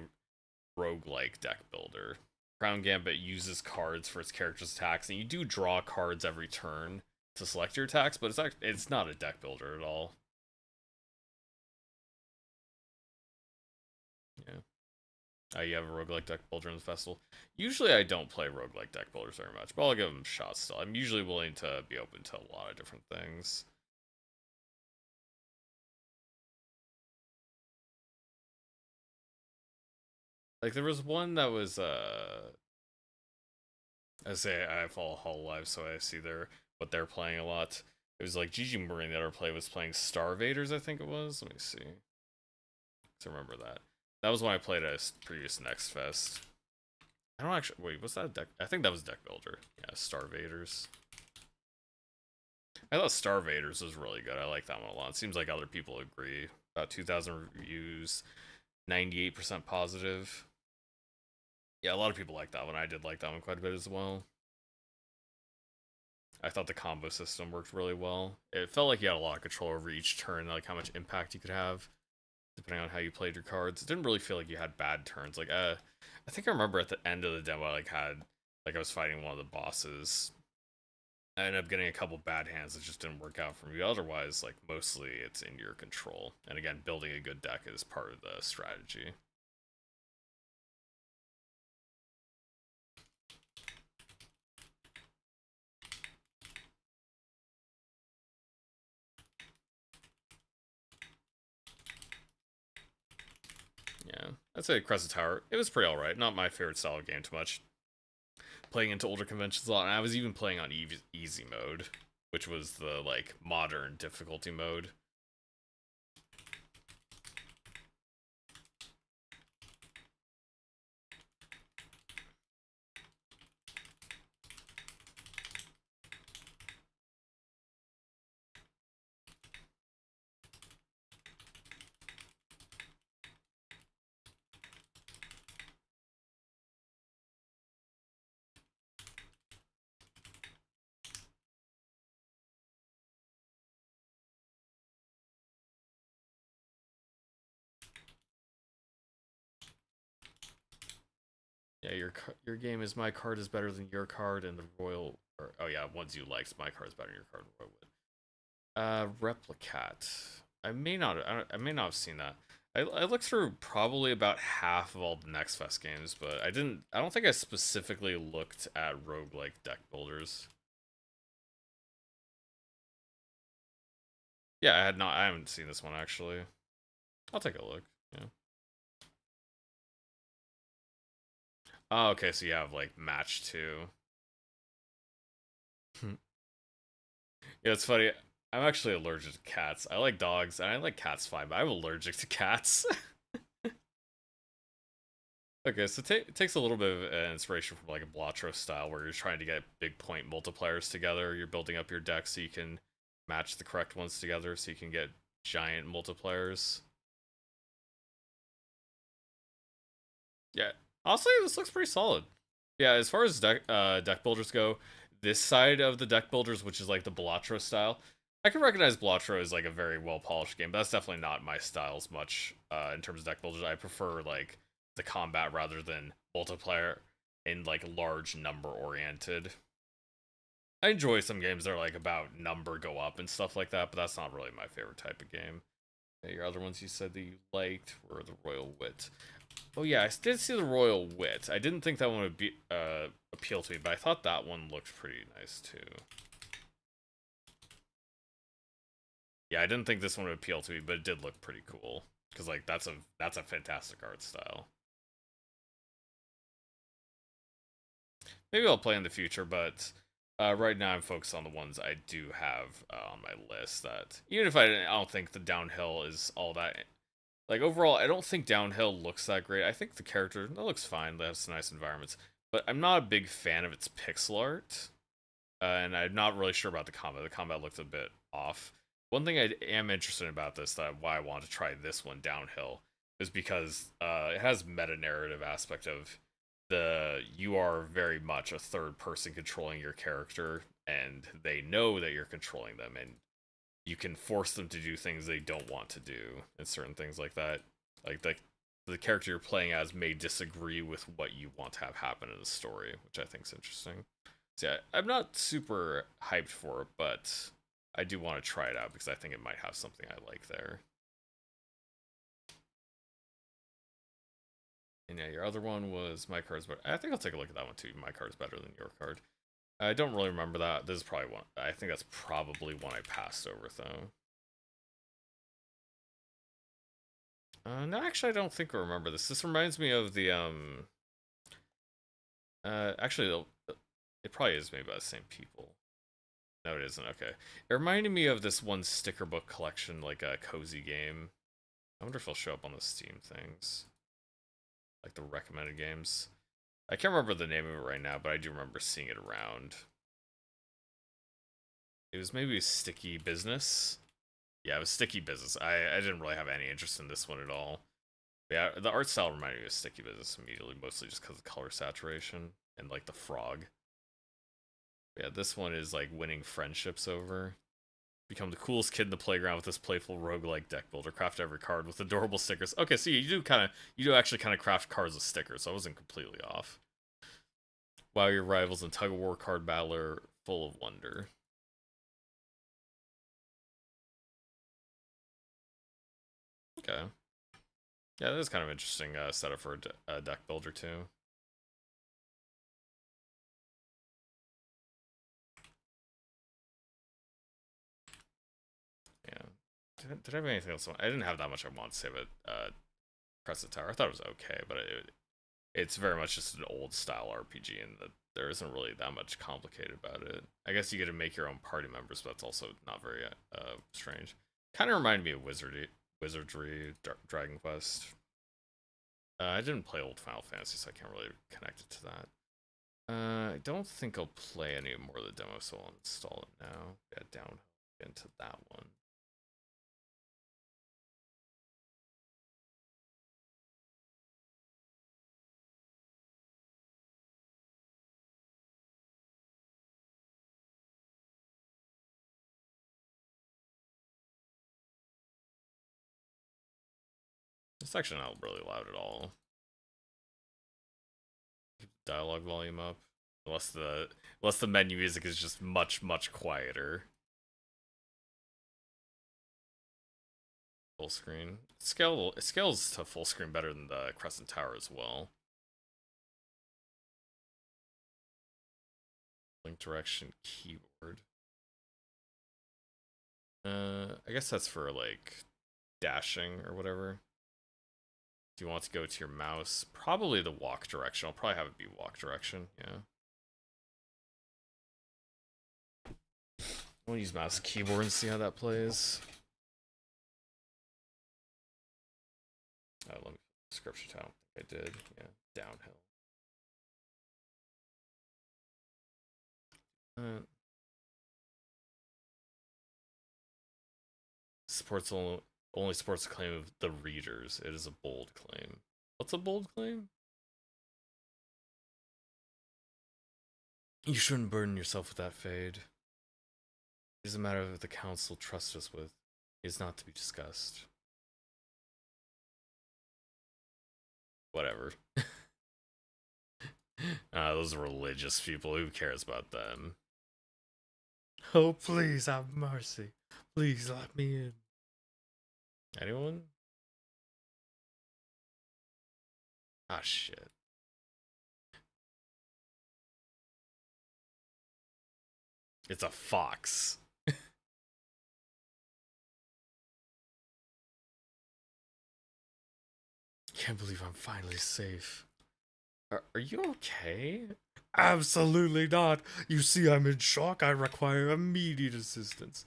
roguelike deck builder. Crown Gambit uses cards for its character's attacks, and you do draw cards every turn to select your attacks, but it's not a deck builder at all. Yeah. You have a roguelike deck builder in the festival. Usually I don't play roguelike deck builders very much, but I'll give them shots still. I'm usually willing to be open to a lot of different things. Like there was one that was I say I follow Hololive, so I see what they're playing a lot. It was like Gigi Marine, the other play was playing Starvaders, I think it was. Let me see. To remember that. That was when I played a previous Next Fest. I don't actually wait, was that a deck? I think that was Deck Builder. Yeah, Starvaders. I thought Starvaders was really good. I like that one a lot. It seems like other people agree. About 2,000 reviews, 98% positive. Yeah, a lot of people like that one. I did like that one quite a bit as well. I thought the combo system worked really well. It felt like you had a lot of control over each turn, like how much impact you could have, depending on how you played your cards. It didn't really feel like you had bad turns. Like, I think I remember at the end of the demo, I was fighting one of the bosses. I ended up getting a couple bad hands that just didn't work out for me. Otherwise, like, mostly it's in your control. And again, building a good deck is part of the strategy. Yeah, I'd say Crescent Tower. It was pretty alright. Not my favorite style of game too much. Playing into older conventions a lot, and I was even playing on easy mode, which was the, like, modern difficulty mode. Yeah, your game is my card is better than your card, and the royal. Or, oh yeah, ones you liked. My card is better than your card. Royal Wit. Replicat. I may not have seen that. I looked through probably about half of all the Next Fest games, but I don't think I specifically looked at roguelike deck builders. Yeah, I haven't seen this one actually. I'll take a look. Yeah. Oh, okay, so you have like match 2. Yeah, it's funny. I'm actually allergic to cats. I like dogs and I like cats fine, but I'm allergic to cats. Okay, so it takes a little bit of inspiration from like a Blotro style where you're trying to get big point multipliers together. You're building up your deck so you can match the correct ones together so you can get giant multipliers. Yeah, honestly, this looks pretty solid. Yeah, as far as deck builders go, this side of the deck builders, which is like the Balatro style, I can recognize Balatro as like a very well polished game, but that's definitely not my style as much in terms of deck builders. I prefer like the combat rather than multiplayer in like large number oriented. I enjoy some games that are like about number go up and stuff like that, but that's not really my favorite type of game. Your other ones you said that you liked were the Royal Wit. Oh yeah, I did see the Royal Wit. I didn't think that one would be appeal to me, but I thought that one looked pretty nice too. Yeah, I didn't think this one would appeal to me, but it did look pretty cool. Because like that's a fantastic art style. Maybe I'll play in the future, but right now I'm focused on the ones I do have on my list. That even if I don't think the downhill is all that. Like, overall, I don't think Downhill looks that great. I think the character, that looks fine. They have some nice environments. But I'm not a big fan of its pixel art. And I'm not really sure about the combat. The combat looked a bit off. One thing I am interested in about this, why I want to try this one, Downhill, is because it has meta-narrative aspect of you are very much a third person controlling your character, and they know that you're controlling them, and you can force them to do things they don't want to do, and certain things like that. Like the character you're playing as may disagree with what you want to have happen in the story, which I think is interesting. So yeah, I'm not super hyped for it, but I do want to try it out because I think it might have something I like there. And yeah, your other one was my card's better. I think I'll take a look at that one too. My card's better than your card. I don't really remember that. This is probably one. I think that's probably one I passed over, though. No, actually, I don't think I remember this. This reminds me of the, actually, it probably is made by the same people. No, it isn't. Okay. It reminded me of this one sticker book collection, like a cozy game. I wonder if it'll show up on the Steam things. Like the recommended games. I can't remember the name of it right now, but I do remember seeing it around. It was maybe Sticky Business. Yeah, it was Sticky Business. I didn't really have any interest in this one at all. But yeah, the art style reminded me of Sticky Business immediately, mostly just because of color saturation and like the frog. But yeah, this one is like winning friendships over. Become the coolest kid in the playground with this playful roguelike deck builder. Craft every card with adorable stickers. Okay, so you do actually kind of craft cards with stickers, so I wasn't completely off. Wow, your rivals in tug of war card battle are full of wonder. Okay. Yeah, that is kind of interesting setup for a deck builder too. Yeah. Did I have anything else? I didn't have that much I want to say, but Crescent Tower. I thought it was okay, but it's very much just an old style RPG, and that there isn't really that much complicated about it. I guess you get to make your own party members, but that's also not very strange. Kind of reminded me of Wizardry, Dragon Quest. I didn't play old Final Fantasy, so I can't really connect it to that. I don't think I'll play any more of the demo, so I'll install it now. Get down into that one. It's actually not really loud at all. Keep the dialogue volume up. Unless the menu music is just much quieter. Full screen. It scales to full screen better than the Crescent Tower as well. Link direction keyboard. I guess that's for like dashing or whatever. Do you want to go to your mouse? Probably the walk direction. I'll probably have it be walk direction, yeah. I want to use mouse and keyboard and see how that plays. Let me description down. I did, yeah. Downhill. Supports only supports the claim of the readers. It is a bold claim. What's a bold claim? You shouldn't burden yourself with that, Fade. It is a matter that the council trusts us with. It is not to be discussed. Whatever. Those religious people, who cares about them? Oh, please have mercy. Please let me in. Anyone? Ah, shit. It's a fox. Can't believe I'm finally safe. Are you okay? Absolutely not. You see, I'm in shock. I require immediate assistance.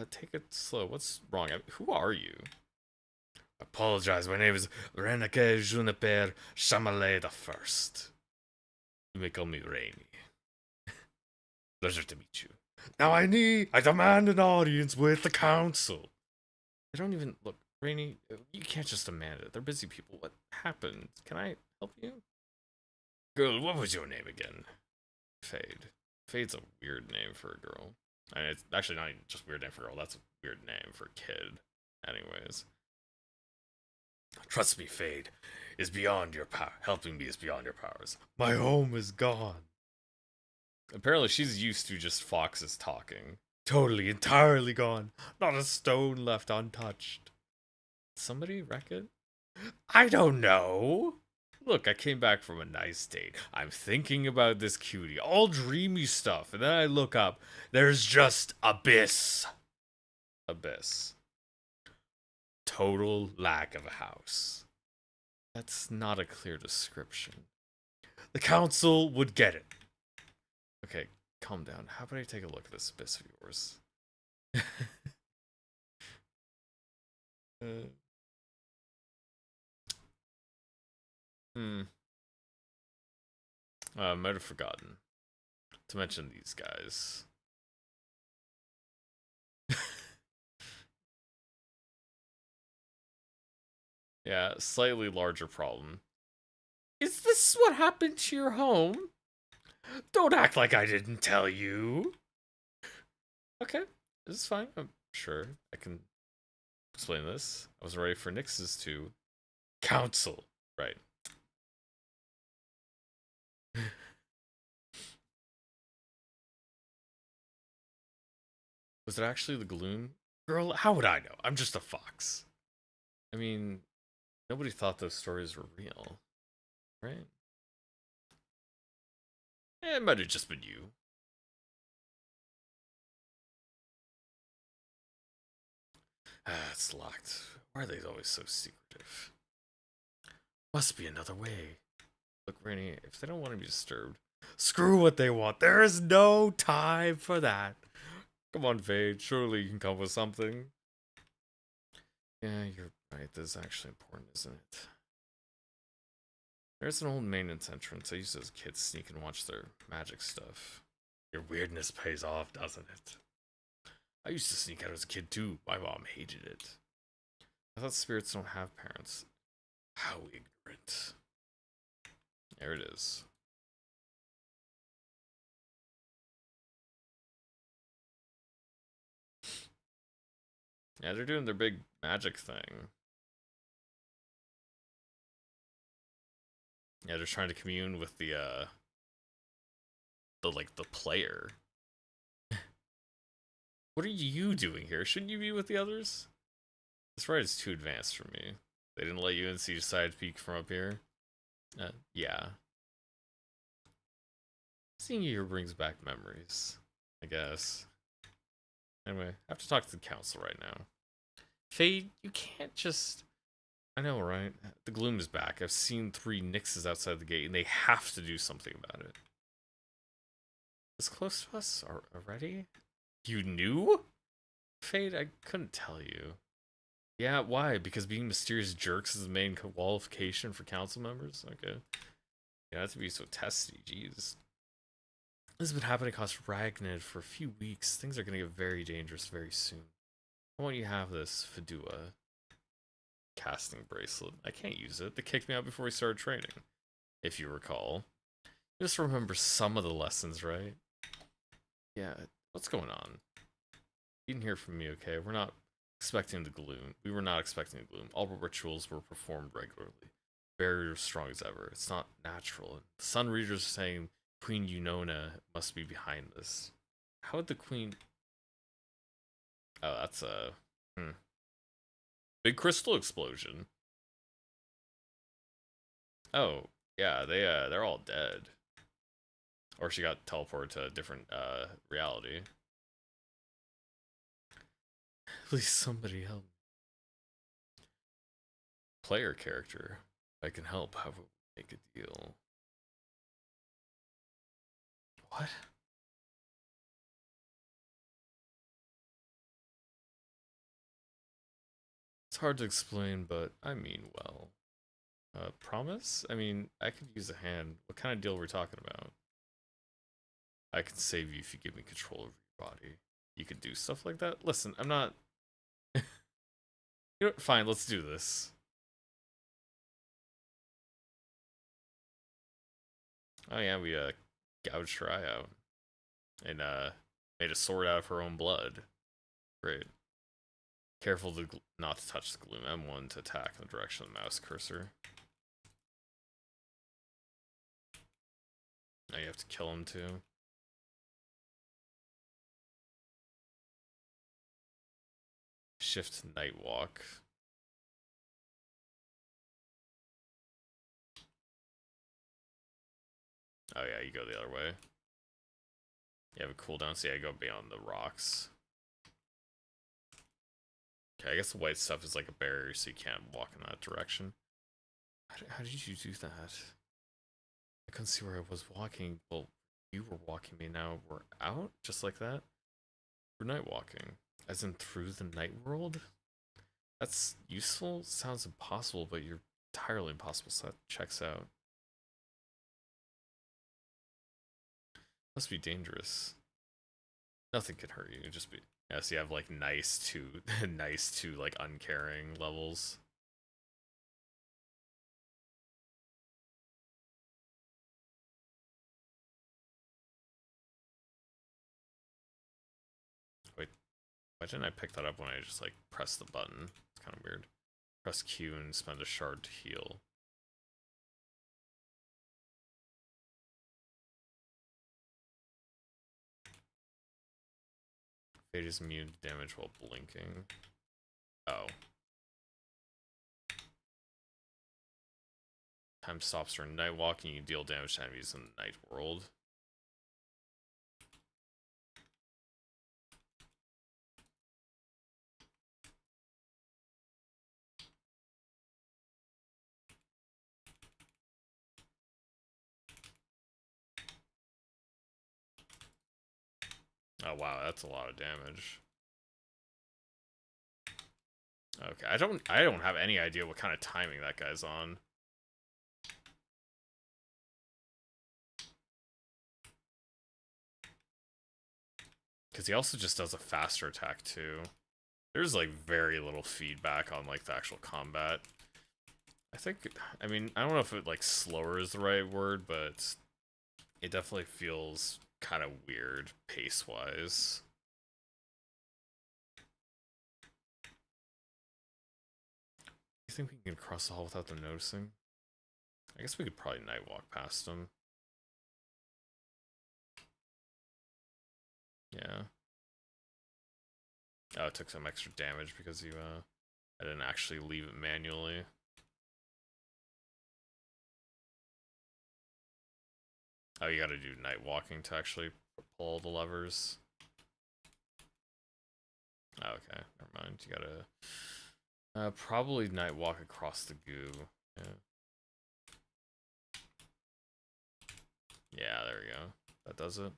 Take it slow. What's wrong? Who are you? Apologize. My name is Renake Juniper Chamalay the First. You may call me Rainy. Pleasure to meet you. Now I demand an audience with the council. I don't even look, Rainy. You can't just demand it. They're busy people. What happened? Can I help you? Girl, what was your name again? Fade. Fade's a weird name for a girl. I mean, it's actually not even just a weird name for a girl. That's a weird name for a kid. Anyways. Trust me, Fade is beyond your power. Helping me is beyond your powers. My home is gone. Apparently she's used to just foxes talking. Totally, entirely gone. Not a stone left untouched. Somebody wreck it? I don't know. Look, I came back from a nice date. I'm thinking about this cutie. All dreamy stuff. And then I look up. There's just abyss. Abyss. Total lack of a house. That's not a clear description. The council would get it. Okay, calm down. How about I take a look at this abyss of yours? I might have forgotten to mention these guys. Yeah, slightly larger problem. Is this what happened to your home? Don't act like I didn't tell you. Okay, this is fine. I'm sure I can explain this. I was ready for Nyx's to counsel. Right. Was it actually the Gloom? Girl, how would I know? I'm just a fox. I mean, nobody thought those stories were real, right? It might have just been you. It's locked. Why are they always so secretive? Must be another way. Look, Rainy, if they don't want to be disturbed, screw what they want. There is no time for that. Come on, Fade. Surely you can come up with something. Yeah, you're right. This is actually important, isn't it? There's an old maintenance entrance. I used to as a kid sneak and watch their magic stuff. Your weirdness pays off, doesn't it? I used to sneak out as a kid too. My mom hated it. I thought spirits don't have parents. How ignorant. There it is. Yeah, they're doing their big magic thing. Yeah, they're trying to commune with the player. What are you doing here? Shouldn't you be with the others? This ride is too advanced for me. They didn't let you in, so you decided to peek from up here? Yeah. Seeing you here brings back memories, I guess. Anyway, I have to talk to the council right now. Fade, you can't just... I know, right? The gloom is back. I've seen 3 Nixes outside the gate, and they have to do something about it. It's close to us already? You knew? Fade, I couldn't tell you. Yeah, why? Because being mysterious jerks is the main qualification for council members? Okay. You don't have to be so testy, jeez. This has been happening across Ragnid for a few weeks. Things are going to get very dangerous very soon. I want you to have this Fedua casting bracelet. I can't use it. They kicked me out before we started training. If you recall. You just remember some of the lessons, right? Yeah, what's going on? You didn't hear from me, okay? We're not expecting the gloom. We were not expecting the gloom. All rituals were performed regularly. Barrier strong as ever. It's not natural. The Sun Readers are saying Queen Unona must be behind this. How would the Queen... Oh, that's a... Big crystal explosion. Oh, yeah, they're all dead. Or she got teleported to a different reality. Please, somebody help. Player character. I can help. How about we make a deal? What? It's hard to explain, but I mean well. Promise? I mean, I could use a hand. What kind of deal are we talking about? I can save you if you give me control over your body. You could do stuff like that? Listen, I'm not... You know what? Fine, let's do this. Oh yeah, we gouged her eye out. And made a sword out of her own blood. Great. Careful to not to touch the gloom. M1 to attack in the direction of the mouse cursor. Now you have to kill him too. Shift night walk. Oh yeah, you go the other way. You have a cooldown, so yeah, go beyond the rocks. Okay, I guess the white stuff is like a barrier, so you can't walk in that direction. How did you do that? I couldn't see where I was walking. Well, you were walking me, now we're out? Just like that? We're night walking. As in through the night world? That's useful? Sounds impossible, but you're entirely impossible, so that checks out. Must be dangerous. Nothing can hurt you, just be... Yeah, so you have like nice to nice to like uncaring levels. Wait, why didn't I pick that up when I just like pressed the button? It's kind of weird. Press Q and spend a shard to heal. Fade is immune to damage while blinking. Oh. Time stops during night walking. You deal damage to enemies in the night world. Oh wow, that's a lot of damage. Okay, I don't have any idea what kind of timing that guy's on. Because he also just does a faster attack too. There's like very little feedback on like the actual combat. I mean, I don't know if it like slower is the right word, but it definitely feels kind of weird pace-wise. You think we can cross the hall without them noticing? I guess we could probably night walk past them. Yeah. Oh, it took some extra damage because I didn't actually leave it manually. Oh, you gotta do night walking to actually pull all the levers. Oh, okay, never mind. You gotta probably night walk across the goo. Yeah. Yeah, there we go. That does it.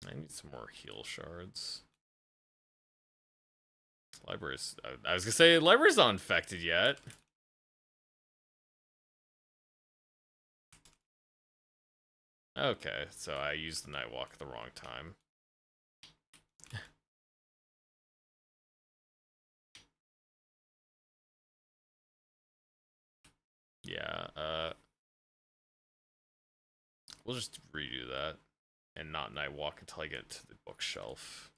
I need some more heal shards. Library's... I was gonna say, library's not infected yet. Okay, so I used the night walk at the wrong time. Yeah, we'll just redo that. And not night walk until I get to the bookshelf.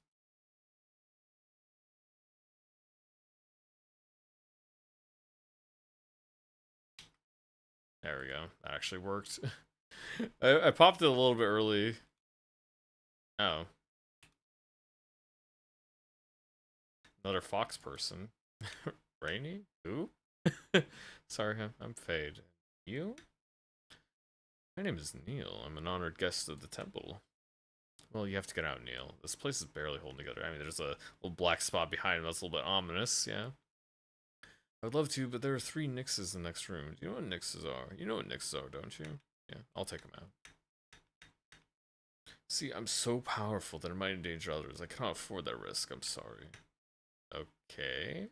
There we go. That actually worked. I popped it a little bit early. Oh. Another fox person. Rainy? Who? Sorry, I'm Fade. You? My name is Neil. I'm an honored guest of the temple. Well, you have to get out, Neil. This place is barely holding together. I mean, there's a little black spot behind him that's a little bit ominous, yeah. I would love to, but there are 3 Nixes in the next room. Do you know what Nixes are? You know what Nixes are, don't you? Yeah, I'll take them out. See, I'm so powerful that I might endanger others. I cannot afford that risk. I'm sorry. Okay.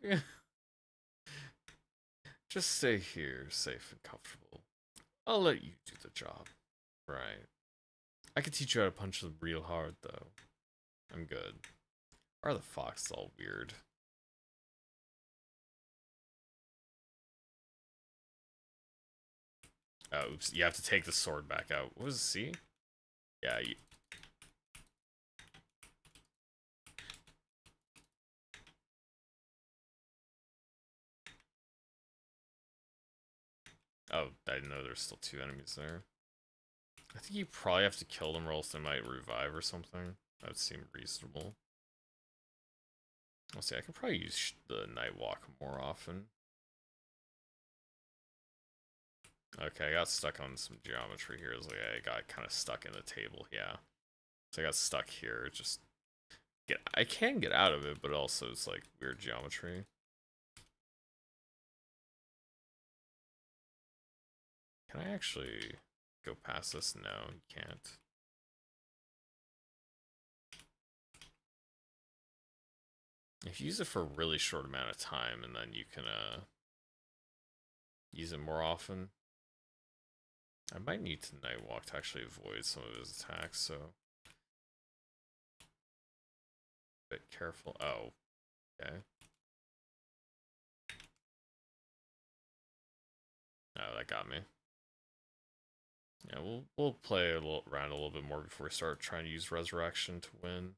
Just stay here, safe and comfortable. I'll let you do the job. Right. I could teach you how to punch them real hard, though. I'm good. Why are the foxes all weird? Oh, oops. You have to take the sword back out. What was it, see? Yeah, you... Oh, I didn't know there's still 2 enemies there. I think you probably have to kill them or else they might revive or something. That would seem reasonable. Let's see, I could probably use the night walk more often. Okay, I got stuck on some geometry here. It's like I got kind of stuck in the table, yeah. So I got stuck here, just... I can get out of it, but also it's like weird geometry. Can I actually go past this? No, you can't. If you use it for a really short amount of time, and then you can use it more often. I might need to night walk to actually avoid some of his attacks, so a bit careful. Oh, okay. Oh, that got me. Yeah, we'll play around a little bit more before we start trying to use resurrection to win.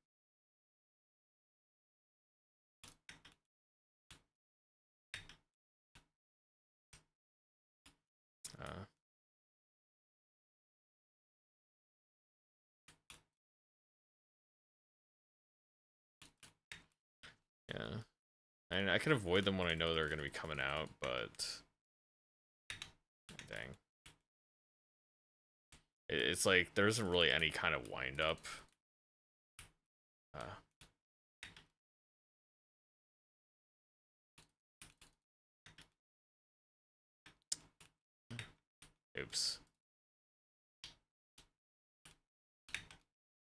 Yeah, and I can avoid them when I know they're going to be coming out, but dang, it's like there isn't really any kind of wind up. Oops.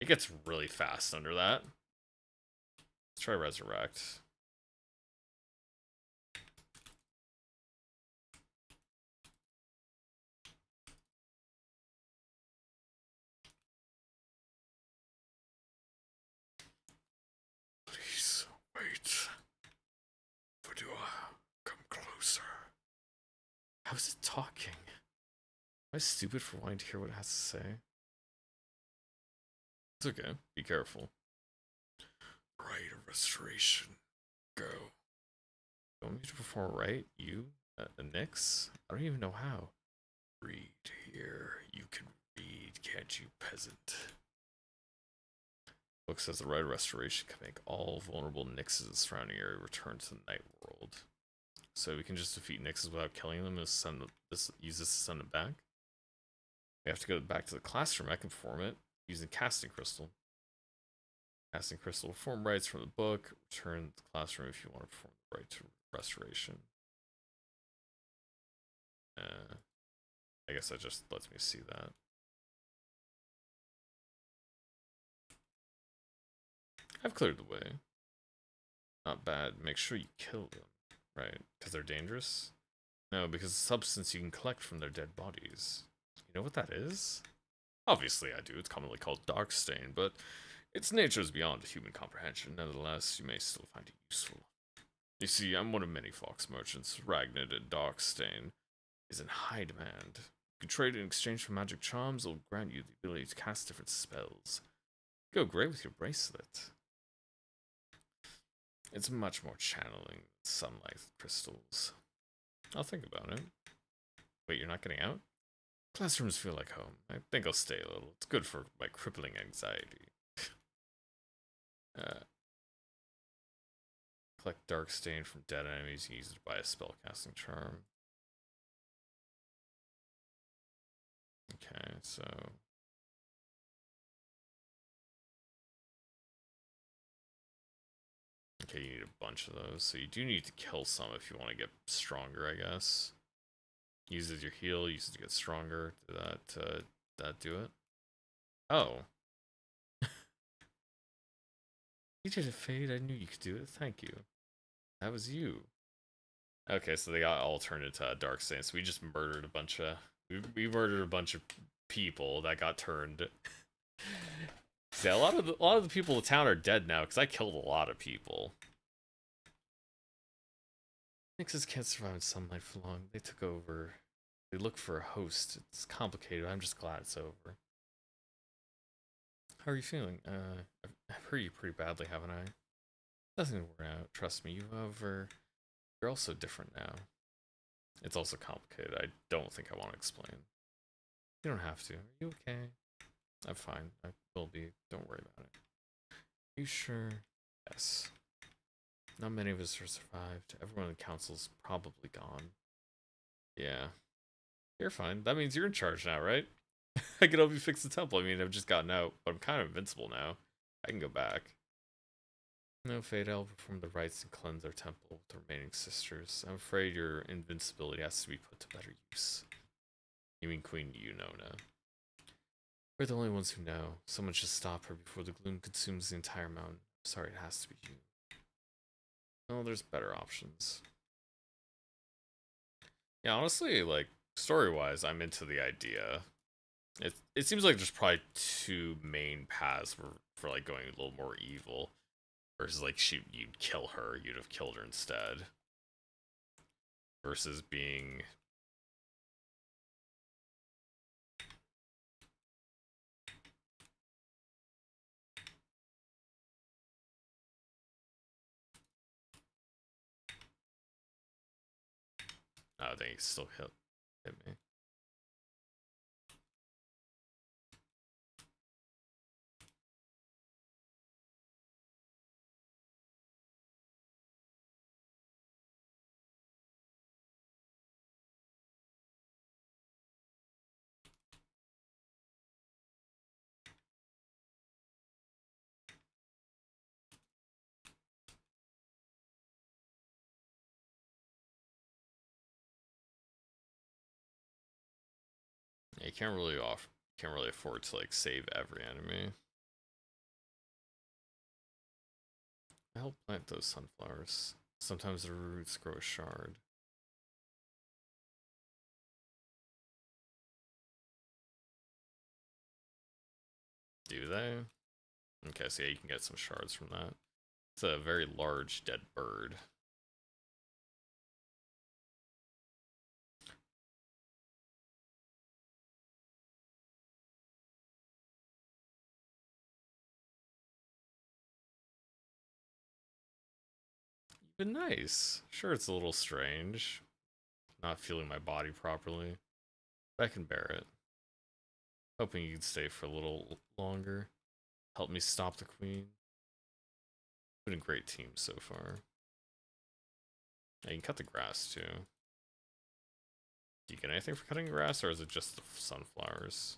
It gets really fast under that. Let's try resurrect. Please wait. Fedua, come closer. How's it talking? Am I stupid for wanting to hear what it has to say? It's okay. Be careful. Rite of restoration. Go. Don't need to perform a rite? You? A Nyx? I don't even know how. Read here. You can read, can't you, peasant? Book says the rite of restoration can make all vulnerable Nyxes in the surrounding area return to the night world. So we can just defeat Nyxes without killing them and use this to send them back? We have to go back to the classroom. I can perform it using casting crystal. Casting crystal, perform rites from the book. Return to the classroom if you want to perform the rite to restoration. I guess that just lets me see that. I've cleared the way. Not bad. Make sure you kill them. Right, because they're dangerous? No, because the substance you can collect from their dead bodies. You know what that is? Obviously I do. It's commonly called darkstain, but its nature is beyond human comprehension. Nevertheless, you may still find it useful. You see, I'm one of many fox merchants. Ragnid and darkstain is in high demand. You can trade in exchange for magic charms. It'll grant you the ability to cast different spells. Go great with your bracelet. It's much more channeling than sunlight crystals. I'll think about it. Wait, you're not getting out? Classrooms feel like home. I think I'll stay a little. It's good for my crippling anxiety. Collect dark stain from dead enemies and use it to buy a spellcasting charm. Okay, so okay, you need a bunch of those. So you do need to kill some if you want to get stronger, I guess. Use it as your heal, use it to get stronger. Did that do it? Oh. You did it, Fade. I knew you could do it. Thank you. That was you. Okay, so they got all turned into Dark Saints. We just murdered a bunch of... We murdered a bunch of people that got turned. See, a lot of the people in the town are dead now, because I killed a lot of people. Nyxes can't survive in sunlight for long. They took over. They look for a host. It's complicated. I'm just glad it's over. How are you feeling? I've hurt you pretty badly, haven't I? Nothing to worry out. Trust me. You're also different now. It's also complicated. I don't think I want to explain. You don't have to. Are you okay? I'm fine. I will be. Don't worry about it. You sure? Yes. Not many of us have survived. Everyone in the council's probably gone. Yeah. You're fine. That means you're in charge now, right? I can help you fix the temple. I mean, I've just gotten out, but I'm kind of invincible now. I can go back. No, Fate, I'll perform the rites and cleanse our temple with the remaining sisters. I'm afraid your invincibility has to be put to better use. You mean Queen Unona? We're the only ones who know. Someone should stop her before the gloom consumes the entire mountain. I'm sorry, it has to be you. No, there's better options. Yeah, honestly, like, story-wise, I'm into the idea. It seems like there's probably two main paths for like going a little more evil. Versus like you'd kill her, you'd have killed her instead. Versus being oh, they still hit me. Yeah, you can't really afford to like save every enemy. I help plant those sunflowers. Sometimes the roots grow a shard. Do they? Okay, so yeah, you can get some shards from that. It's a very large dead bird. But nice. Sure, it's a little strange. Not feeling my body properly. But I can bear it. Hoping you can stay for a little longer. Help me stop the queen. Been a great team so far. Yeah, you can cut the grass too. Do you get anything for cutting grass, or is it just the sunflowers?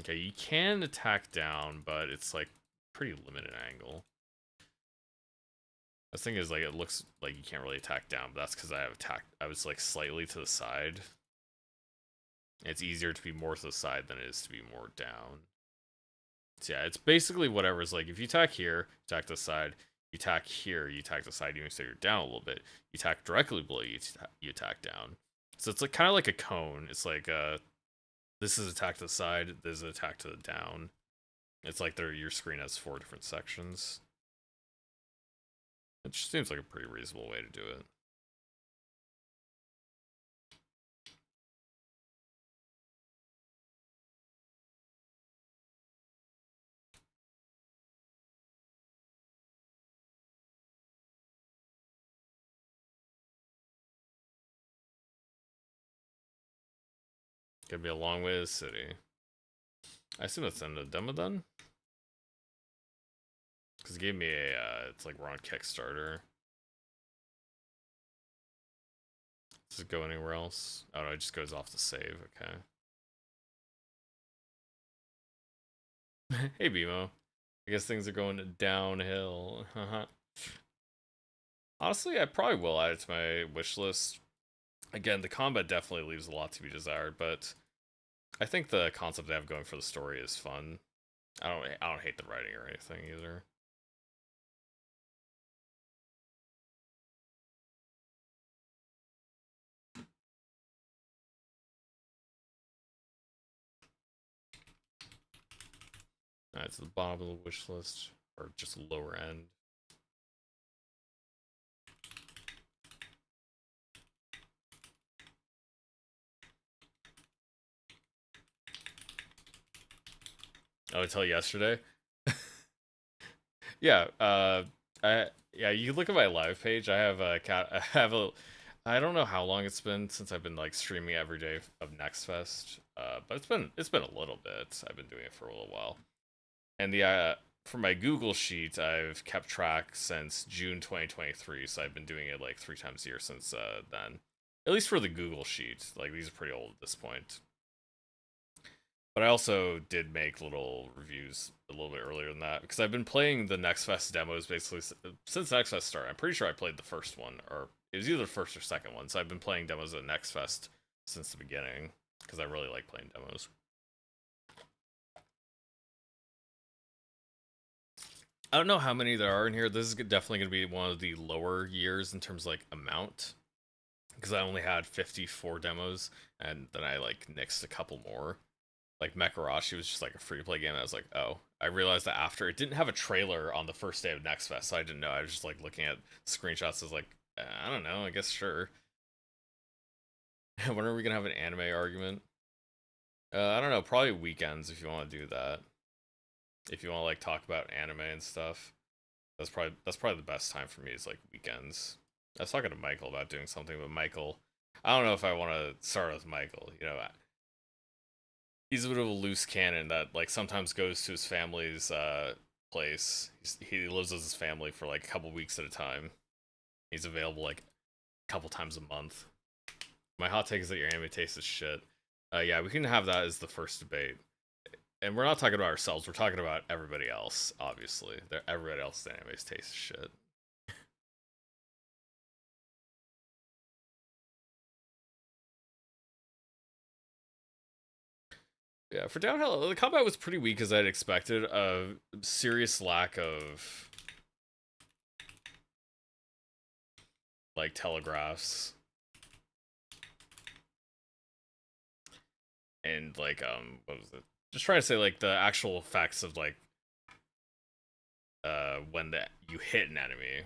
Okay, you can attack down, but it's like pretty limited angle. The thing is, like, it looks like you can't really attack down, but that's because I was like slightly to the side. It's easier to be more to the side than it is to be more down. So yeah, it's basically whatever's like, if you attack here, attack the side, you attack here, you attack the side, you say you're down a little bit. You attack directly below you attack down. So it's like kind of like a cone. It's like this is attack to the side, this is attack to the down. It's like your screen has 4 different sections. It just seems like a pretty reasonable way to do it. Gonna be a long way to the city. I assume that's the end of the demo then? Because it gave me a, it's like we're on Kickstarter. Does it go anywhere else? Oh no, it just goes off the save, okay. Hey BMO. I guess things are going downhill. Honestly, I probably will add it to my wish list. Again, the combat definitely leaves a lot to be desired, but I think the concept they have going for the story is fun. I don't hate the writing or anything either. Alright, so the bottom of the wish list, or just lower end. Oh, until yesterday? Yeah, yeah, you look at my live page, I have a cat, I don't know how long it's been since I've been like streaming every day of Next Fest, but it's been a little bit. I've been doing it for a little while. And for my Google sheet, I've kept track since June 2023, so I've been doing it like 3 times a year since then. At least for the Google sheet, like these are pretty old at this point. But I also did make little reviews a little bit earlier than that, because I've been playing the Next Fest demos basically since Next Fest started. I'm pretty sure I played the first one, or it was either the first or second one, so I've been playing demos at Next Fest since the beginning, because I really like playing demos. I don't know how many there are in here. This is definitely going to be one of the lower years in terms of like amount, because I only had 54 demos, and then I like nixed a couple more. Like Mekarashi was just like a free to play game. And I was like, oh, I realized that after it didn't have a trailer on the first day of Next Fest, so I didn't know. I was just like looking at screenshots. I was like, I don't know. I guess sure. When are we gonna have an anime argument? I don't know. Probably weekends if you want to do that. If you want to like talk about anime and stuff, that's probably the best time for me is like weekends. I was talking to Michael about doing something, but Michael, I don't know if I want to start with Michael. You know, he's a bit of a loose cannon that like sometimes goes to his family's place. He lives with his family for like a couple weeks at a time. He's available like a couple times a month. My hot take is that your anime taste is shit. Yeah, we can have that as the first debate. And we're not talking about ourselves, we're talking about everybody else, obviously. Everybody else's anime's taste is shit. Yeah, for downhill, the combat was pretty weak as I'd expected. A serious lack of like telegraphs and like what was it? Just trying to say like the actual effects of like when you hit an enemy.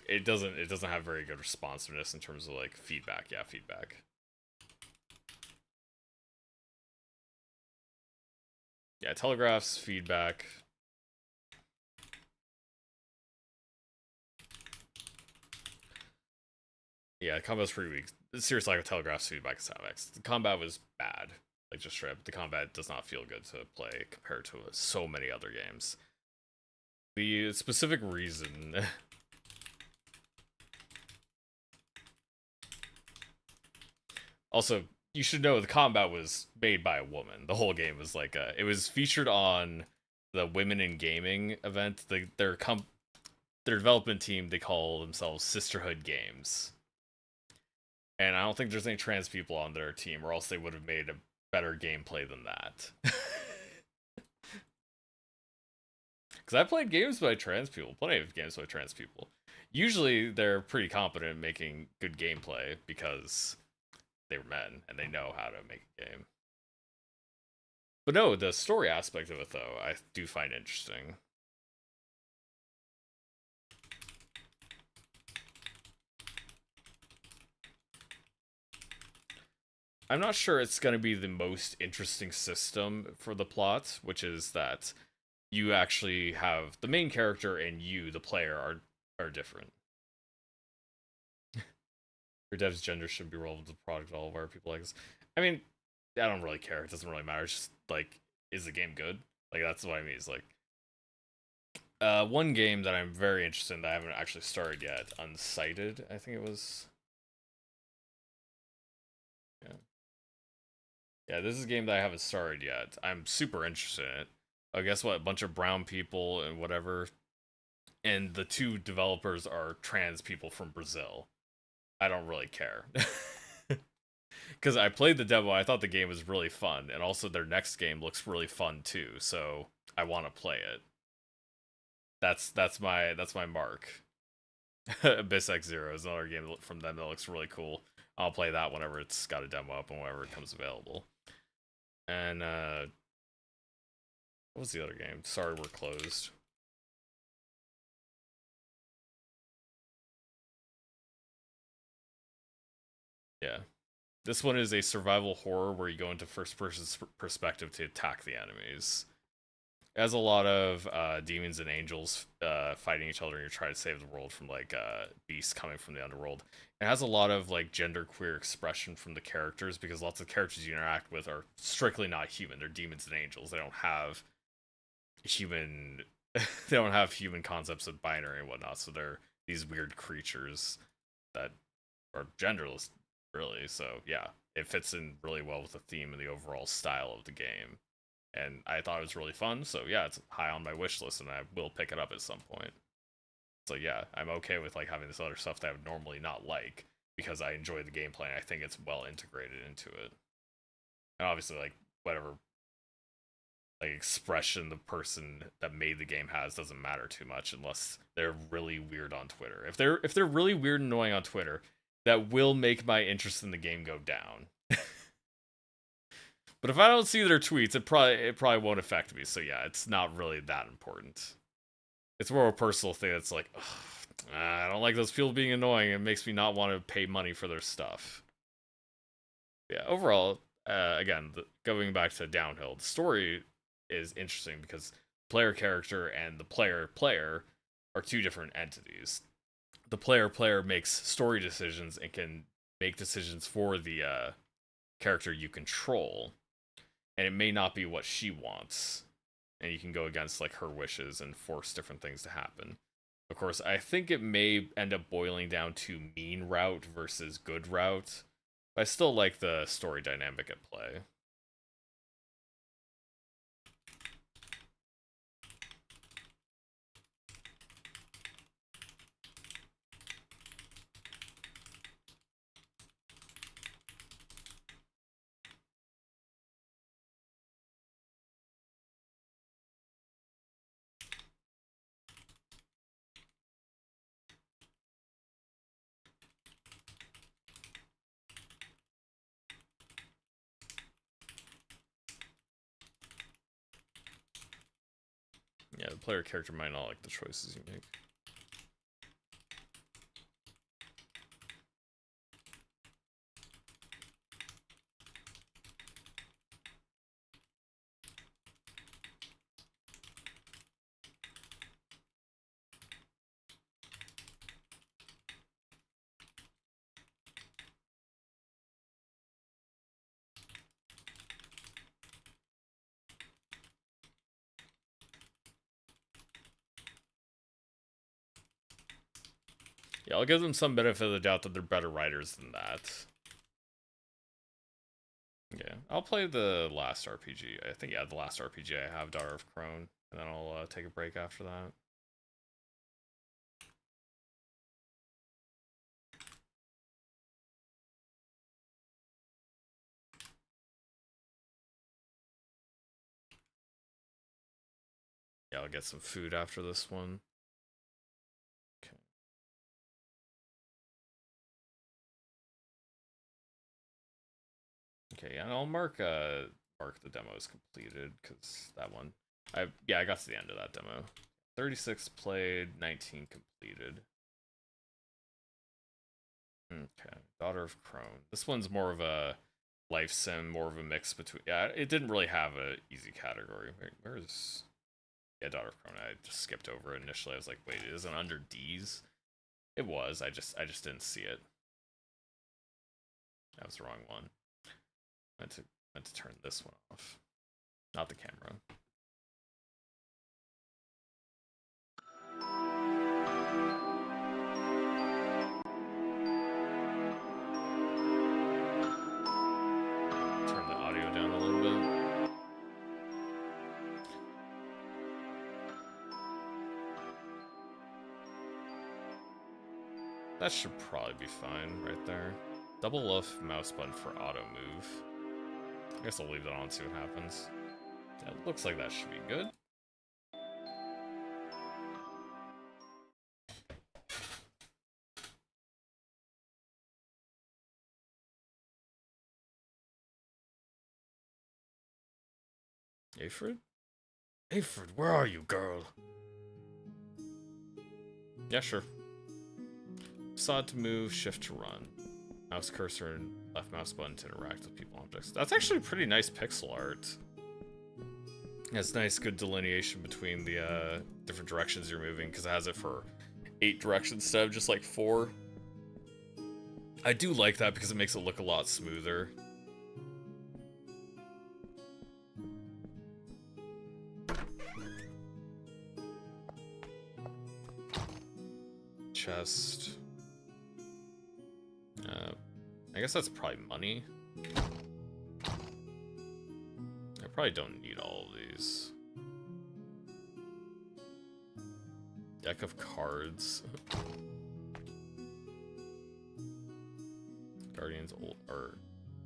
It doesn't have very good responsiveness in terms of like feedback. Yeah, feedback. Yeah, telegraphs, feedback. Yeah, the combat was pretty weak. Serious lack of telegraphs, feedback, and sound effects. The combat was bad. Like, just straight up, the combat does not feel good to play compared to so many other games. The specific reason... Also, you should know the combat was made by a woman. The whole game was like it was featured on the Women in Gaming event. Their development team, they call themselves Sisterhood Games. And I don't think there's any trans people on their team, or else they would have made a better gameplay than that. Because I played games by trans people, plenty of games by trans people. Usually they're pretty competent at making good gameplay because they were men and they know how to make a game. But no, the story aspect of it, though, I do find interesting. I'm not sure it's going to be the most interesting system for the plot, which is that you actually have the main character and you, the player, are different. Your dev's gender should be relevant to the product of all of our people like this. I mean, I don't really care. It doesn't really matter. It's just, like, is the game good? Like, that's what I mean. It's like, one game that I'm very interested in that I haven't actually started yet, Unsighted, I think it was. Yeah. Yeah, this is a game that I haven't started yet. I'm super interested in it. Oh, guess what? A bunch of brown people and whatever. And the two developers are trans people from Brazil. I don't really care. Because I played the demo, I thought the game was really fun. And also their next game looks really fun too. So I want to play it. That's my mark. Abyss X Zero is another game from them that looks really cool. I'll play that whenever it's got a demo up and whenever it comes available. And what was the other game? Sorry, we're closed. Yeah. This one is a survival horror where you go into first person perspective to attack the enemies. It has a lot of demons and angels fighting each other, and you're trying to save the world from like beasts coming from the underworld. It has a lot of like genderqueer expression from the characters because lots of characters you interact with are strictly not human. They're demons and angels. They don't have human. They don't have human concepts of binary and whatnot. So they're these weird creatures that are genderless, really. So yeah, it fits in really well with the theme and the overall style of the game. And I thought it was really fun, so yeah, it's high on my wish list, and I will pick it up at some point. So yeah, I'm okay with like having this other stuff that I would normally not like, because I enjoy the gameplay and I think it's well integrated into it. And obviously, like, whatever like expression the person that made the game has doesn't matter too much unless they're really weird on Twitter. If they're really weird and annoying on Twitter, that will make my interest in the game go down. But if I don't see their tweets, it probably won't affect me. So yeah, it's not really that important. It's more a personal thing that's like, I don't like those people being annoying. It makes me not want to pay money for their stuff. Yeah, overall, again, going back to Downhill, the story is interesting because player character and the player are two different entities. The player makes story decisions and can make decisions for the character you control. And it may not be what she wants, and you can go against like her wishes and force different things to happen. Of course, I think it may end up boiling down to mean route versus good route, but I still like the story dynamic at play. Yeah, the player character might not like the choices you make. Yeah, I'll give them some benefit of the doubt that they're better writers than that. Yeah, I'll play the last RPG. I think, yeah, the last RPG I have, Daughter of Crone, and then I'll take a break after that. Yeah, I'll get some food after this one. Okay. Okay, and I'll mark the demo as completed, because that one, I got to the end of that demo. 36 played, 19 completed. Okay, Daughter of Crone. This one's more of a life sim, more of a mix between. Yeah, it didn't really have a easy category. Where's? Yeah, Daughter of Crone. I just skipped over it initially. I was like, wait, it isn't under D's. It was. I just didn't see it. That was the wrong one. I meant to turn this one off, not the camera. Turn the audio down a little bit. That should probably be fine right there. Double left mouse button for auto move. I guess I'll leave that on and see what happens. That looks like that should be good. Aphrid? Aphrid, where are you, girl? Yeah, sure. Sod to move, shift to run. Mouse cursor and left mouse button to interact with people and objects. That's actually pretty nice pixel art. It has nice, good delineation between the different directions you're moving, because it has it for 8 directions instead of just like 4. I do like that because it makes it look a lot smoother. Chest. I guess that's probably money. I probably don't need all of these. Deck of cards. Guardian's old, or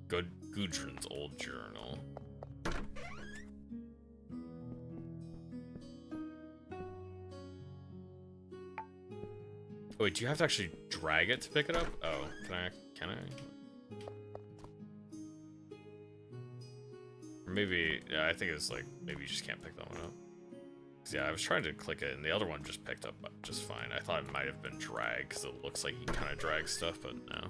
Gudrun's old journal. Wait, do you have to actually drag it to pick it up? Oh, can I? Or maybe, yeah, I think it's like, maybe you just can't pick that one up. 'Cause yeah, I was trying to click it and the other one just picked up just fine. I thought it might have been drag, because it looks like you kind of drag stuff, but no.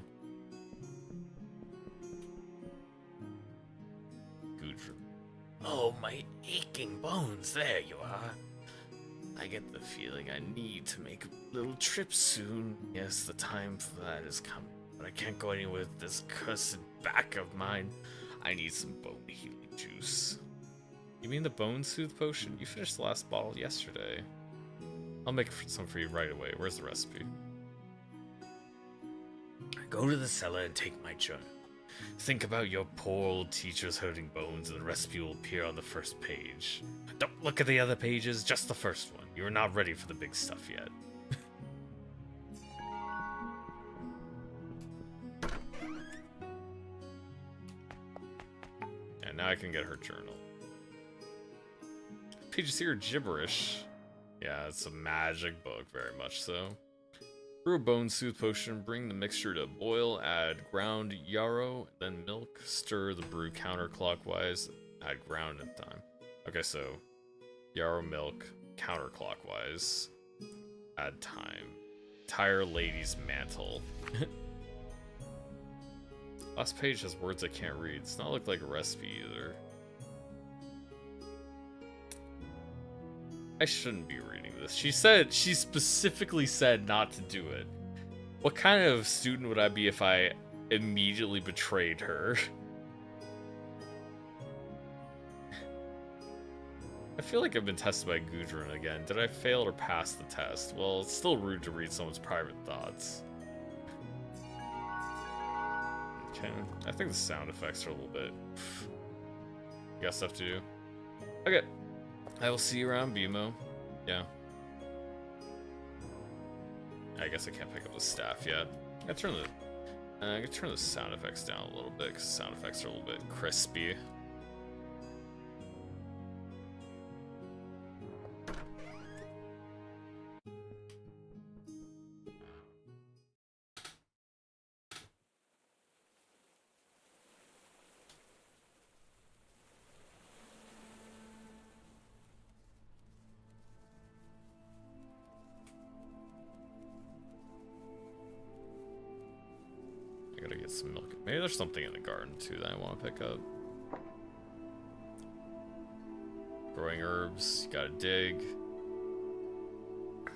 Gudrun. Oh, my aching bones, there you are. I get the feeling I need to make a little trip soon. Yes, the time for that is coming, but I can't go anywhere with this cursed back of mine. I need some bone healing juice. You mean the bone soothe potion? You finished the last bottle yesterday. I'll make some for you right away. Where's the recipe? Go to the cellar and take my journal. Think about your poor old teacher's hurting bones and the recipe will appear on the first page. Don't look at the other pages, just the first one. You're not ready for the big stuff yet. And now I can get her journal. Pages here are gibberish. Yeah, it's a magic book, very much so. Brew a bone soothe potion, bring the mixture to a boil, add ground yarrow, then milk, stir the brew counterclockwise, add ground and thyme. Okay, so yarrow, milk, counterclockwise. Add time. Entire lady's mantle. Last page has words I can't read. It's not look like a recipe either. I shouldn't be reading this. She specifically said not to do it. What kind of student would I be if I immediately betrayed her? I feel like I've been tested by Gudrun again. Did I fail or pass the test? Well, it's still rude to read someone's private thoughts. Okay, I think the sound effects are a little bit... You got stuff to do? Okay. I will see you around BMO. Yeah. I guess I can't pick up the staff yet. I can turn the sound effects down a little bit, because sound effects are a little bit crispy. I gotta get some milk. Maybe there's something in the garden too that I want to pick up. Growing herbs, you gotta dig.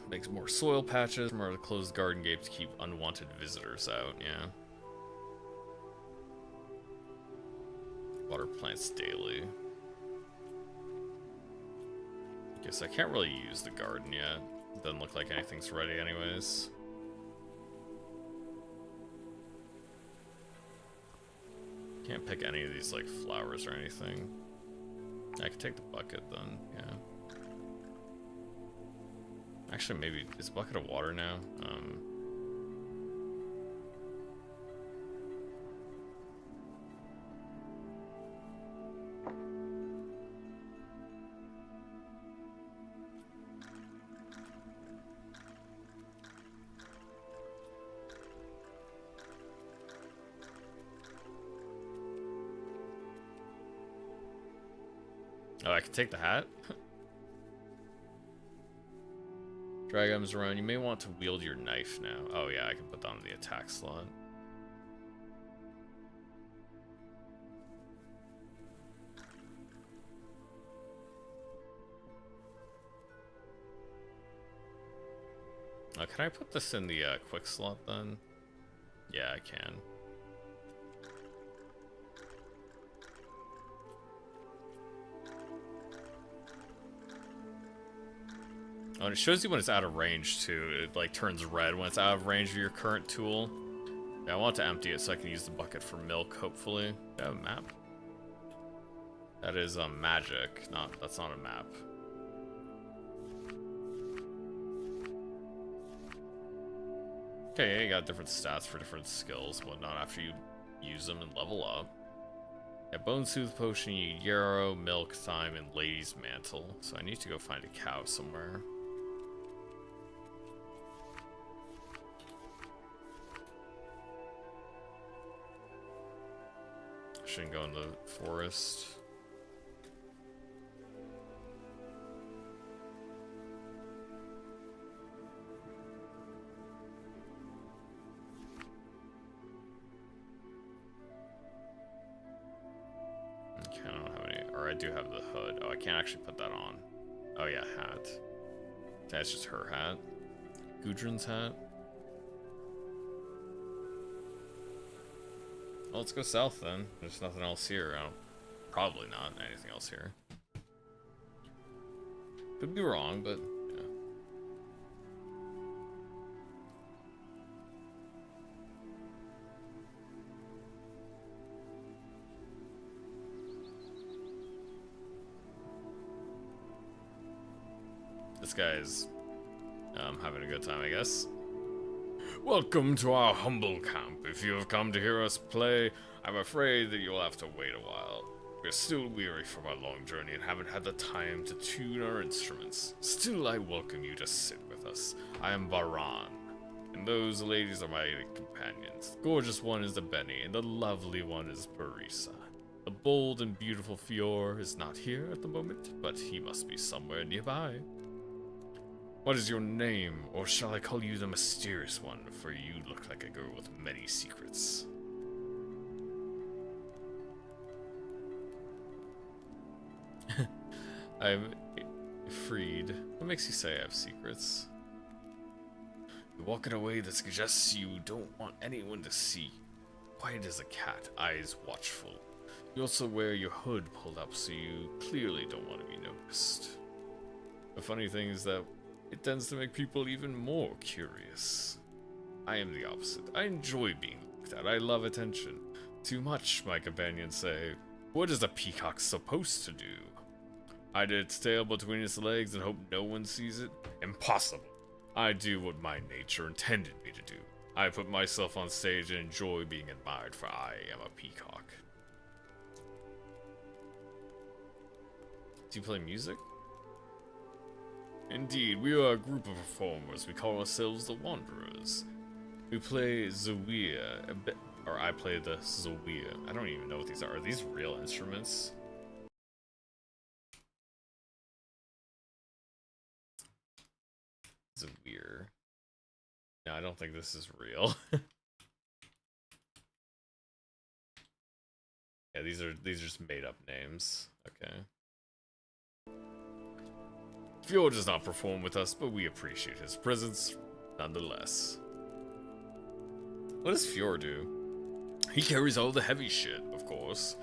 Makes more soil patches, more to close the garden gate to keep unwanted visitors out, yeah. Water plants daily. Guess I can't really use the garden yet. Doesn't look like anything's ready anyways. Can't pick any of these like flowers or anything. I could take the bucket then, yeah. Actually, maybe is a bucket of water now. Oh, I can take the hat? Drag items around. You may want to wield your knife now. Oh yeah, I can put that on the attack slot. Can I put this in the quick slot then? Yeah, I can. Oh, and it shows you when it's out of range too. It like turns red when it's out of range of your current tool. Yeah, I want to empty it so I can use the bucket for milk, hopefully. Do I have a map? That is magic. That's not a map. Okay, yeah, you got different stats for different skills and whatnot after you use them and level up. Yeah, Bone Soothe Potion, you need yarrow, milk, thyme, and Lady's Mantle. So I need to go find a cow somewhere. Shouldn't go in the forest. Okay, I don't have any, or I do have the hood. Oh, I can't actually put that on. Oh yeah, hat. That's just her hat. Gudrun's hat. Well, let's go south then. There's nothing else here. Probably not anything else here. Could be wrong, but yeah. This guy is having a good time, I guess. Welcome to our humble camp. If you have come to hear us play, I'm afraid that you'll have to wait a while. We're still weary from our long journey and haven't had the time to tune our instruments. Still, I welcome you to sit with us. I am Baran, and those ladies are my companions. The gorgeous one is the Benny, and the lovely one is Barisa. The bold and beautiful Fior is not here at the moment, but he must be somewhere nearby. What is your name, or shall I call you the mysterious one, for you look like a girl with many secrets. I'm freed. What makes you say I have secrets? You walk in a way that suggests you don't want anyone to see. Quiet as a cat, eyes watchful. You also wear your hood pulled up, so you clearly don't want to be noticed. The funny thing is that it tends to make people even more curious. I am the opposite. I enjoy being looked at. I love attention. Too much, my companions say. What is a peacock supposed to do? Hide its tail between its legs and hope no one sees it? Impossible. I do what my nature intended me to do. I put myself on stage and enjoy being admired, for I am a peacock. Do you play music? Indeed, we are a group of performers. We call ourselves the Wanderers. We play Zawia, or I play the Zawia. I don't even know what these are. Are these real instruments? Zawir. No, I don't think this is real. Yeah, these are just made up names. Okay. Fjord does not perform with us, but we appreciate his presence nonetheless. What does Fjord do? He carries all the heavy shit, of course.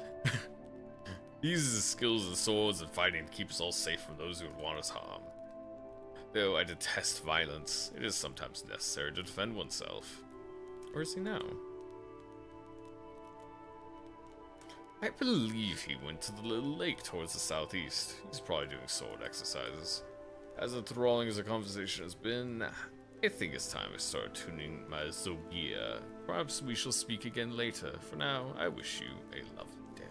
He uses his skills and swords and fighting to keep us all safe from those who would want us harm. Though I detest violence, it is sometimes necessary to defend oneself. Where is he now? I believe he went to the little lake towards the southeast. He's probably doing sword exercises. As enthralling as the conversation has been, I think it's time I start tuning my Zogia. Perhaps we shall speak again later. For now, I wish you a lovely day.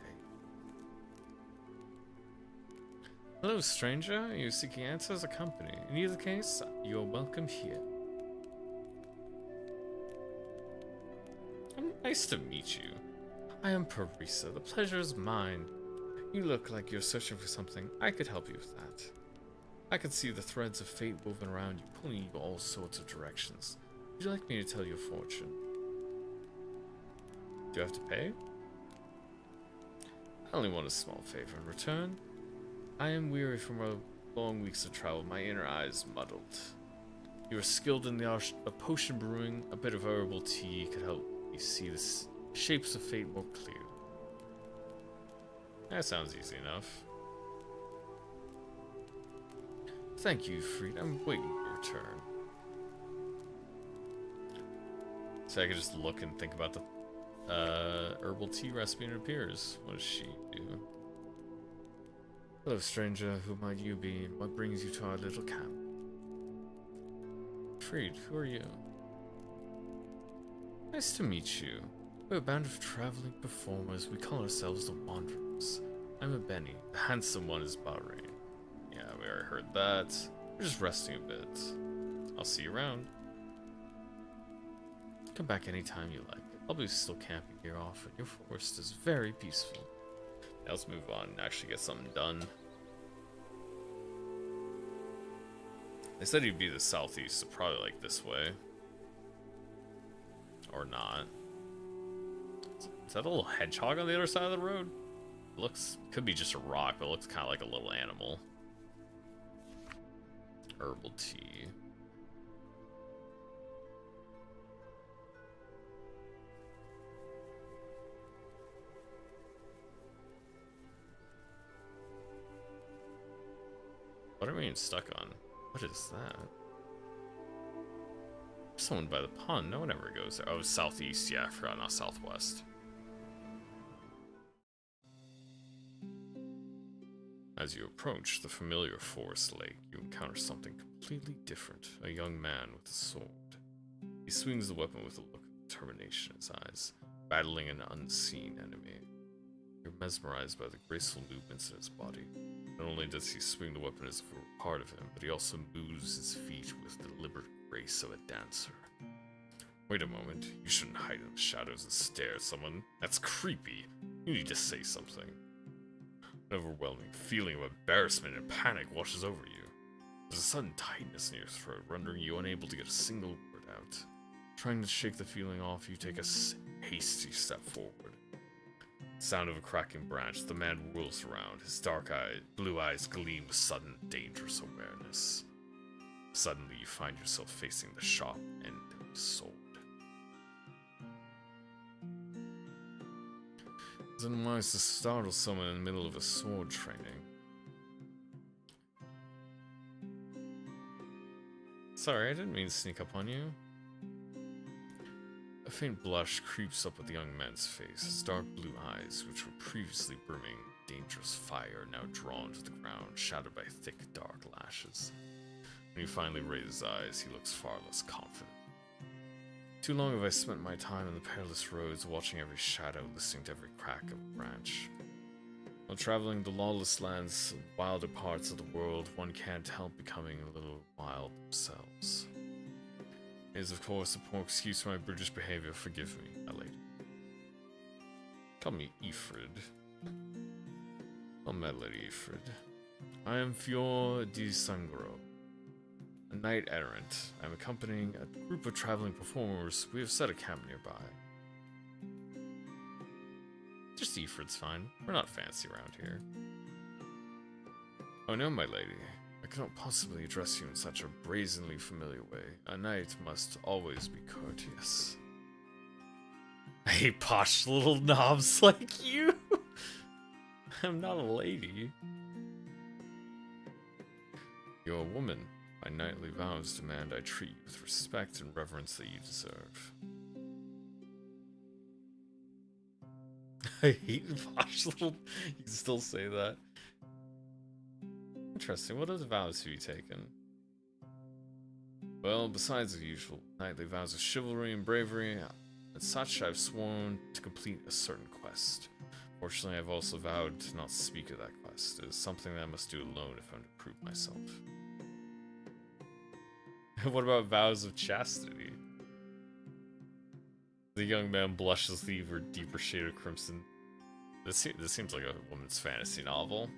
Hello, stranger. Are you seeking answers or company? In either case, you're welcome here. Nice to meet you. I am Parisa. The pleasure is mine. You look like you're searching for something. I could help you with that. I can see the threads of fate woven around you, pulling you all sorts of directions. Would you like me to tell your fortune? Do I have to pay? I only want a small favor in return. I am weary from our long weeks of travel, my inner eye is muddled. You are skilled in the art of potion brewing. A bit of herbal tea could help you see the shapes of fate more clearly. That sounds easy enough. Thank you, Freed. I'm waiting your return. So I could just look and think about the herbal tea recipe and it appears. What does she do? Hello, stranger. Who might you be, and what brings you to our little camp? Freed, who are you? Nice to meet you. We're a band of traveling performers. We call ourselves the Wanderers. I'm a Benny. The handsome one is Bahrain. Yeah, we already heard that. We're just resting a bit. I'll see you around. Come back anytime you like. I'll be still camping here often. Your forest is very peaceful. Now let's move on and actually get something done. They said he'd be the southeast, so probably like this way. Or not. Is that a little hedgehog on the other side of the road? It looks, could be just a rock, but it looks kind of like a little animal. Herbal tea. What am I even stuck on? What is that? Someone by the pond. No one ever goes there. Oh, southeast. Yeah, I forgot. Not southwest. As you approach the familiar forest lake, you encounter something completely different. A young man with a sword. He swings the weapon with a look of determination in his eyes, battling an unseen enemy. You're mesmerized by the graceful movements in his body. Not only does he swing the weapon as if it were part of him, but he also moves his feet with the deliberate grace of a dancer. Wait a moment, you shouldn't hide in the shadows and stare at someone. That's creepy. You need to say something. An overwhelming feeling of embarrassment and panic washes over you. There's a sudden tightness in your throat, rendering you unable to get a single word out. Trying to shake the feeling off, you take a hasty step forward. Sound of a cracking branch, the man whirls around, his blue eyes gleam with sudden, dangerous awareness. Suddenly, you find yourself facing the sharp end of a sword. It's unwise to startle someone in the middle of a sword training. Sorry, I didn't mean to sneak up on you. A faint blush creeps up at the young man's face. His dark blue eyes, which were previously brimming dangerous fire, are now drawn to the ground, shadowed by thick, dark lashes. When he finally raises his eyes, he looks far less confident. Too long have I spent my time on the perilous roads, watching every shadow, listening to every crack of a branch. While traveling the lawless lands and wilder parts of the world, one can't help becoming a little wild themselves. It is, of course, a poor excuse for my brutish behavior. Forgive me, my lady. Call me Ifrid. Oh, my lady Ifrid. I am Fior di Sangro, a knight errant. I am accompanying a group of traveling performers. We have set a camp nearby. Just Ifrid's fine. We're not fancy around here. Oh no, my lady. I cannot possibly address you in such a brazenly familiar way. A knight must always be courteous. I hate posh little knobs like you. I'm not a lady. You're a woman. My knightly vows demand I treat you with respect and reverence that you deserve. I hate posh little... You can still say that. Interesting. What other vows have you taken? Well, besides the usual knightly vows of chivalry and bravery, and such, I've sworn to complete a certain quest. Fortunately, I've also vowed to not speak of that quest. It is something that I must do alone if I'm to prove myself. What about vows of chastity? The young man blushes the deeper shade of crimson. This seems like a woman's fantasy novel.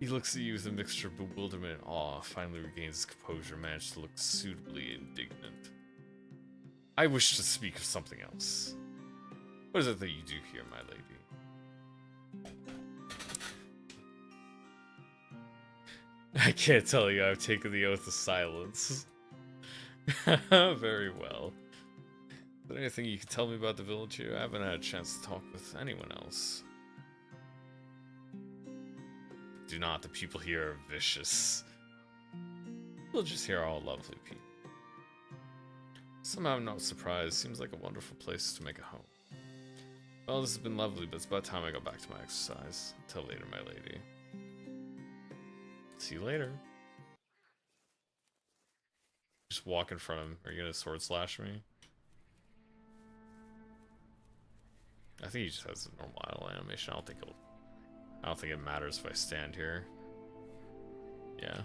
He looks at you with a mixture of bewilderment and awe, finally regains his composure, managed to look suitably indignant. I wish to speak of something else. What is it that you do here, my lady? I can't tell you, I've taken the oath of silence. Very well. Is there anything you can tell me about the village here? I haven't had a chance to talk with anyone else. Do not, the people here are vicious. Villagers here are all lovely people. Somehow I'm not surprised. Seems like a wonderful place to make a home. Well, this has been lovely, but it's about time I go back to my exercise. Until later, my lady. See you later. Just walk in front of him. Are you gonna sword slash me? I think he just has a normal idle animation. I don't think it matters if I stand here. Yeah.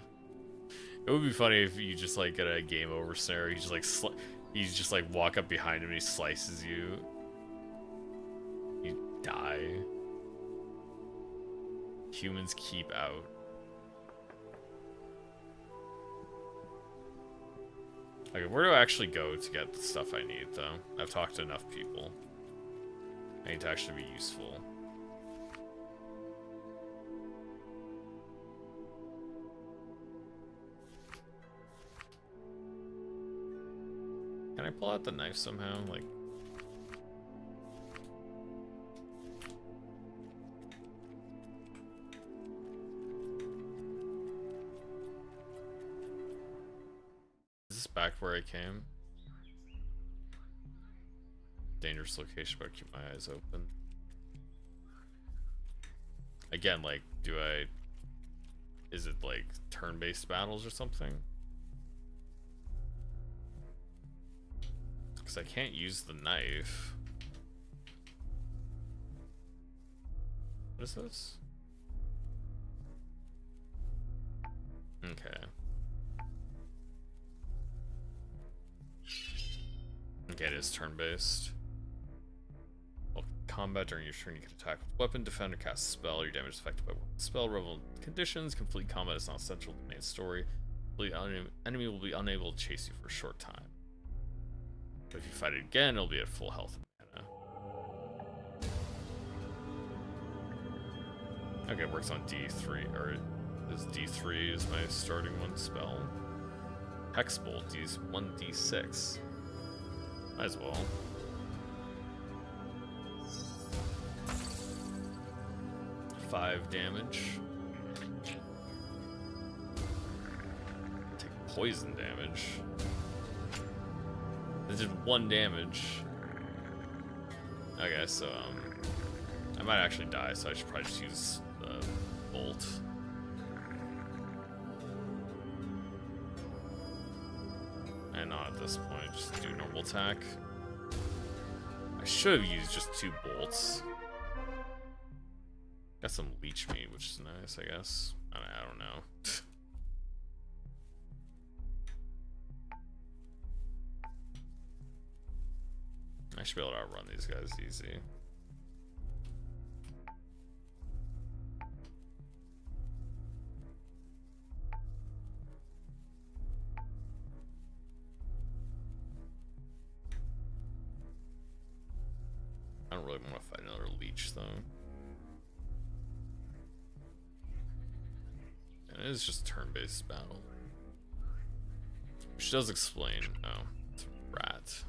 It would be funny if you just like get a game over scenario. You just like walk up behind him and he slices you. You die. Humans keep out. Okay, where do I actually go to get the stuff I need, though? I've talked to enough people. I need to actually be useful. Can I pull out the knife somehow? Like... Is this back where I came? Dangerous location, but keep my eyes open. Again, like, is it like turn-based battles or something? Because I can't use the knife. What is this? Okay. Okay, it is turn-based. Well, combat. During your turn, you can attack with weapon, defend, or cast a spell. Your damage is affected by weapon, spell, relevant conditions. Complete combat is not central to the main story. The enemy will be unable to chase you for a short time. But if you fight it again, it'll be at full health and mana. Okay, it works on D3, or is D3 is my starting one spell. Hex Bolt, D's 1d6. Might as well. Five damage. Take poison damage. It did 1 damage. Okay, so I might actually die, so I should probably just use the bolt. And not at this point, just do normal attack. I should have used just 2 bolts. Got some leech meat, which is nice, I guess. I don't know. I should be able to outrun these guys easy. I don't really want to fight another leech, though. And it is just a turn-based battle. Which does explain. Oh, it's a rat.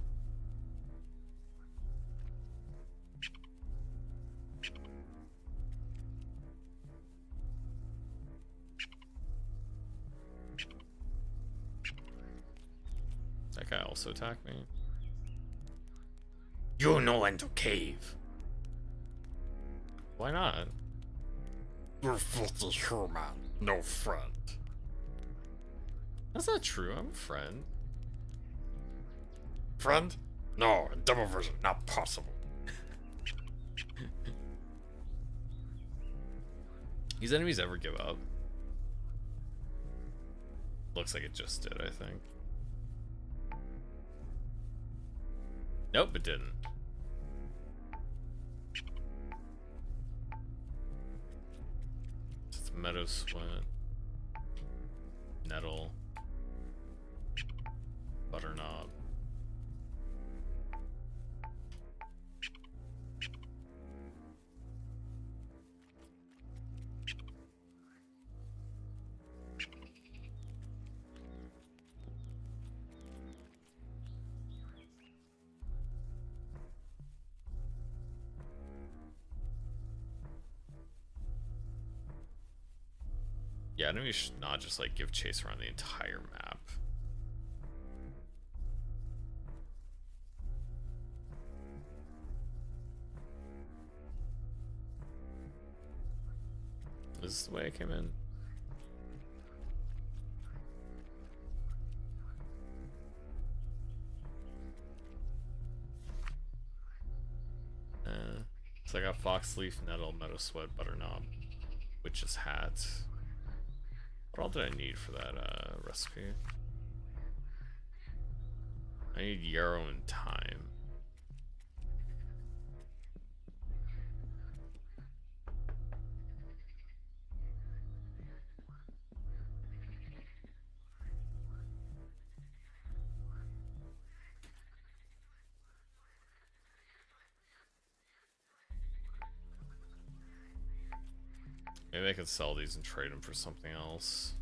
That guy also attacked me. You know when to cave. Why not? You're filthy human, no friend. That's not true, I'm a friend. Friend? No, in double version, not possible. These enemies ever give up? Looks like it just did, I think. Nope, it didn't. It's Meadow Sweat, Nettle, Butterknob. Yeah, enemies should not just like give chase around the entire map. Is this the way I came in? So I got Foxleaf, Nettle, Meadow Sweat, Butterknob, Witch's Hat. What all did I need for that recipe? I need yarrow and thyme. Maybe I could sell these and trade them for something else.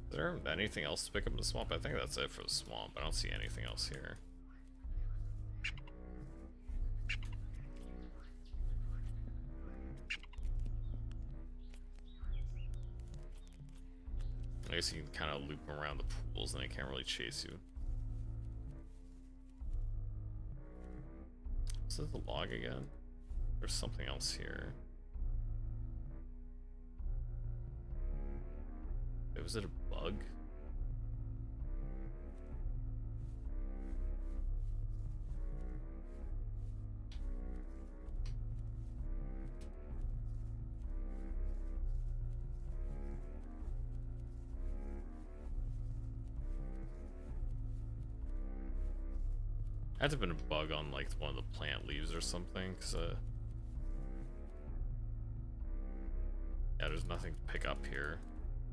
Is there anything else to pick up in the swamp? I think that's it for the swamp. I don't see anything else here. I guess you can kind of loop around the pools and they can't really chase you. Is that the log again? There's something else here. was it a bug? Had to have been a bug on like one of the plant leaves or something, because yeah, there's nothing to pick up here.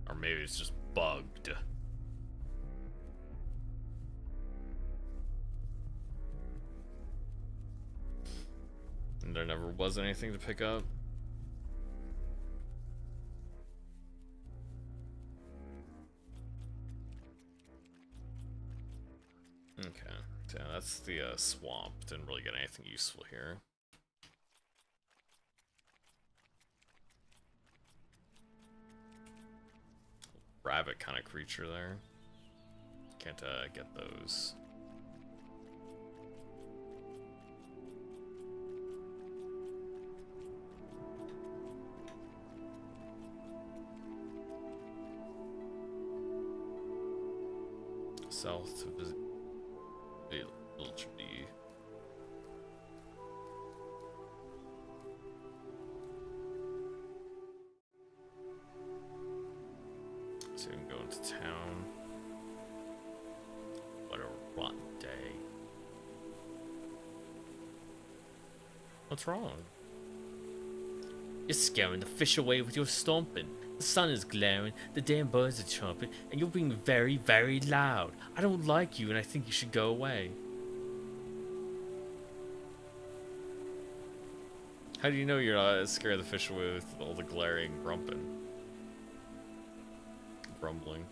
Or maybe it's just bugged. And there never was anything to pick up. Okay, yeah, that's the swamp. Didn't really get anything useful here. Rabbit kind of creature there. Can't get those. South to visit Village B. So we can go into town. What a rotten day. What's wrong? You're scaring the fish away with your stomping. The sun is glaring, the damn birds are chirping, and you're being very, very loud. I don't like you, and I think you should go away. How do you know you're not scaring the fish away with all the glaring grumping? Grumbling.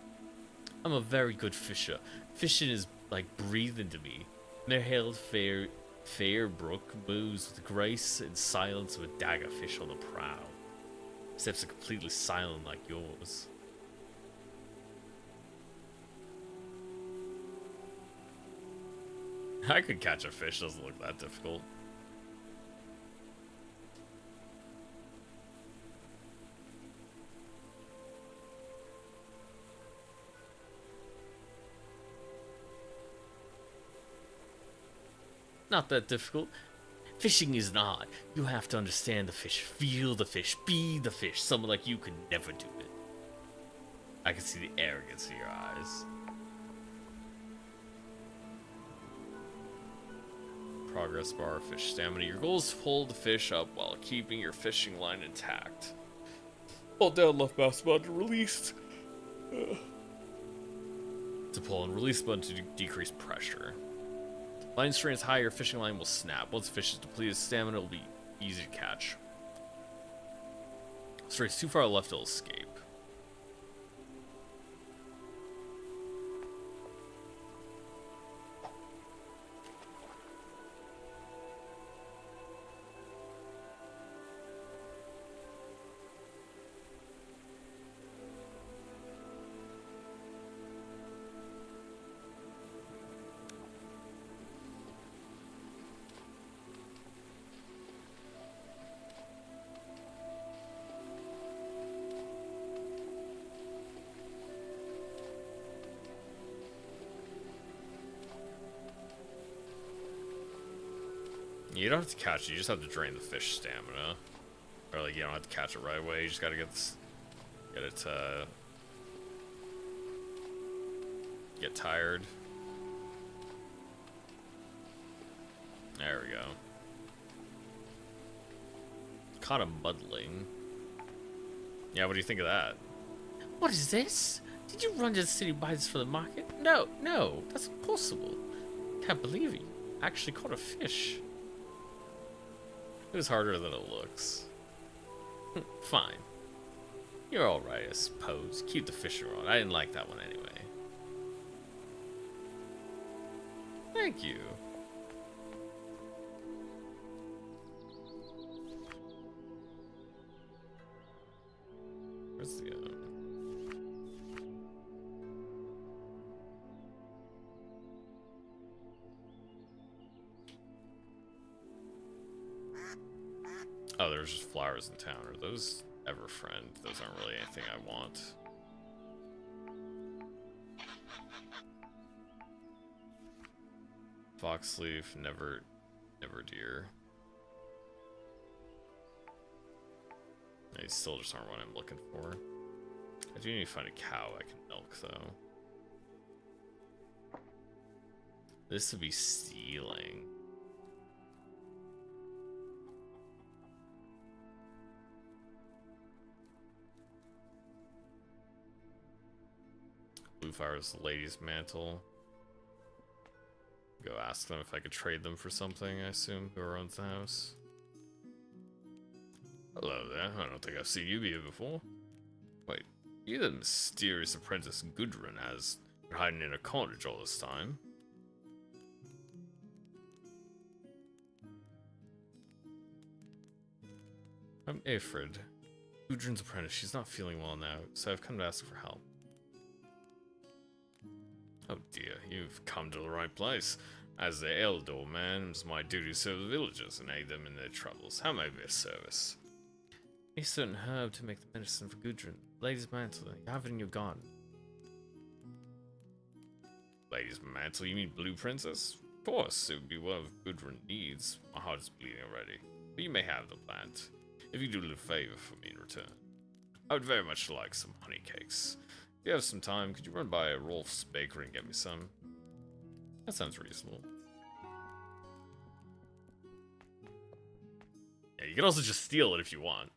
I'm a very good fisher. Fishing is like breathing to me. Mere-hailed fair brook moves with grace and silence of a daggerfish on the prow. Steps are completely silent like yours. I could catch a fish, doesn't look that difficult. Not that difficult. Fishing is an art. You have to understand the fish, feel the fish, be the fish. Someone like you could never do it. I can see the arrogance in your eyes. Progress bar, fish stamina. Your goal is to pull the fish up while keeping your fishing line intact. Hold down left mouse button to release. To pull and release button to decrease pressure. Line strain is high, your fishing line will snap. Once the fish is depleted, stamina will be easy to catch. Strain's too far left, it'll escape. You don't have to catch it, you just have to drain the fish stamina. Or like, you don't have to catch it right away, you just gotta get it, get tired. There we go. Caught a mudling. Yeah, what do you think of that? What is this? Did you run to the city to buy this for the market? No, that's impossible. Can't believe you actually caught a fish. It was harder than it looks. Fine. You're alright, I suppose. Keep the fishing rod. I didn't like that one anyway. Thank you. Where's the Oh, there's just flowers in town. Are those ever friend? Those aren't really anything I want. Foxleaf, never deer. These still just aren't what I'm looking for. I do need to find a cow I can milk, though. This would be stealing. Bluefire's lady's mantle. Go ask them if I could trade them for something, I assume, whoever owns the house. Hello there, I don't think I've seen you here before. Wait, you're the mysterious apprentice Gudrun has been hiding in a cottage all this time. I'm Aphrid, Gudrun's apprentice. She's not feeling well now, so I've come to ask for help. Oh dear, you've come to the right place. As the Eldor man, it's my duty to serve the villagers and aid them in their troubles. How may I be of service? A certain herb to make the medicine for Gudrun. Lady's mantle, you have it in your garden. Lady's mantle, you mean Blue Princess? Of course, it would be one of Gudrun needs. My heart is bleeding already. But you may have the plant, if you do a little favor for me in return. I would very much like some honey cakes. If you have some time, could you run by Rolf's bakery and get me some? That sounds reasonable. Yeah, you can also just steal it if you want.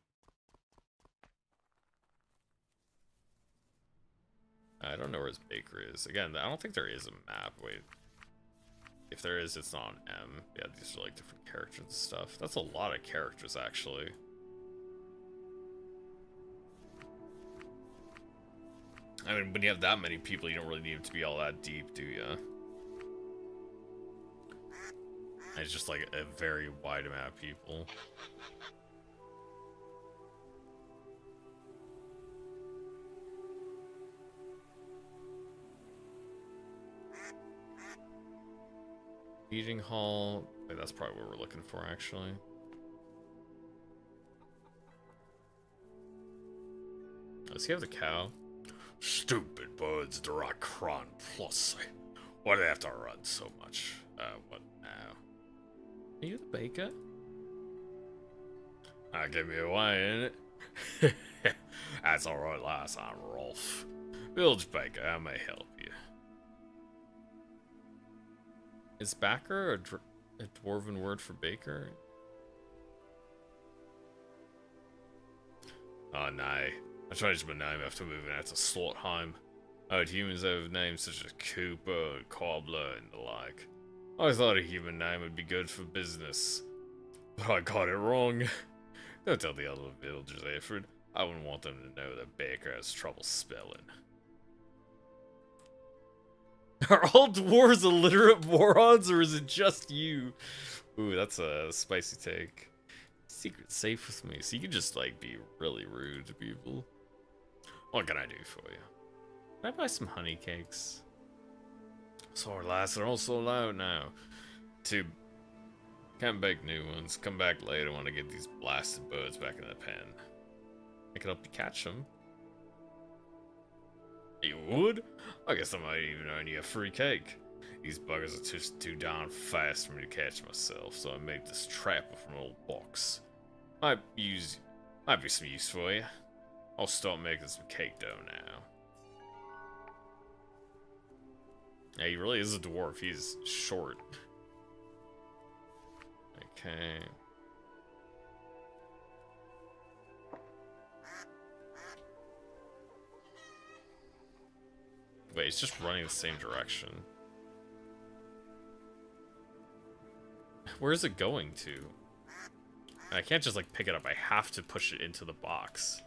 I don't know where his bakery is. Again, I don't think there is a map. Wait. If there is, it's not on M. Yeah, these are like different characters and stuff. That's a lot of characters, actually. I mean, when you have that many people, you don't really need it to be all that deep, do you? It's just like a very wide amount of people. Eating hall. Wait, that's probably what we're looking for, actually. Does he have the cow? Stupid birds, they're a Crone plus. Why do they have to run so much? What now? Are you the baker? Give me away, innit? That's alright, lass. I'm Rolf. Village baker, I may help you. Is backer a dwarven word for baker? Oh, no. I changed my name after moving out to Slotheim. I heard humans have names such as Cooper and Cobbler and the like. I thought a human name would be good for business, but I got it wrong. Don't tell the other villagers, Aphrid. I wouldn't want them to know that Baker has trouble spelling. Are all dwarves illiterate morons, or is it just you? Ooh, that's a spicy take. Secret safe with me, so you can just, like, be really rude to people. What can I do for you? Can I buy some honey cakes? Sorry, lass, they're all sold out now. Can't bake new ones. Come back later when I get these blasted birds back in the pen. I can help you catch them. You would? I guess I might even earn you a free cake. These buggers are just too darn fast for me to catch myself, so I made this trap from an old box. Might be some use for you. I'll start making some cake dough now. Yeah, he really is a dwarf. He's short. Okay. Wait, it's just running the same direction. Where is it going to? I can't just like pick it up. I have to push it into the box.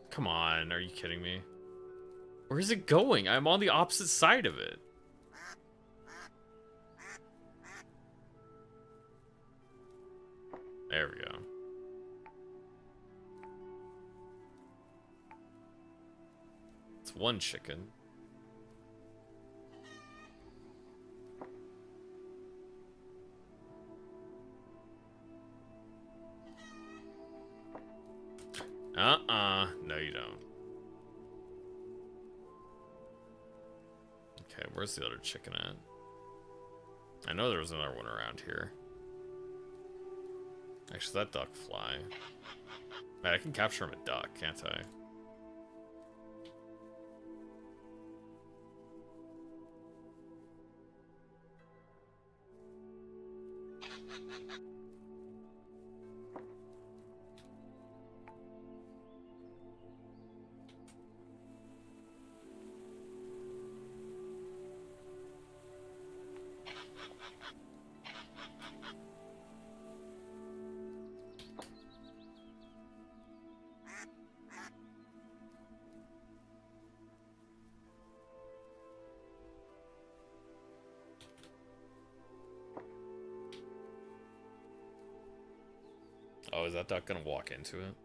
Come on, are you kidding me? Where is it going? I'm on the opposite side of it. There we go. It's one chicken. No, you don't. Okay, where's the other chicken at? I know there was another one around here. Actually, that duck fly. Man, I can capture him a duck, can't I? Oh, is that duck gonna walk into it?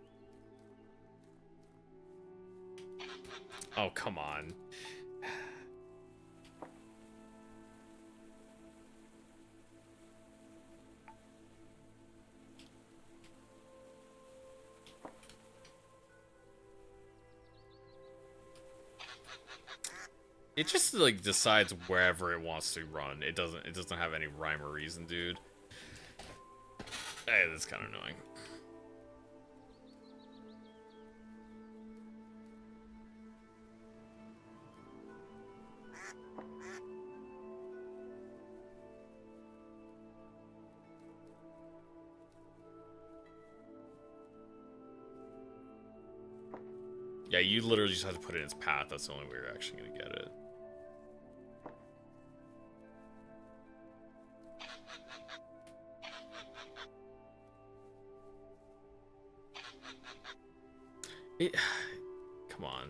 Oh, come on. It just like decides wherever it wants to run. It doesn't have any rhyme or reason, dude. Hey, that's kind of annoying. Yeah, you literally just have to put it in its path. That's the only way you're actually gonna get it. Come on.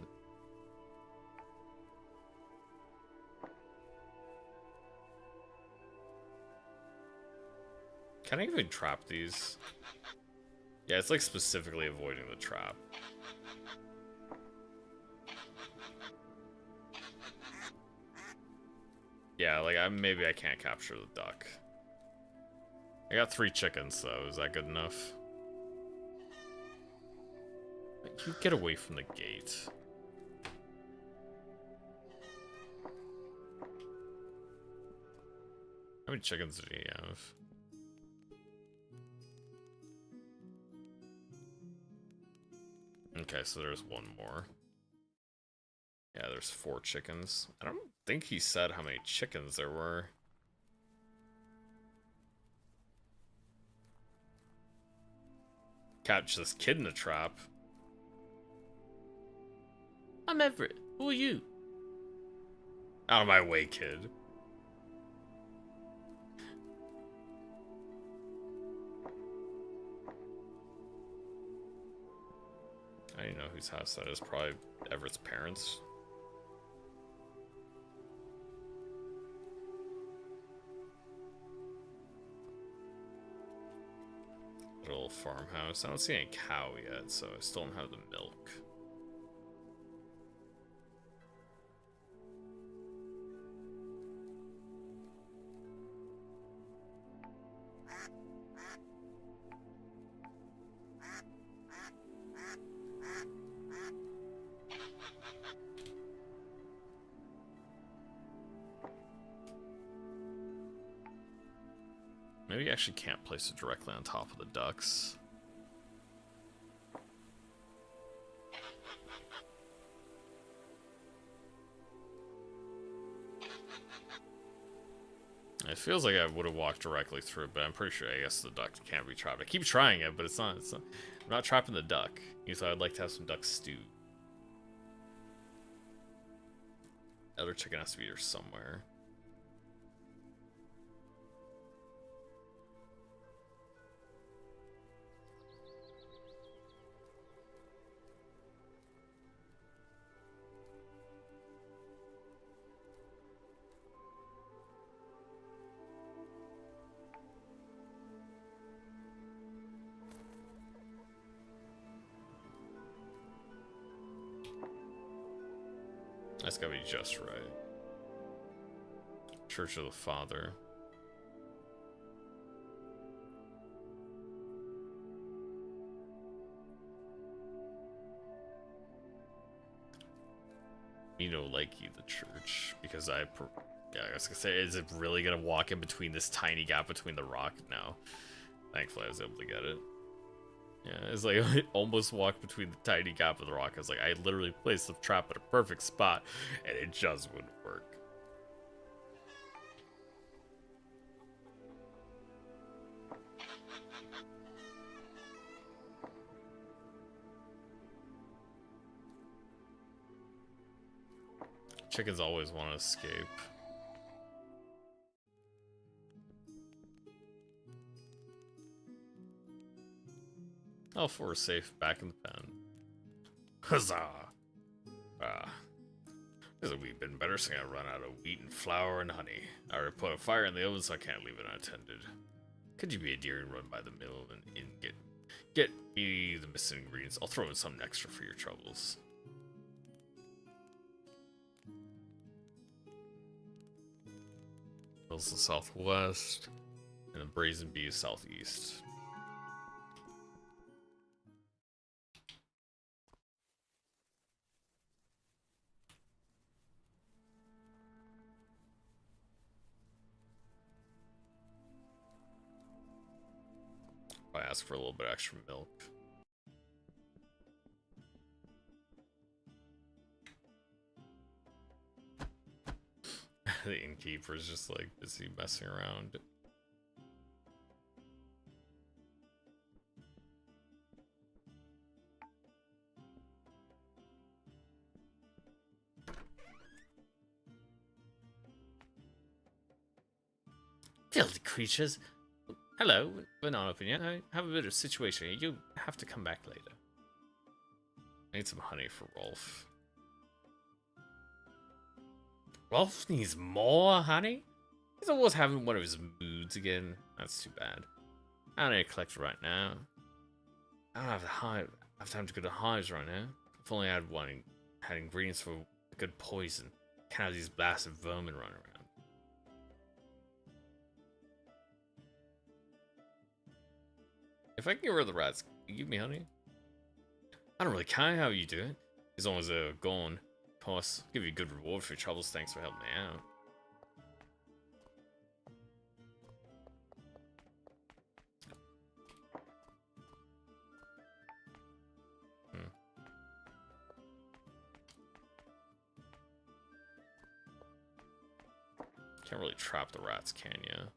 Can I even trap these? Yeah, it's like specifically avoiding the trap. Yeah, like maybe I can't capture the duck. I got 3 chickens though. Is that good enough? You get away from the gate. How many chickens did he have? Okay, so there's one more. Yeah, there's 4 chickens. I don't think he said how many chickens there were. Catch this kid in a trap. I'm Everett. Who are you? Out of my way, kid. I don't know whose house that is. Probably Everett's parents. Little farmhouse. I don't see any cow yet, so I still don't have the milk. Maybe you actually can't place it directly on top of the ducks. It feels like I would have walked directly through, but I'm pretty sure I guess the duck can't be trapped. I keep trying it, but it's not. I'm not trapping the duck. You thought I'd like to have some duck stew. Other chicken has to be here somewhere. That's gotta be just right. Church of the Father. me no like you, the church, because yeah, I was gonna say, is it really gonna walk in between this tiny gap between the rock? No. Thankfully, I was able to get it. Yeah, it's like I almost walked between the tiny gap of the rock. I was like, I literally placed the trap at a perfect spot, and it just wouldn't work. Chickens always want to escape. All four are safe back in the pen. Huzzah! This would have been better so I run out of wheat and flour and honey. I already put a fire in the oven so I can't leave it unattended. Could you be a dear and run by the mill and get me the missing ingredients? I'll throw in something extra for your troubles. Hills the southwest, and the Brazen Bee is southeast. I ask for a little bit extra milk. The innkeeper's just like busy messing around. Filthy creatures. Hello, we're not open yet. I have a bit of a situation here. You have to come back later. I need some honey for Rolf. Rolf needs more honey? He's always having one of his moods again. That's too bad. I don't need to collect it right now. I don't have time to go to hives right now. If only I had ingredients for a good poison. Can't have these blasted vermin running around. If I can get rid of the rats, can you give me honey? I don't really care how you do it, as long as they're gone. Of course, I'll give you a good reward for your troubles. Thanks for helping me out. Can't really trap the rats, can you?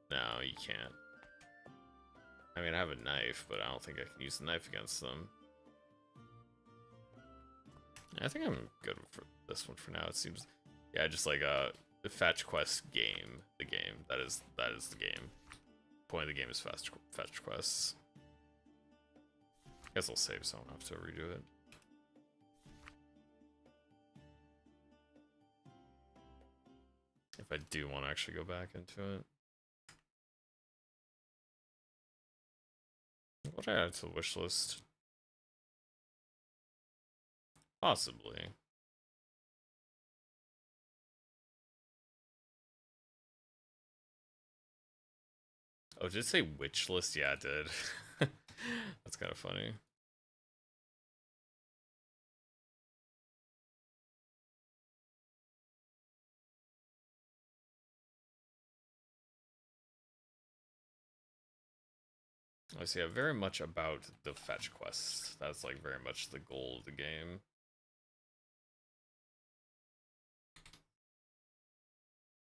No, you can't. I mean, I have a knife, but I don't think I can use the knife against them. I think I'm good for this one for now. It seems, yeah, just like the fetch quest game. The game that is the game. Point of the game is fetch quests. Guess I'll save, so I don't have to redo it. If I do want to actually go back into it. What did I add to the wish list? Possibly. Oh, did it say witch list? Yeah, it did. That's kind of funny. I see. Very much about the fetch quests. That's like very much the goal of the game.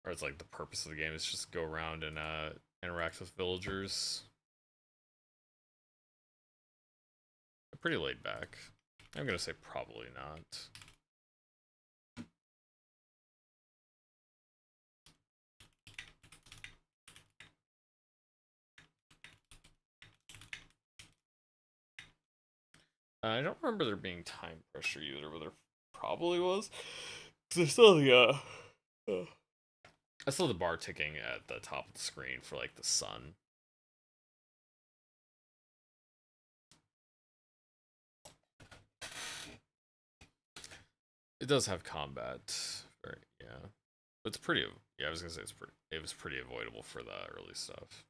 Or it's like the purpose of the game is just go around and interact with villagers. They're pretty laid back. I'm gonna say probably not. I don't remember there being time pressure either, but there probably was. Cause I saw the bar ticking at the top of the screen for like the sun. It does have combat, right? Yeah, it's pretty. Yeah, I was gonna say it was pretty avoidable for the early stuff.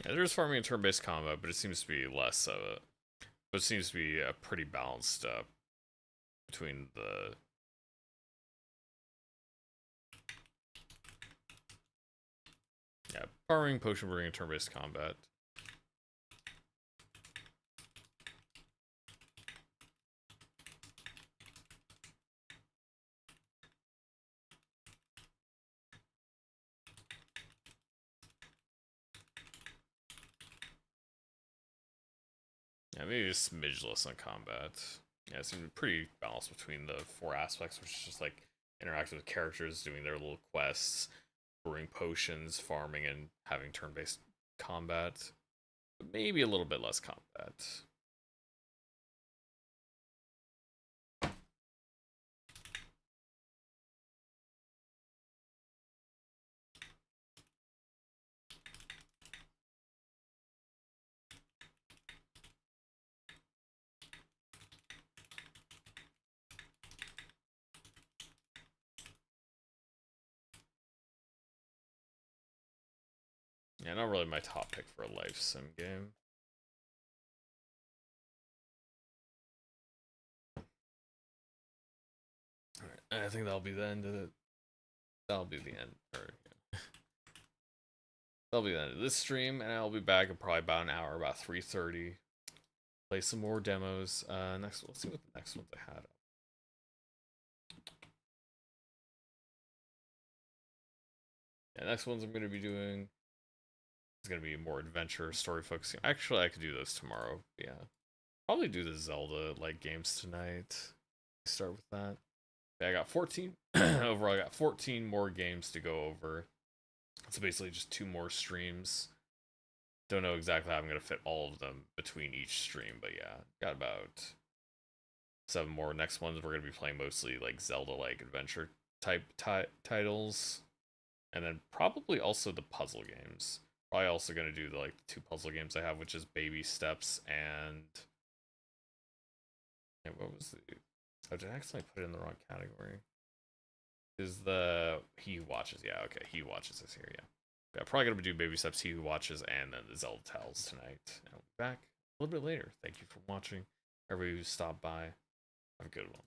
Yeah, there's farming and turn-based combat, but it seems to be less of it. But it seems to be pretty balanced between the. Yeah, farming, potion brewing, and turn-based combat. Yeah, maybe a smidge less on combat. Yeah, it seems pretty balanced between the four aspects, which is just like interacting with characters, doing their little quests, brewing potions, farming, and having turn-based combat. But maybe a little bit less combat. Yeah, not really my top pick for a life sim game. Alright, I think that'll be the end of it. That'll be the end. Or, yeah. That'll be the end of this stream, and I'll be back in probably about an hour, about 3:30. Play some more demos. Let's see what the next ones I had. Yeah, next ones I'm going to be doing is going to be more adventure, story focusing. Actually, I could do those tomorrow. Yeah, probably do the Zelda like games tonight. Start with that. Yeah, I got 14 overall. I got 14 more games to go over. So basically, just 2 more streams. Don't know exactly how I'm going to fit all of them between each stream, but yeah, got about 7 more. Next ones we're going to be playing mostly like Zelda-like adventure type titles, and then probably also the puzzle games. Probably also going to do the 2 puzzle games I have, which is Baby Steps and what was the? Oh, did I accidentally put it in the wrong category? Is the He Who Watches? Yeah, okay, He Who Watches is here. Yeah, probably gonna do Baby Steps, He Who Watches, and then the Zelda Tales tonight. And I'll be back a little bit later. Thank you for watching. Everybody who stopped by, have a good one.